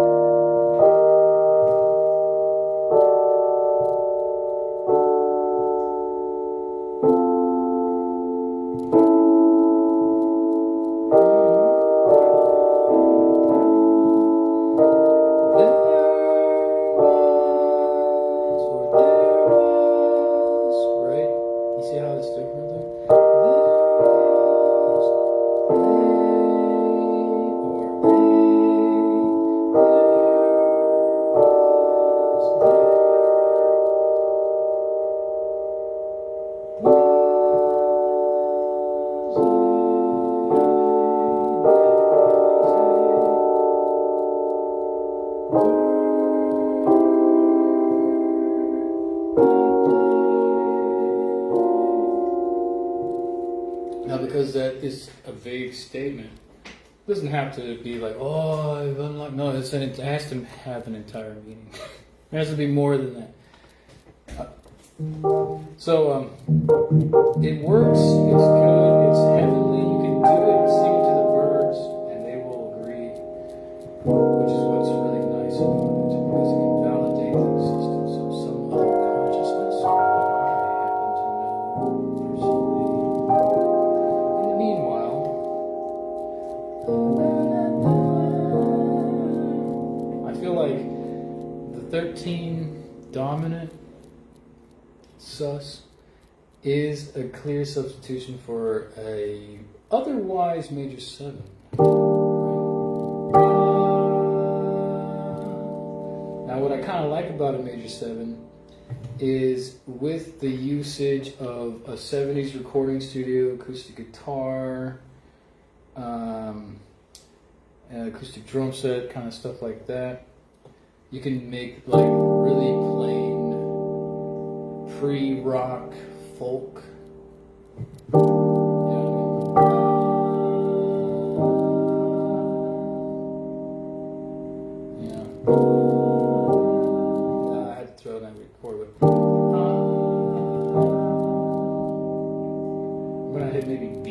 Now, because that is a vague statement, it doesn't have to be like, oh, I've unlocked. No, it has to have an entire meaning. It has to be more than that. So, it works, it's good, it's heavenly, you can do it, sing it to the birds, and they will agree, which is what's really nice about it, because it can validate the existence of some other consciousness, or I happen to I feel like the 13 dominant sus is a clear substitution for a otherwise major 7. Now, what I kind of like about a major 7 is with the usage of a 70s recording studio, acoustic guitar, an acoustic drum set, kind of stuff like that. You can make like really plain pre-rock folk. I had to throw that record, but I'm gonna hit maybe B.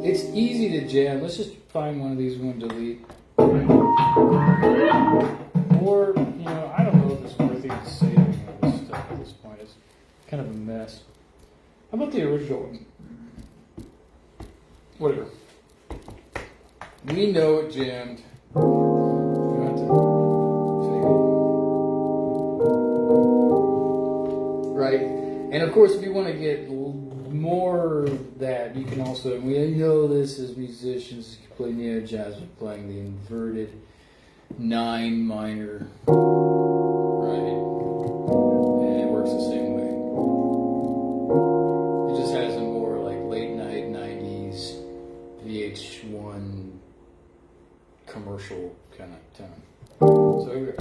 It's easy to jam. Let's just find one of these we're gonna delete. Or, I don't know if it's worth even saving all this stuff at this point. It's kind of a mess. How about the original one? Whatever. We know it jammed. We don't have to fake it. Right? And of course, if you want to get more of that, you can also, we know this as musicians, you play neo jazz with playing the inverted 9 minor, right? And it works the same way. It just has a more like late night 90s VH1 commercial kind of tone. So here we go.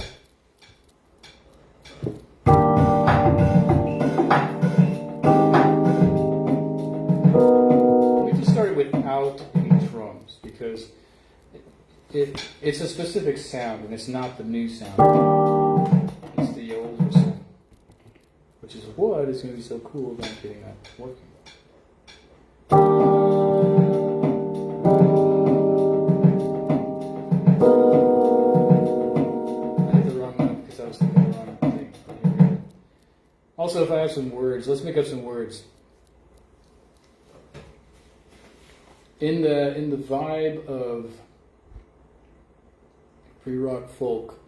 Without any drums, because it's a specific sound and it's not the new sound, it's the older sound, which is what is going to be so cool about getting that working. I hit the wrong note because I was thinking the wrong thing. Also, if I have some words, let's make up some words. In the vibe of pre-rock folk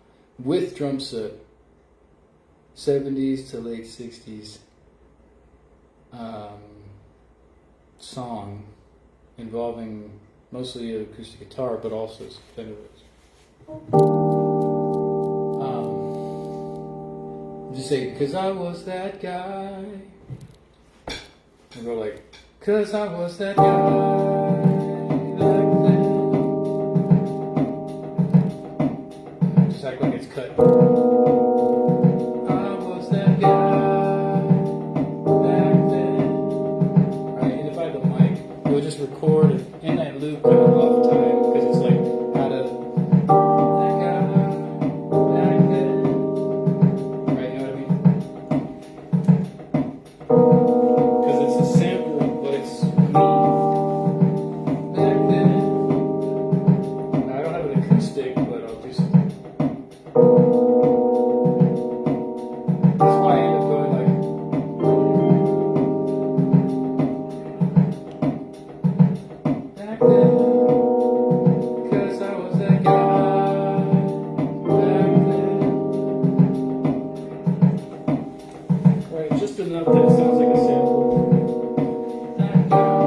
with drum set, 70s to late 60s song involving mostly acoustic guitar, but also some Fender Rhodes. Just say, 'cause I was that guy. And go like, 'cause I was that guy. Just act like it's cut. I was that guy back then. Right, and if I had the mic, it would just record in that loop kind of off time, because it's like how to that guy back then. Right, you know what I mean? Because it's a sample, but it's me back then. Now, I don't have an acoustic, but I'll do something. That's why I end up going like. Back then, 'cause I was that guy. Back then. Right, just enough that it sounds like a sample. That guy.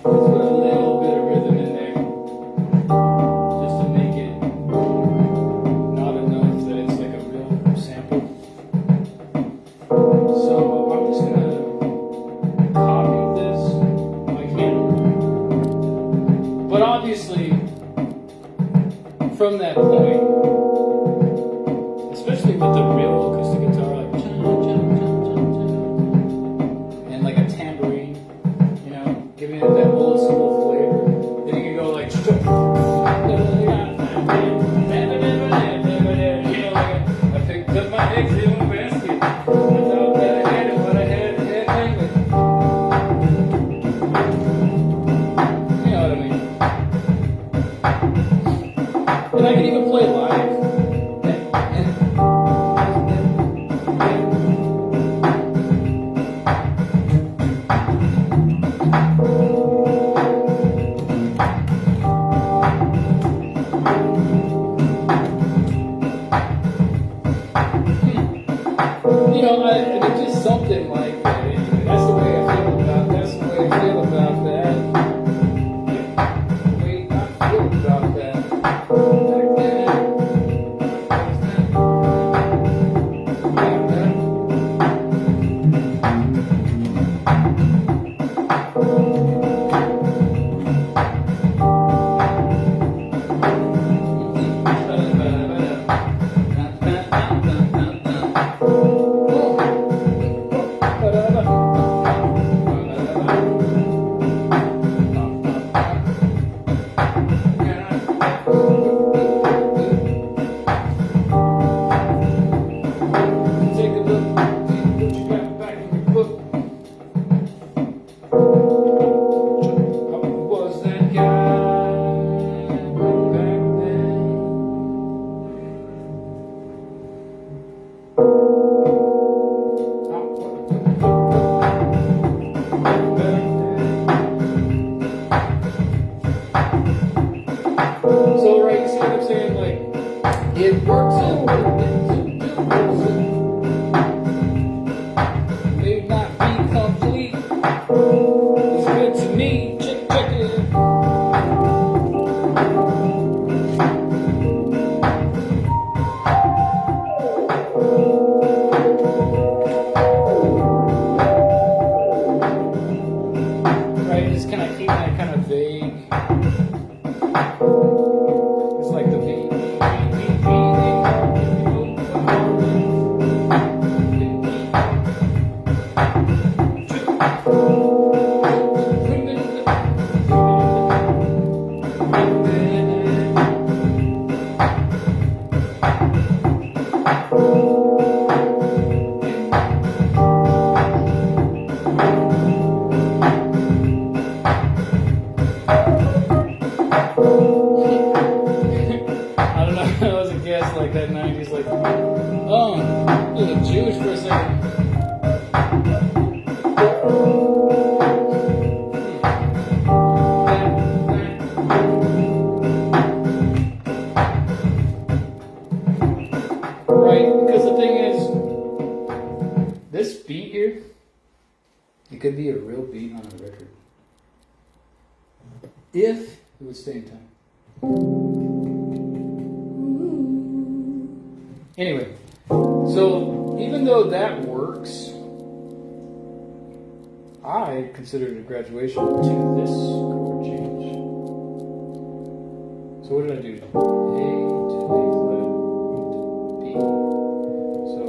Let's put a little bit of rhythm in there, just to make it not enough that it's like a real sample. So I'm just gonna copy this like him. But obviously, from that point, especially with the real acoustic guitar, like and like a tambourine, giving it that old school flavor. Then you can go like, like I picked up my eggs in a basket. Without that, I had it, but I had. It could be a real beat on a record. If it would stay in time. Anyway, so even though that works, I consider it a graduation to this chord change. So what did I do? A to A flat to B. So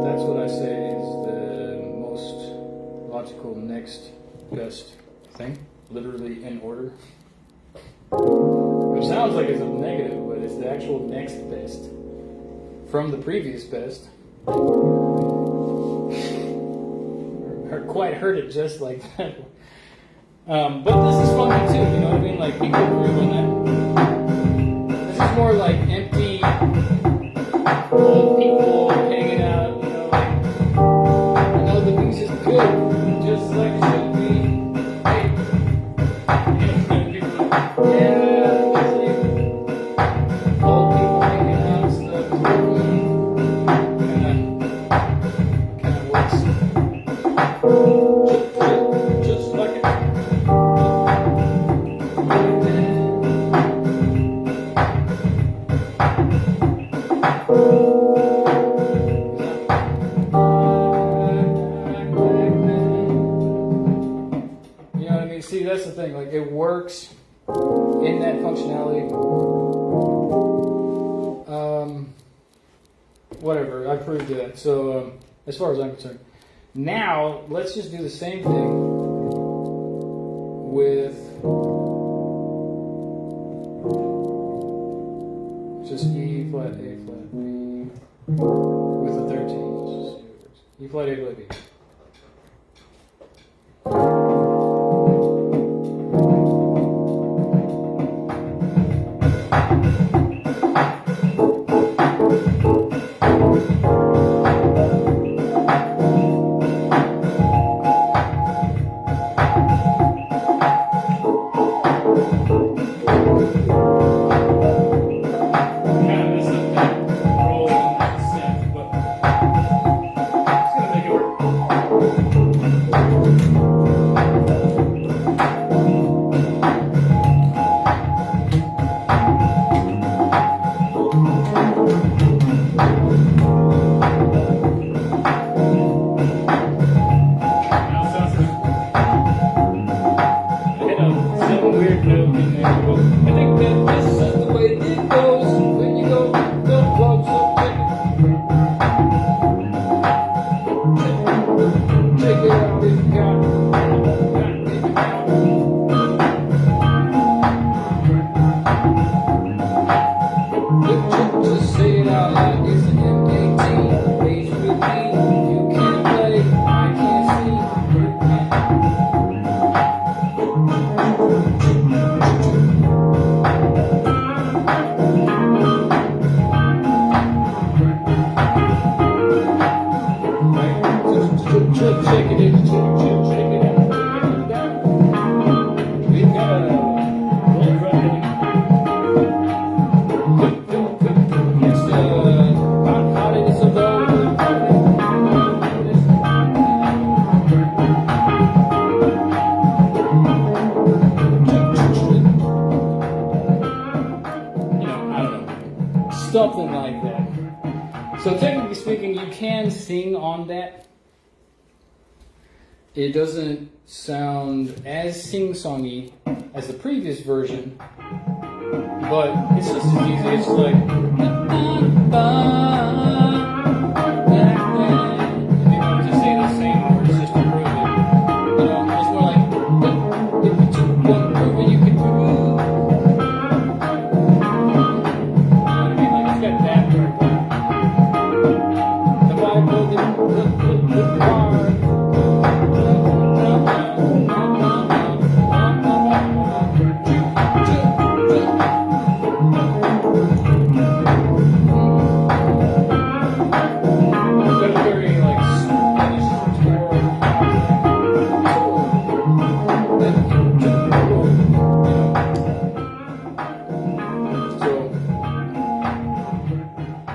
that's what I say is the most logical next best thing, literally in order. Which sounds like it's a negative, but it's the actual next best from the previous best. Quite heard it just like that. But this is funky too, you know what I mean? Like people groove on that. This is more like empty old people hanging out, you know, like I know the music's good, just like it should be. Hey. And people are like, yeah, music. Old people hanging out and stuff. Kinda works. Just like it. You know what I mean? See, that's the thing. Like, it works in that functionality. Whatever. I proved that. So, as far as I'm concerned. Now, let's just do the same thing with just E flat, A flat, B with the 13. Let's just see what it works. E flat, A flat, B. Something like that. So technically speaking, you can sing on that. It doesn't sound as sing-songy as the previous version, but it's just as easy. It's like if you wanted to say the same words just to prove it. You know, it's more like if you took one proof and you could prove.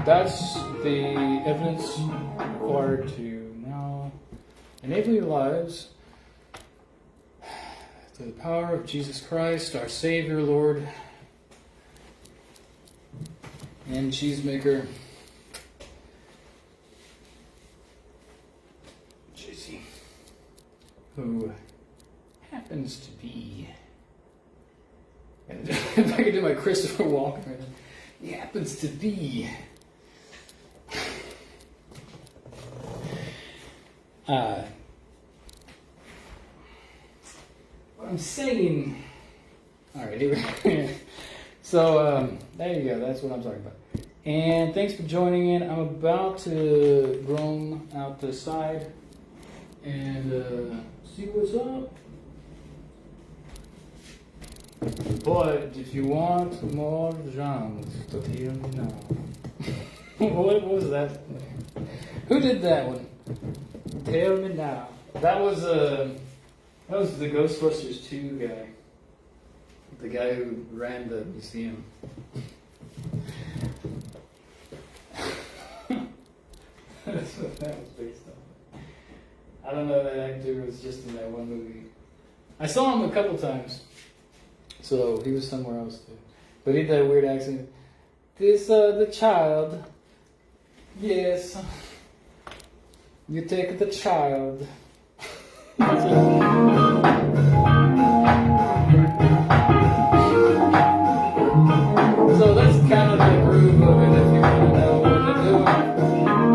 That's the evidence required to now enable your lives through the power of Jesus Christ, our Savior, Lord, and cheesemaker. JC, who happens to be, and if I could do my Christopher Walken right now, he happens to be what I'm saying. All right, here. So there you go. That's what I'm talking about. And thanks for joining in. I'm about to roam out the side and see what's up. But if you want more genres, to hear me now. What was that? Who did that one? Tell me now. That was the Ghostbusters 2 guy. The guy who ran the museum. That's what that was based on. I don't know, that actor was just in that one movie. I saw him a couple times. So he was somewhere else too. But he had that weird accent. This the child. Yes. You take the child. So that's kind of the groove of it if you want to know what they're doing.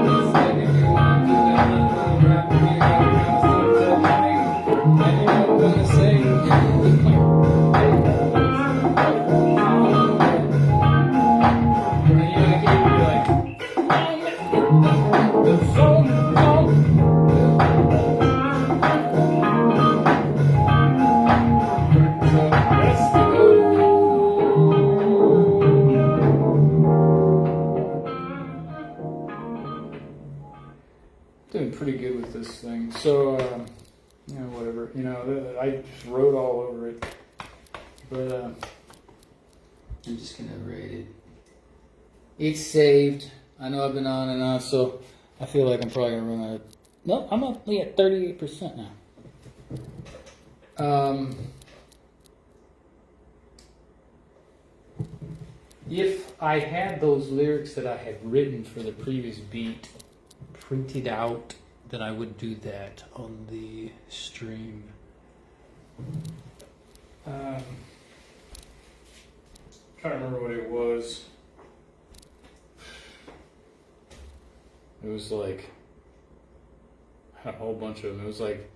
It's like if you want to do that little rap music kind of stuff that's happening, and you know what I'm gonna say. Doing pretty good with this thing. So, you know, whatever. You know, I just wrote all over it. But, I'm just going to rate it. It's saved. I know I've been on and on, so I feel like I'm probably going to run out of... No, I'm only at 38% now. If I had those lyrics that I had written for the previous beat printed out, then I would do that on the stream. Trying to remember what it was. It was like a whole bunch of them. It was like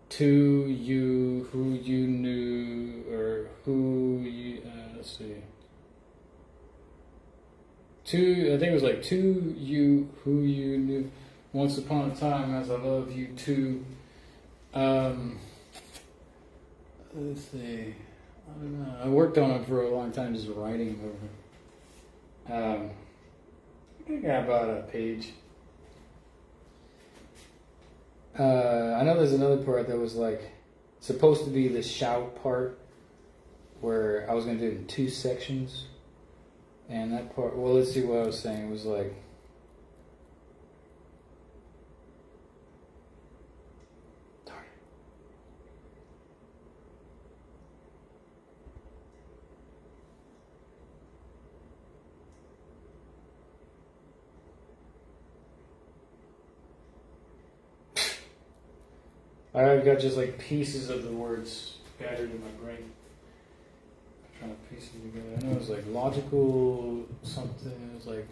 to you, who you knew, or who you. Let's see. To, I think it was like to you, who you knew, once upon a time, as I love you too. Let's see. I don't know. I worked on it for a long time, just writing over it. I think I got about a page. I know there's another part that was like supposed to be the shout part, where I was going to do it in 2 sections. And that part, well, let's see what I was saying. It was like, darn it. I've got just like pieces of the words scattered in my brain. Trying to piece it together. I know it was like logical something. It was like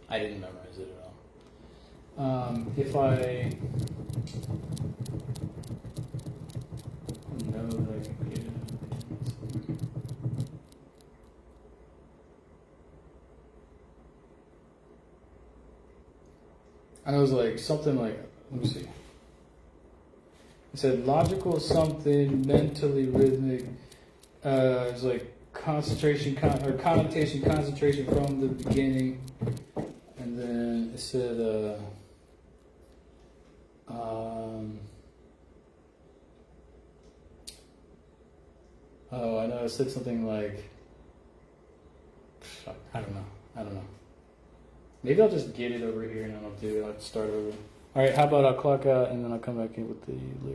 I didn't memorize it at all. If I know that I can get it. I know it was like something like, let me see. It said logical something, mentally rhythmic. It's like concentration, or connotation, concentration from the beginning. And then it said, oh, I know it said something like, I don't know. Maybe I'll just get it over here and then I'll start over. All right, how about I'll clock out and then I'll come back in with the lyrics.